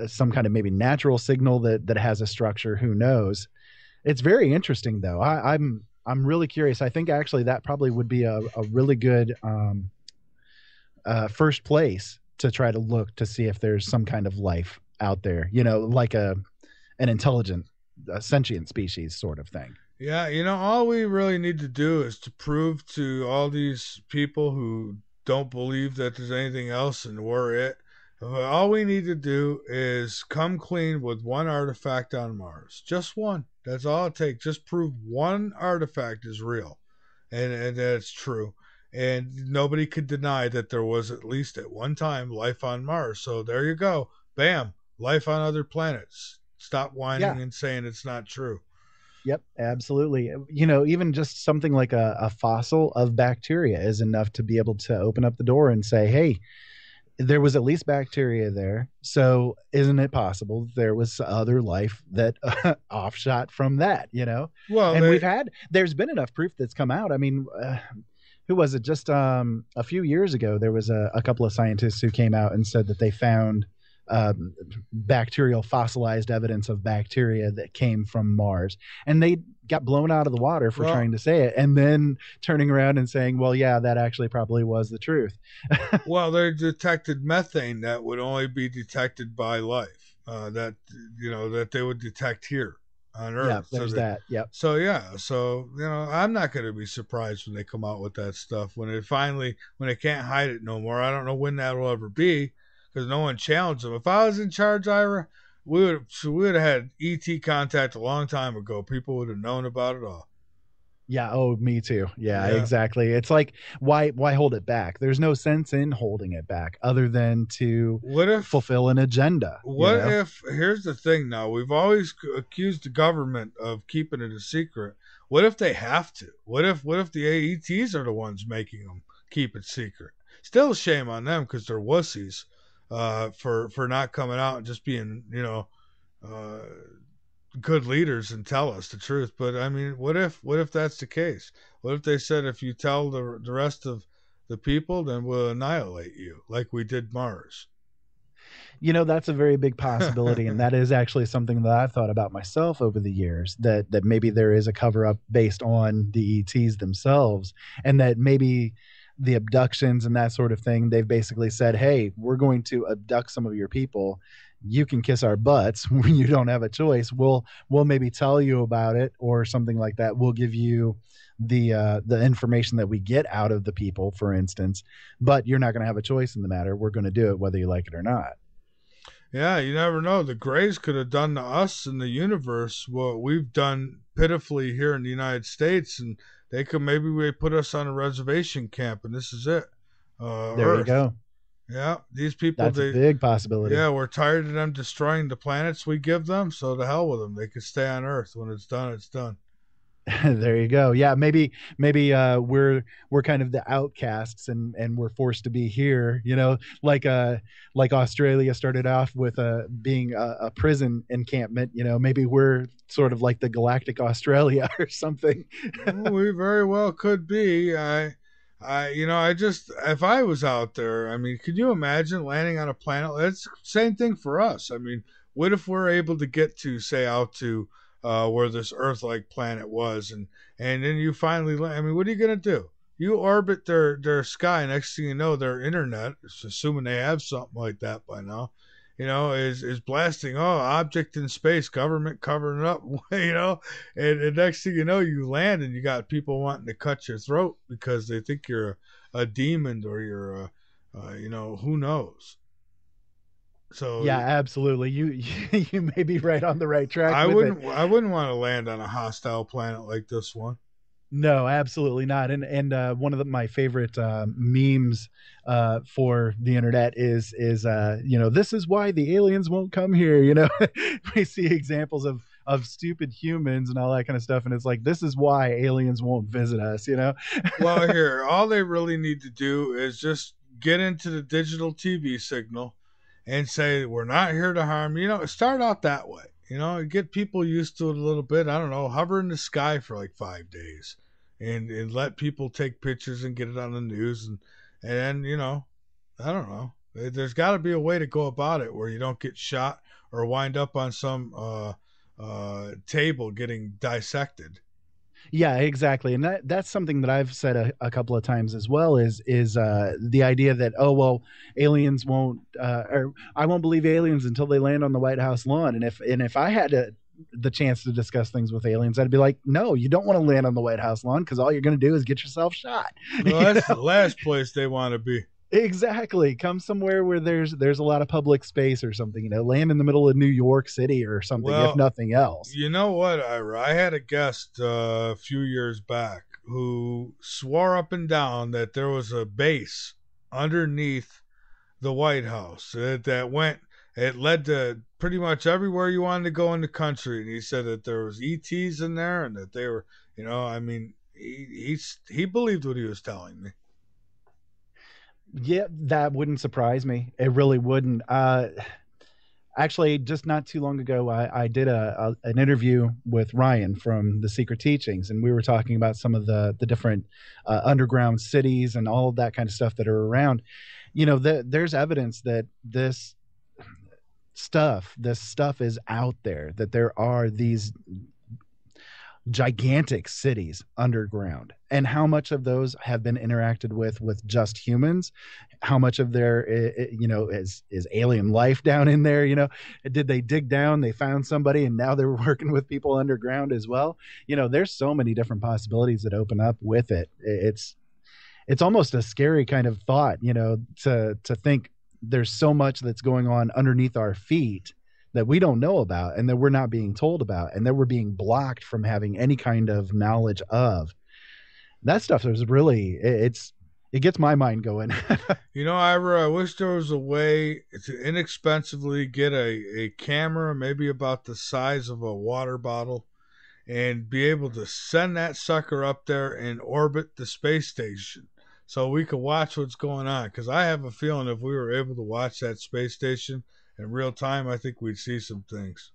some kind of maybe natural signal that has a structure, who knows? It's very interesting, though. I'm really curious. I think actually that probably would be a really good first place to try to look to see if there's some kind of life out there, like an intelligent, sentient species sort of thing. Yeah, all we really need to do is to prove to all these people who don't believe that there's anything else and we're it. All we need to do is come clean with one artifact on Mars. Just one. That's all it takes. Just prove one artifact is real and that it's true. And nobody could deny that there was at least at one time life on Mars. So there you go. Bam. Life on other planets. Stop whining and saying it's not true. Yep, absolutely. Even just something like a fossil of bacteria is enough to be able to open up the door and say, hey, there was at least bacteria there. So isn't it possible there was other life that offshot from that, Well, and there's been enough proof that's come out. I mean, who was it? Just a few years ago, there was a couple of scientists who came out and said that they found bacterial fossilized evidence of bacteria that came from Mars, and they got blown out of the water for trying to say it, and then turning around and saying, well, yeah, that actually probably was the truth. Well, they detected methane that would only be detected by life, that they would detect here on Earth. Yeah, there's that. Yep. So I'm not going to be surprised when they come out with that stuff, when they can't hide it no more. I don't know when that will ever be, because no one challenged them. If I was in charge, Ira, we would have had ET contact a long time ago. People would have known about it all. Yeah. Oh, me too. Yeah, exactly. It's like, why hold it back? There's no sense in holding it back other than to fulfill an agenda. Here's the thing now, we've always accused the government of keeping it a secret. What if they have to? What if the AETs are the ones making them keep it secret? Still shame on them, because they're wussies. For not coming out and just being, good leaders and tell us the truth. But I mean, what if that's the case? What if they said, if you tell the rest of the people, then we'll annihilate you, like we did Mars? That's a very big possibility, and that is actually something that I've thought about myself over the years, that maybe there is a cover-up based on the ETs themselves, and that maybe the abductions and that sort of thing, they've basically said, hey, we're going to abduct some of your people. You can kiss our butts when you don't have a choice. We'll maybe tell you about it or something like that. We'll give you the information that we get out of the people, for instance, but you're not going to have a choice in the matter. We're going to do it whether you like it or not. Yeah, you never know. The Greys could have done to us in the universe what we've done pitifully here in the United States, and they put us on a reservation camp, and this is it. There Earth. You go. Yeah, these people. That's a big possibility. Yeah, we're tired of them destroying the planets we give them, so to hell with them. They could stay on Earth. When it's done, it's done. There you go. Yeah, maybe we're kind of the outcasts and we're forced to be here, like Australia started off with being a prison encampment, maybe we're sort of like the galactic Australia or something. We very well could be. If I was out there, I mean, could you imagine landing on a planet? It's the same thing for us. I mean, what if we're able to get to, say, out to where this Earth-like planet was, and then you finally land? I mean, what are you going to do? You orbit their sky, next thing you know, their internet, assuming they have something like that by now, is blasting, object in space, government covering it up, and next thing you know, you land and you got people wanting to cut your throat because they think you're a demon or you're who knows. So yeah, absolutely. You may be right on the right track. I with wouldn't want to land on a hostile planet like this one. No, absolutely not. And one of my favorite memes for the internet is this is why the aliens won't come here. We see examples of stupid humans and all that kind of stuff, and it's like, this is why aliens won't visit us. Well, here, all they really need to do is just get into the digital TV signal and say, we're not here to harm. Start out that way. Get people used to it a little bit. I don't know, hover in the sky for like 5 days. And let people take pictures and get it on the news, and I don't know. There's got to be a way to go about it where you don't get shot or wind up on some table getting dissected. Yeah, exactly. And that's something that I've said a couple of times as well is the idea that, aliens won't, or I won't believe aliens until they land on the White House lawn. And if I had the chance to discuss things with aliens, I'd be like, no, you don't want to land on the White House lawn, because all you're going to do is get yourself shot. Well, that's the last place they want to be. Exactly. Come somewhere where there's a lot of public space or something, land in the middle of New York City or something, if nothing else. You know what, Ira? I had a guest a few years back who swore up and down that there was a base underneath the White House it led to pretty much everywhere you wanted to go in the country. And he said that there was ETs in there and that they were, he believed what he was telling me. Yeah, that wouldn't surprise me. It really wouldn't. Actually, just not too long ago, I did an interview with Ryan from The Secret Teachings, and we were talking about some of the different underground cities and all of that kind of stuff that are around. There's evidence that this stuff is out there, that there are these gigantic cities underground, and how much of those have been interacted with just humans, how much of there is alien life down in there. Did they dig down, they found somebody, and now they're working with people underground as well? There's so many different possibilities that open up with it. It's almost a scary kind of thought, to think there's so much that's going on underneath our feet that we don't know about, and that we're not being told about, and that we're being blocked from having any kind of knowledge of. That stuff is really, it gets my mind going. Ira, I wish there was a way to inexpensively get a camera, maybe about the size of a water bottle, and be able to send that sucker up there and orbit the space station so we could watch what's going on. Because I have a feeling if we were able to watch that space station in real time, I think we'd see some things.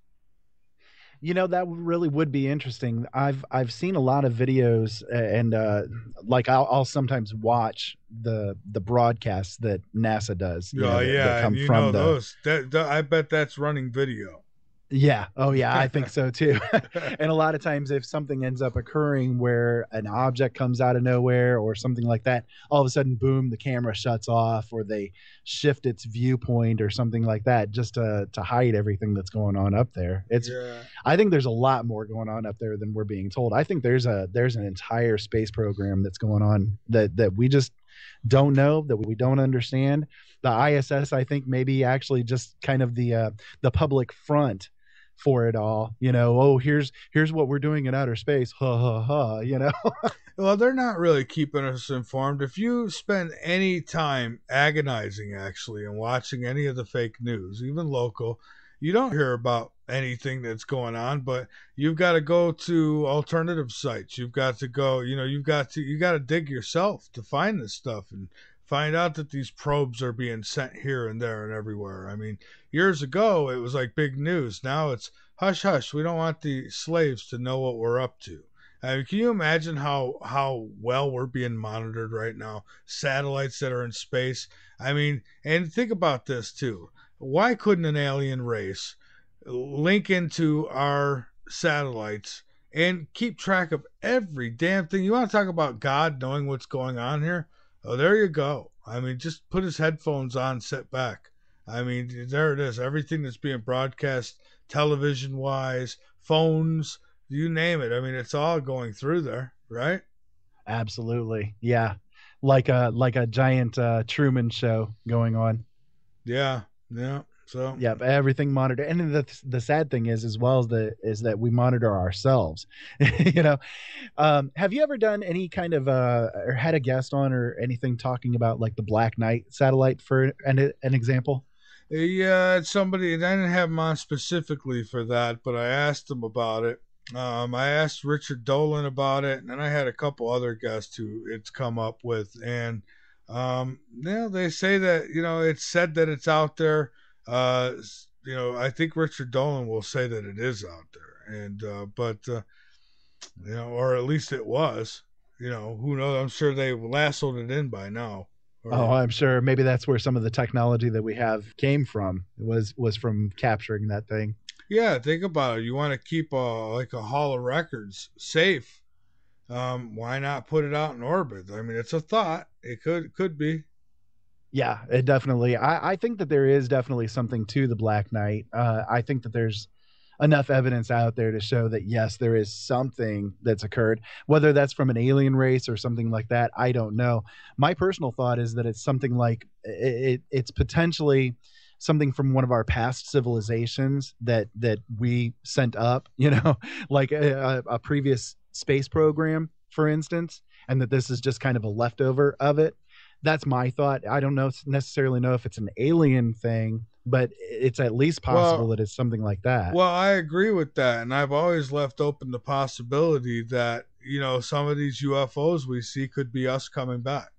That really would be interesting. I've seen a lot of videos, and I'll sometimes watch the broadcasts that NASA does. That come from those. I bet that's running video. Yeah. Oh, yeah. I think so too. And a lot of times, if something ends up occurring where an object comes out of nowhere or something like that, all of a sudden, boom, the camera shuts off, or they shift its viewpoint or something like that, just to hide everything that's going on up there. I think there's a lot more going on up there than we're being told. I think there's an entire space program that's going on that we just don't know, that we don't understand. The ISS, I think, maybe actually just kind of the public front for it all. Here's what we're doing in outer space. Ha ha ha. Well, they're not really keeping us informed. If you spend any time agonizing actually and watching any of the fake news, even local, you don't hear about anything that's going on. But you've got to go to alternative sites. You've got to go, you got to dig yourself to find this stuff and find out that these probes are being sent here and there and everywhere. I mean, years ago, it was like big news. Now it's hush, hush. We don't want the slaves to know what we're up to. I mean, can you imagine how well we're being monitored right now? Satellites that are in space. I mean, and think about this too. Why couldn't an alien race link into our satellites and keep track of every damn thing? You want to talk about God knowing what's going on here? Oh, there you go. I mean, just put his headphones on, sit back. I mean, there it is. Everything that's being broadcast television-wise, phones, you name it. I mean, it's all going through there, right? Absolutely. Yeah. Like a giant Truman Show going on. Yeah. So yep, everything monitored. And the sad thing is, as well is that we monitor ourselves. You know, have you ever done any kind of or had a guest on or anything talking about like the Black Knight satellite for an example? Yeah, somebody. I didn't have him on specifically for that, but I asked him about it. I asked Richard Dolan about it, and then I had a couple other guests who it's come up with, and they say that it's said that it's out there. I think Richard Dolan will say that it is out there, and or at least it was. Who knows? I'm sure they lassoed it in by now. I'm sure maybe that's where some of the technology that we have came from. It was from capturing that thing. Yeah, think about it. You want to keep a Hall of Records safe. Why not put it out in orbit? I mean, it's a thought. It could be. Yeah, it definitely. I think that there is definitely something to the Black Knight. I think that there's enough evidence out there to show that, yes, there is something that's occurred. Whether that's from an alien race or something like that, I don't know. My personal thought is that it's something like it's potentially something from one of our past civilizations that we sent up, like a previous space program, for instance, and that this is just kind of a leftover of it. That's my thought. I don't necessarily know if it's an alien thing, but it's at least possible that it's something like that. Well, I agree with that. And I've always left open the possibility that, some of these UFOs we see could be us coming back.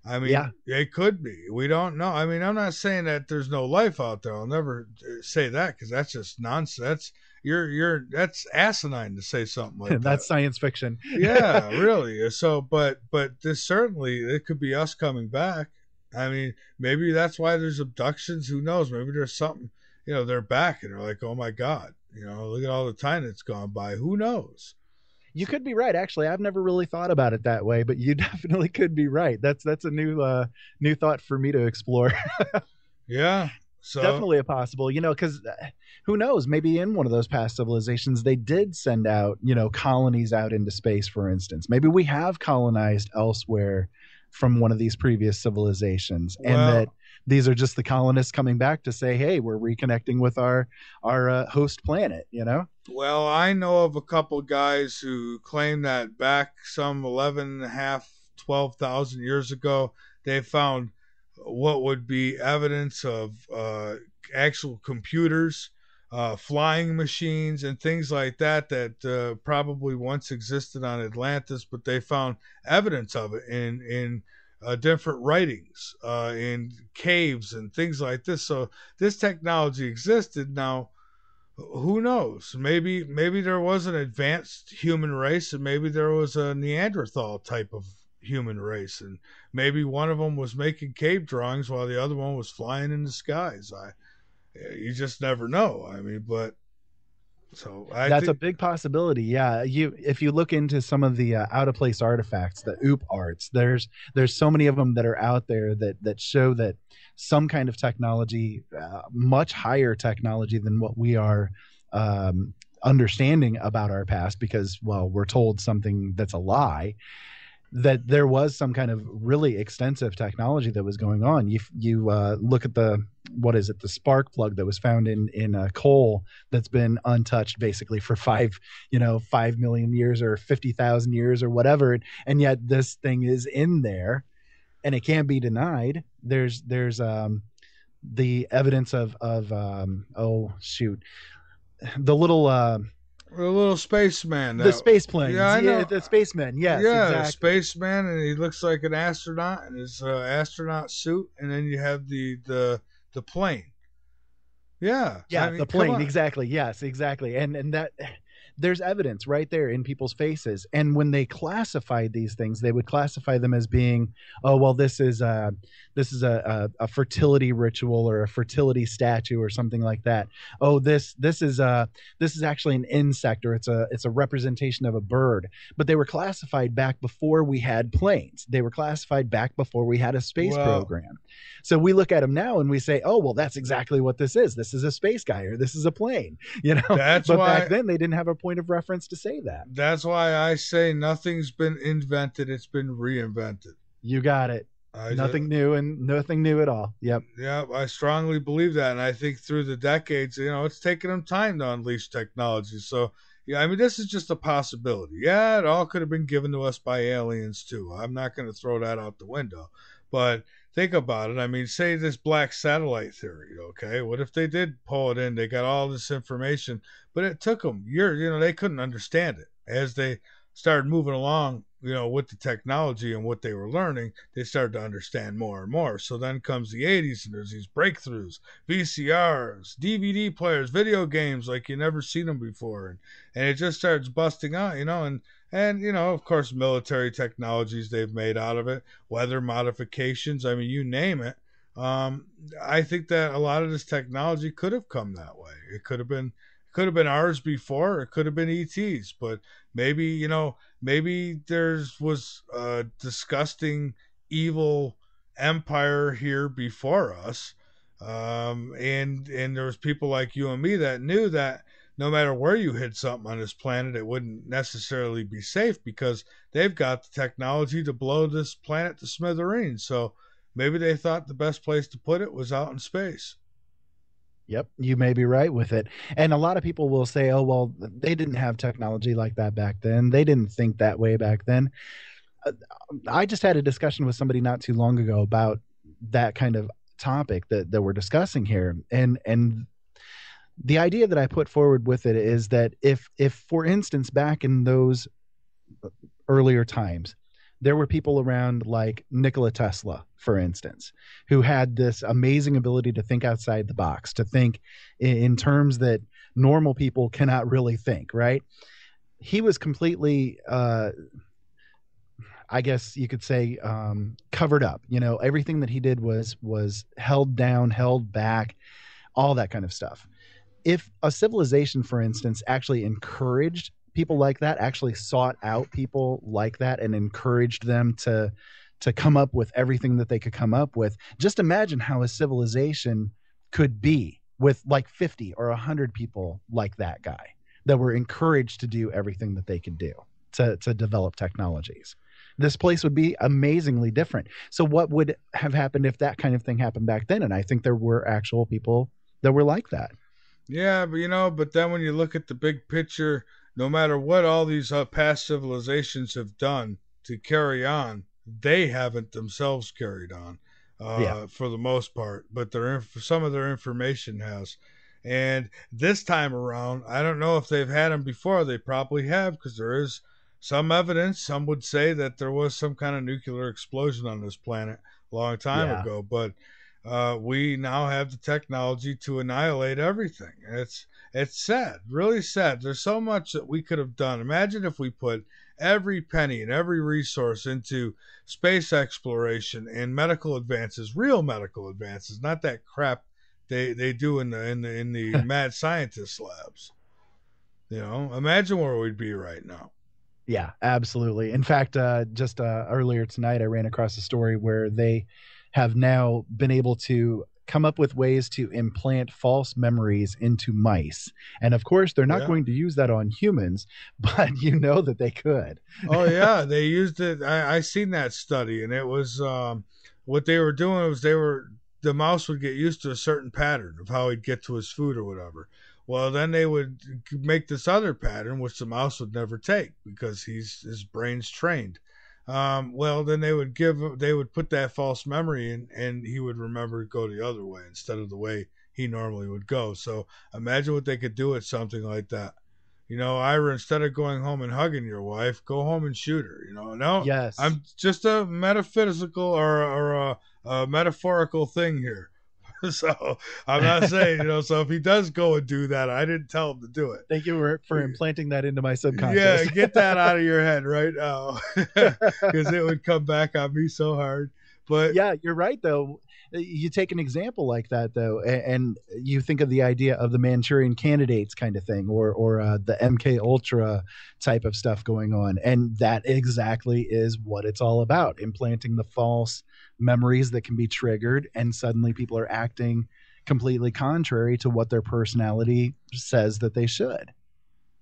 I mean, It could be. We don't know. I mean, I'm not saying that there's no life out there. I'll never say that because that's just nonsense. That's asinine to say something like that. That's science fiction. Yeah, really. So, but this certainly, it could be us coming back. I mean, maybe that's why there's abductions. Who knows? Maybe there's something, they're back and they're like, oh my God, look at all the time that's gone by. Who knows? You could be right. Actually, I've never really thought about it that way, but you definitely could be right. That's a new thought for me to explore. Yeah. So definitely a possible, because who knows, maybe in one of those past civilizations, they did send out, colonies out into space, for instance. Maybe we have colonized elsewhere from one of these previous civilizations, and that these are just the colonists coming back to say, hey, we're reconnecting with our host planet, Well, I know of a couple guys who claim that back some 12,000 years ago, they found what would be evidence of actual computers, flying machines, and things like that probably once existed on Atlantis, but they found evidence of it in different writings, in caves and things like this. So this technology existed. Now, who knows? Maybe there was an advanced human race, and maybe there was a Neanderthal type of human race, and maybe one of them was making cave drawings while the other one was flying in the skies. You just never know. I mean, but that's a big possibility. Yeah, if you look into some of the out of place artifacts, the OOP arts, there's so many of them that are out there that show that some kind of technology, much higher technology than what we are understanding about our past, because we're told something that's a lie, that there was some kind of really extensive technology that was going on. You look at the spark plug that was found in coal that's been untouched basically for 5 million years or 50,000 years or whatever, and yet this thing is in there, and it can't be denied. There's the evidence of the little spaceman. The space plane. Yeah, I know. The spaceman. Yes, yeah, exactly. The spaceman, and he looks like an astronaut in his astronaut suit, and then you have the plane. Yeah. Yeah, the plane. Exactly. Yes, exactly. And that there's evidence right there in people's faces. And when they classified these things, they would classify them as being, this is a fertility ritual or a fertility statue or something like that. Oh, this is actually an insect, or it's a representation of a bird. But they were classified back before we had planes. They were classified back before we had a space program. So we look at them now and we say, that's exactly what this is. This is a space guy, or this is a plane. But back then they didn't have a point of reference to say that. That's why I say nothing's been invented, it's been reinvented. You got it. Nothing new and nothing new at all. Yep. Yeah, I strongly believe that. And I think through the decades, it's taken them time to unleash technology. So, yeah, I mean, this is just a possibility. Yeah, it all could have been given to us by aliens, too. I'm not going to throw that out the window. But think about it. I mean, say this black satellite theory, okay? What if they did pull it in? They got all this information, but it took them years. They couldn't understand it. As they started moving along, with the technology and what they were learning, they started to understand more and more. So then comes the 80s, and there's these breakthroughs, VCRs, DVD players, video games like you never seen them before. And it just starts busting out, and of course, military technologies they've made out of it, weather modifications, I mean, you name it. I think that a lot of this technology could have come that way. It could have been ours before. It could have been ET's, but maybe there was a disgusting, evil empire here before us, and there was people like you and me that knew that no matter where you hid something on this planet, it wouldn't necessarily be safe because they've got the technology to blow this planet to smithereens. So maybe they thought the best place to put it was out in space. Yep, you may be right with it. And a lot of people will say, oh, well, they didn't have technology like that back then. They didn't think that way back then. I just had a discussion with somebody not too long ago about that kind of topic that we're discussing here. And the idea that I put forward with it is that if for instance, back in those earlier times, there were people around like Nikola Tesla, for instance, who had this amazing ability to think outside the box, to think in terms that normal people cannot really think, right? He was completely, I guess you could say, covered up. Everything that he did was held down, held back, all that kind of stuff. If a civilization, for instance, actually encouraged people like that, actually sought out people like that and encouraged them to come up with everything that they could come up with, just imagine how a civilization could be with like 50 or 100 people like that guy that were encouraged to do everything that they could do to develop technologies. This place would be amazingly different. So what would have happened if that kind of thing happened back then? And I think there were actual people that were like that. Yeah, but then when you look at the big picture, no matter what all these past civilizations have done to carry on, they haven't themselves carried on for the most part, but some of their information has. And this time around, I don't know if they've had them before. They probably have, because there is some evidence. Some would say that there was some kind of nuclear explosion on this planet a long time ago, but we now have the technology to annihilate everything. It's sad, really sad. There's so much that we could have done. Imagine if we put every penny and every resource into space exploration and medical advances, real medical advances, not that crap they do in the mad scientist labs. Imagine where we'd be right now. Yeah, absolutely. In fact, just earlier tonight, I ran across a story where they have now been able to come up with ways to implant false memories into mice. And of course, they're not going to use that on humans, but that they could. Oh, yeah. They used it. I seen that study, and it was what they were doing was the mouse would get used to a certain pattern of how he'd get to his food or whatever. Well, then they would make this other pattern, which the mouse would never take because his brain's trained. Well, then they would put that false memory in, and he would remember to go the other way instead of the way he normally would go. So imagine what they could do with something like that. Ira, instead of going home and hugging your wife, go home and shoot her. No, yes, I'm just a metaphysical or a metaphorical thing here. So I'm not saying, so if he does go and do that, I didn't tell him to do it. Thank you for implanting that into my subconscious. Yeah, get that out of your head right now, because it would come back on me so hard. But yeah, you're right, though. You take an example like that, though, and you think of the idea of the Manchurian Candidates kind of thing, or the MK Ultra type of stuff going on. And that exactly is what it's all about, implanting the false memories that can be triggered, and suddenly people are acting completely contrary to what their personality says that they should.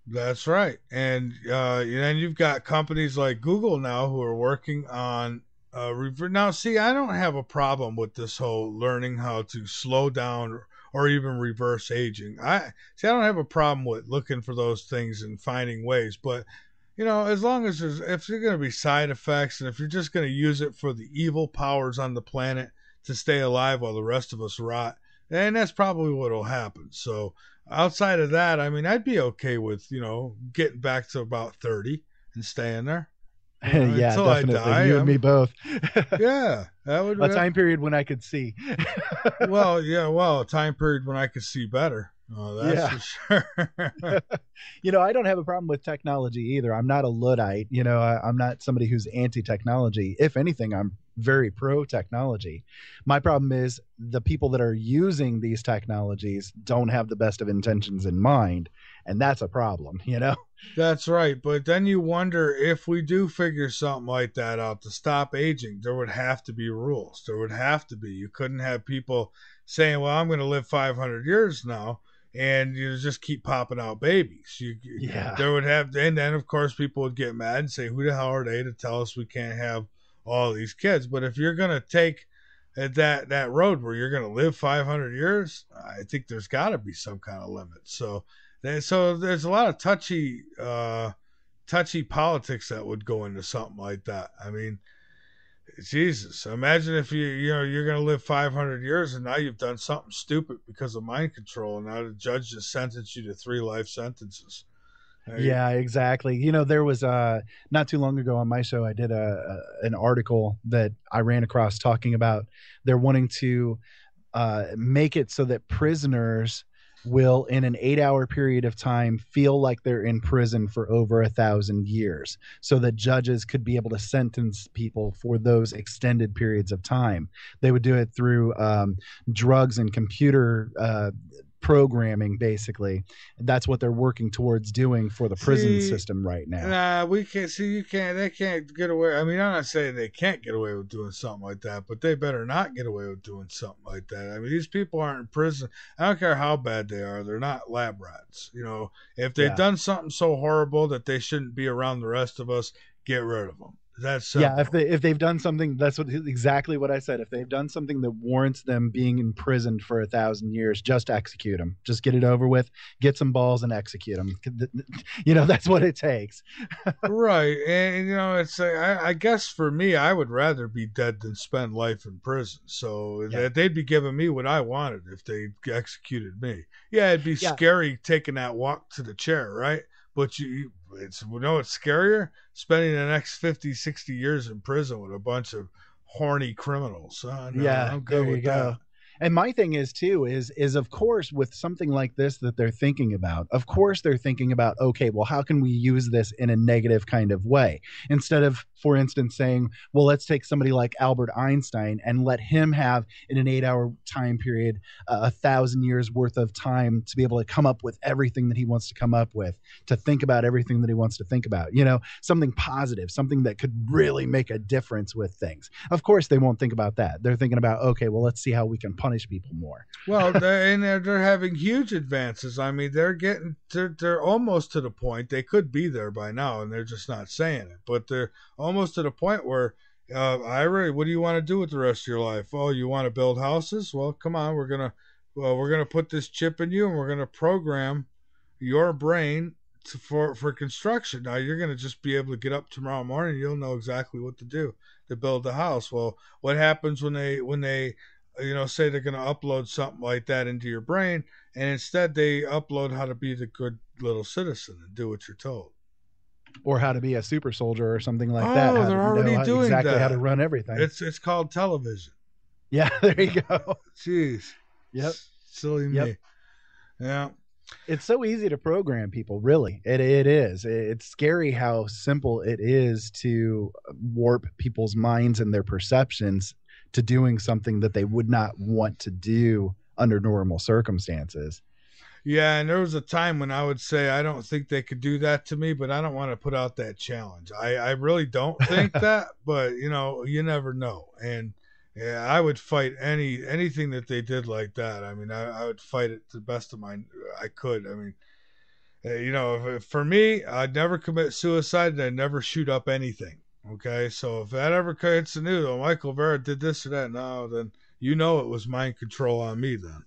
That's right. And then you've got companies like Google now who are working on Now, see, I don't have a problem with this whole learning how to slow down or even reverse aging. I don't have a problem with looking for those things and finding ways, but as long as if you're going to be side effects, and if you're just going to use it for the evil powers on the planet to stay alive while the rest of us rot, then that's probably what will happen. So outside of that, I mean, I'd be okay with, getting back to about 30 and staying there. Yeah, until definitely. I die. You and me both. Yeah, that would a time period when I could see. Well, a time period when I could see better. Oh, that's for sure. I don't have a problem with technology either. I'm not a Luddite. I'm not somebody who's anti-technology. If anything, I'm very pro-technology. My problem is the people that are using these technologies don't have the best of intentions in mind, and that's a problem, That's right. But then you wonder, if we do figure something like that out to stop aging, there would have to be rules. There would have to be. You couldn't have people saying, well, I'm going to live 500 years now, and you just keep popping out babies. There would have, and then of course people would get mad and say, who the hell are they to tell us we can't have all these kids? But if you're going to take that road where you're going to live 500 years, I think there's got to be some kind of limit. So there's a lot of touchy politics that would go into something like that. I mean, Jesus, imagine if you're going to live 500 years and now you've done something stupid because of mind control, and now the judge just sentenced you to 3 life sentences. Yeah, exactly. There was not too long ago on my show, I did an article that I ran across talking about they're wanting to make it so that prisoners will, in an 8-hour period of time, feel like they're in prison for over 1,000 years, so that judges could be able to sentence people for those extended periods of time. They would do it through drugs and computer programming, basically. That's what they're working towards doing for the prison system right now. Nah, we can't see. They can't get away. I mean, I'm not saying they can't get away with doing something like that, but they better not get away with doing something like that. I mean, these people aren't in prison. I don't care how bad they are. They're not lab rats. If they've done something so horrible that they shouldn't be around the rest of us, get rid of them. That's simple. Yeah. If they've done something, that's exactly what I said. If they've done something that warrants them being imprisoned for 1,000 years, just execute them. Just get it over with. Get some balls and execute them. That's what it takes. Right, and it's. I guess for me, I would rather be dead than spend life in prison. So they'd be giving me what I wanted if they executed me. Yeah, it'd be scary taking that walk to the chair, right? But it's scarier? Spending the next 50, 60 years in prison with a bunch of horny criminals. I'm good with that. And my thing is too, is of course, with something like this that they're thinking about, of course they're thinking about, okay, well, how can we use this in a negative kind of way? Instead of, for instance, saying, well, let's take somebody like Albert Einstein and let him have, in an 8-hour time period, 1,000 years worth of time to be able to come up with everything that he wants to come up with, to think about everything that he wants to think about, something positive, something that could really make a difference with things. Of course, they won't think about that. They're thinking about, okay, well, let's see how we can punish people more. Well, they're having huge advances. I mean, they're almost to the point, they could be there by now and they're just not saying it, but they're almost to the point where what do you want to do with the rest of your life? Oh, you want to build houses? Well, come on, we're gonna put this chip in you and we're gonna program your brain for construction. Now you're gonna just be able to get up tomorrow morning and you'll know exactly what to do to build the house. Well, what happens when they say they're going to upload something like that into your brain, and instead they upload how to be the good little citizen and do what you're told, or how to be a super soldier or something like that. Oh, they're already doing exactly that. How to run everything. It's called television. Yeah, there you go. Jeez. Yep. Silly me. Yeah. It's so easy to program people, really. It is. It's scary how simple it is to warp people's minds and their perceptions to doing something that they would not want to do under normal circumstances. Yeah, and there was a time when I would say, I don't think they could do that to me, but I don't want to put out that challenge. I really don't think that, but you never know. And yeah, I would fight anything that they did like that. I mean, I would fight it to the best of I could. I mean, for me, I'd never commit suicide and I'd never shoot up anything. Okay, so if that ever hits the news, oh, Michael Vera did this or that, no, then you know it was mind control on me then.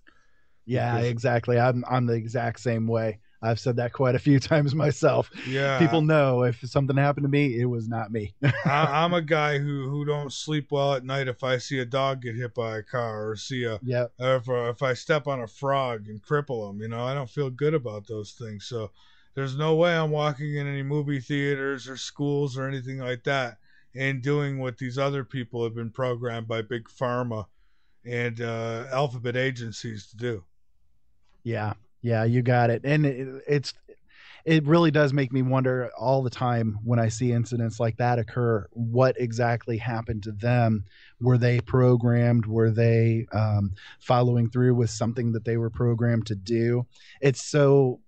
Yeah, exactly. I'm the exact same way. I've said that quite a few times myself. Yeah, people know if something happened to me, it was not me. I'm a guy who don't sleep well at night if I see a dog get hit by a car or see or if I step on a frog and cripple him. I don't feel good about those things. So there's no way I'm walking in any movie theaters or schools or anything like that and doing what these other people have been programmed by Big Pharma and alphabet agencies to do. Yeah, you got it. And it really does make me wonder all the time when I see incidents like that occur, what exactly happened to them? Were they programmed? Were they following through with something that they were programmed to do? It's so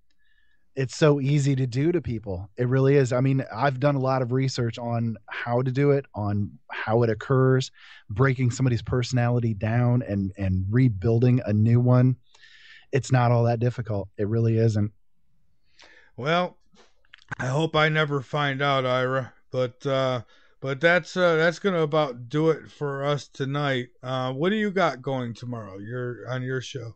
easy to do to people. It really is. I mean, I've done a lot of research on how to do it, on how it occurs, breaking somebody's personality down and rebuilding a new one. It's not all that difficult. It really isn't. Well, I hope I never find out, Ira. But that's going to about do it for us tonight. What do you got going tomorrow? You're on your show.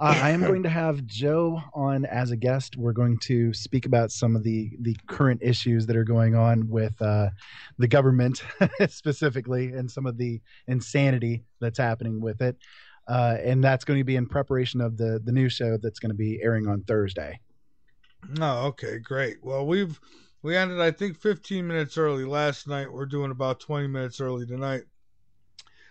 I am going to have Joe on as a guest. We're going to speak about some of the current issues that are going on with the government specifically, and some of the insanity that's happening with it. And that's going to be in preparation of the new show that's going to be airing on Thursday. Oh, okay, great. Well, we ended, I think, 15 minutes early last night. We're doing about 20 minutes early tonight.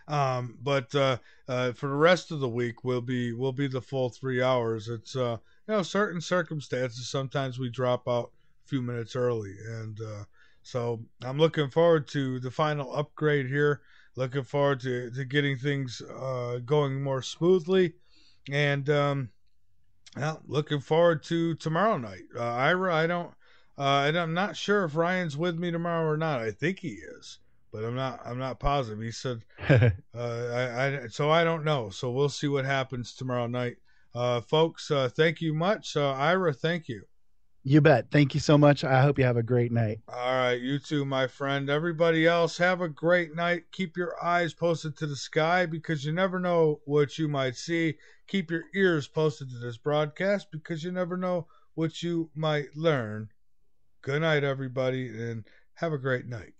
But for the rest of the week, we'll be the full 3 hours. It's certain circumstances. Sometimes we drop out a few minutes early, and so I'm looking forward to the final upgrade here. Looking forward to getting things going more smoothly, and looking forward to tomorrow night. Ira, I'm not sure if Ryan's with me tomorrow or not. I think he is, but I'm not positive. He said, so I don't know. So we'll see what happens tomorrow night, folks. Thank you much, Ira. Thank you. You bet. Thank you so much. I hope you have a great night. All right. You too, my friend. Everybody else, have a great night. Keep your eyes posted to the sky because you never know what you might see. Keep your ears posted to this broadcast because you never know what you might learn. Good night, everybody, and have a great night.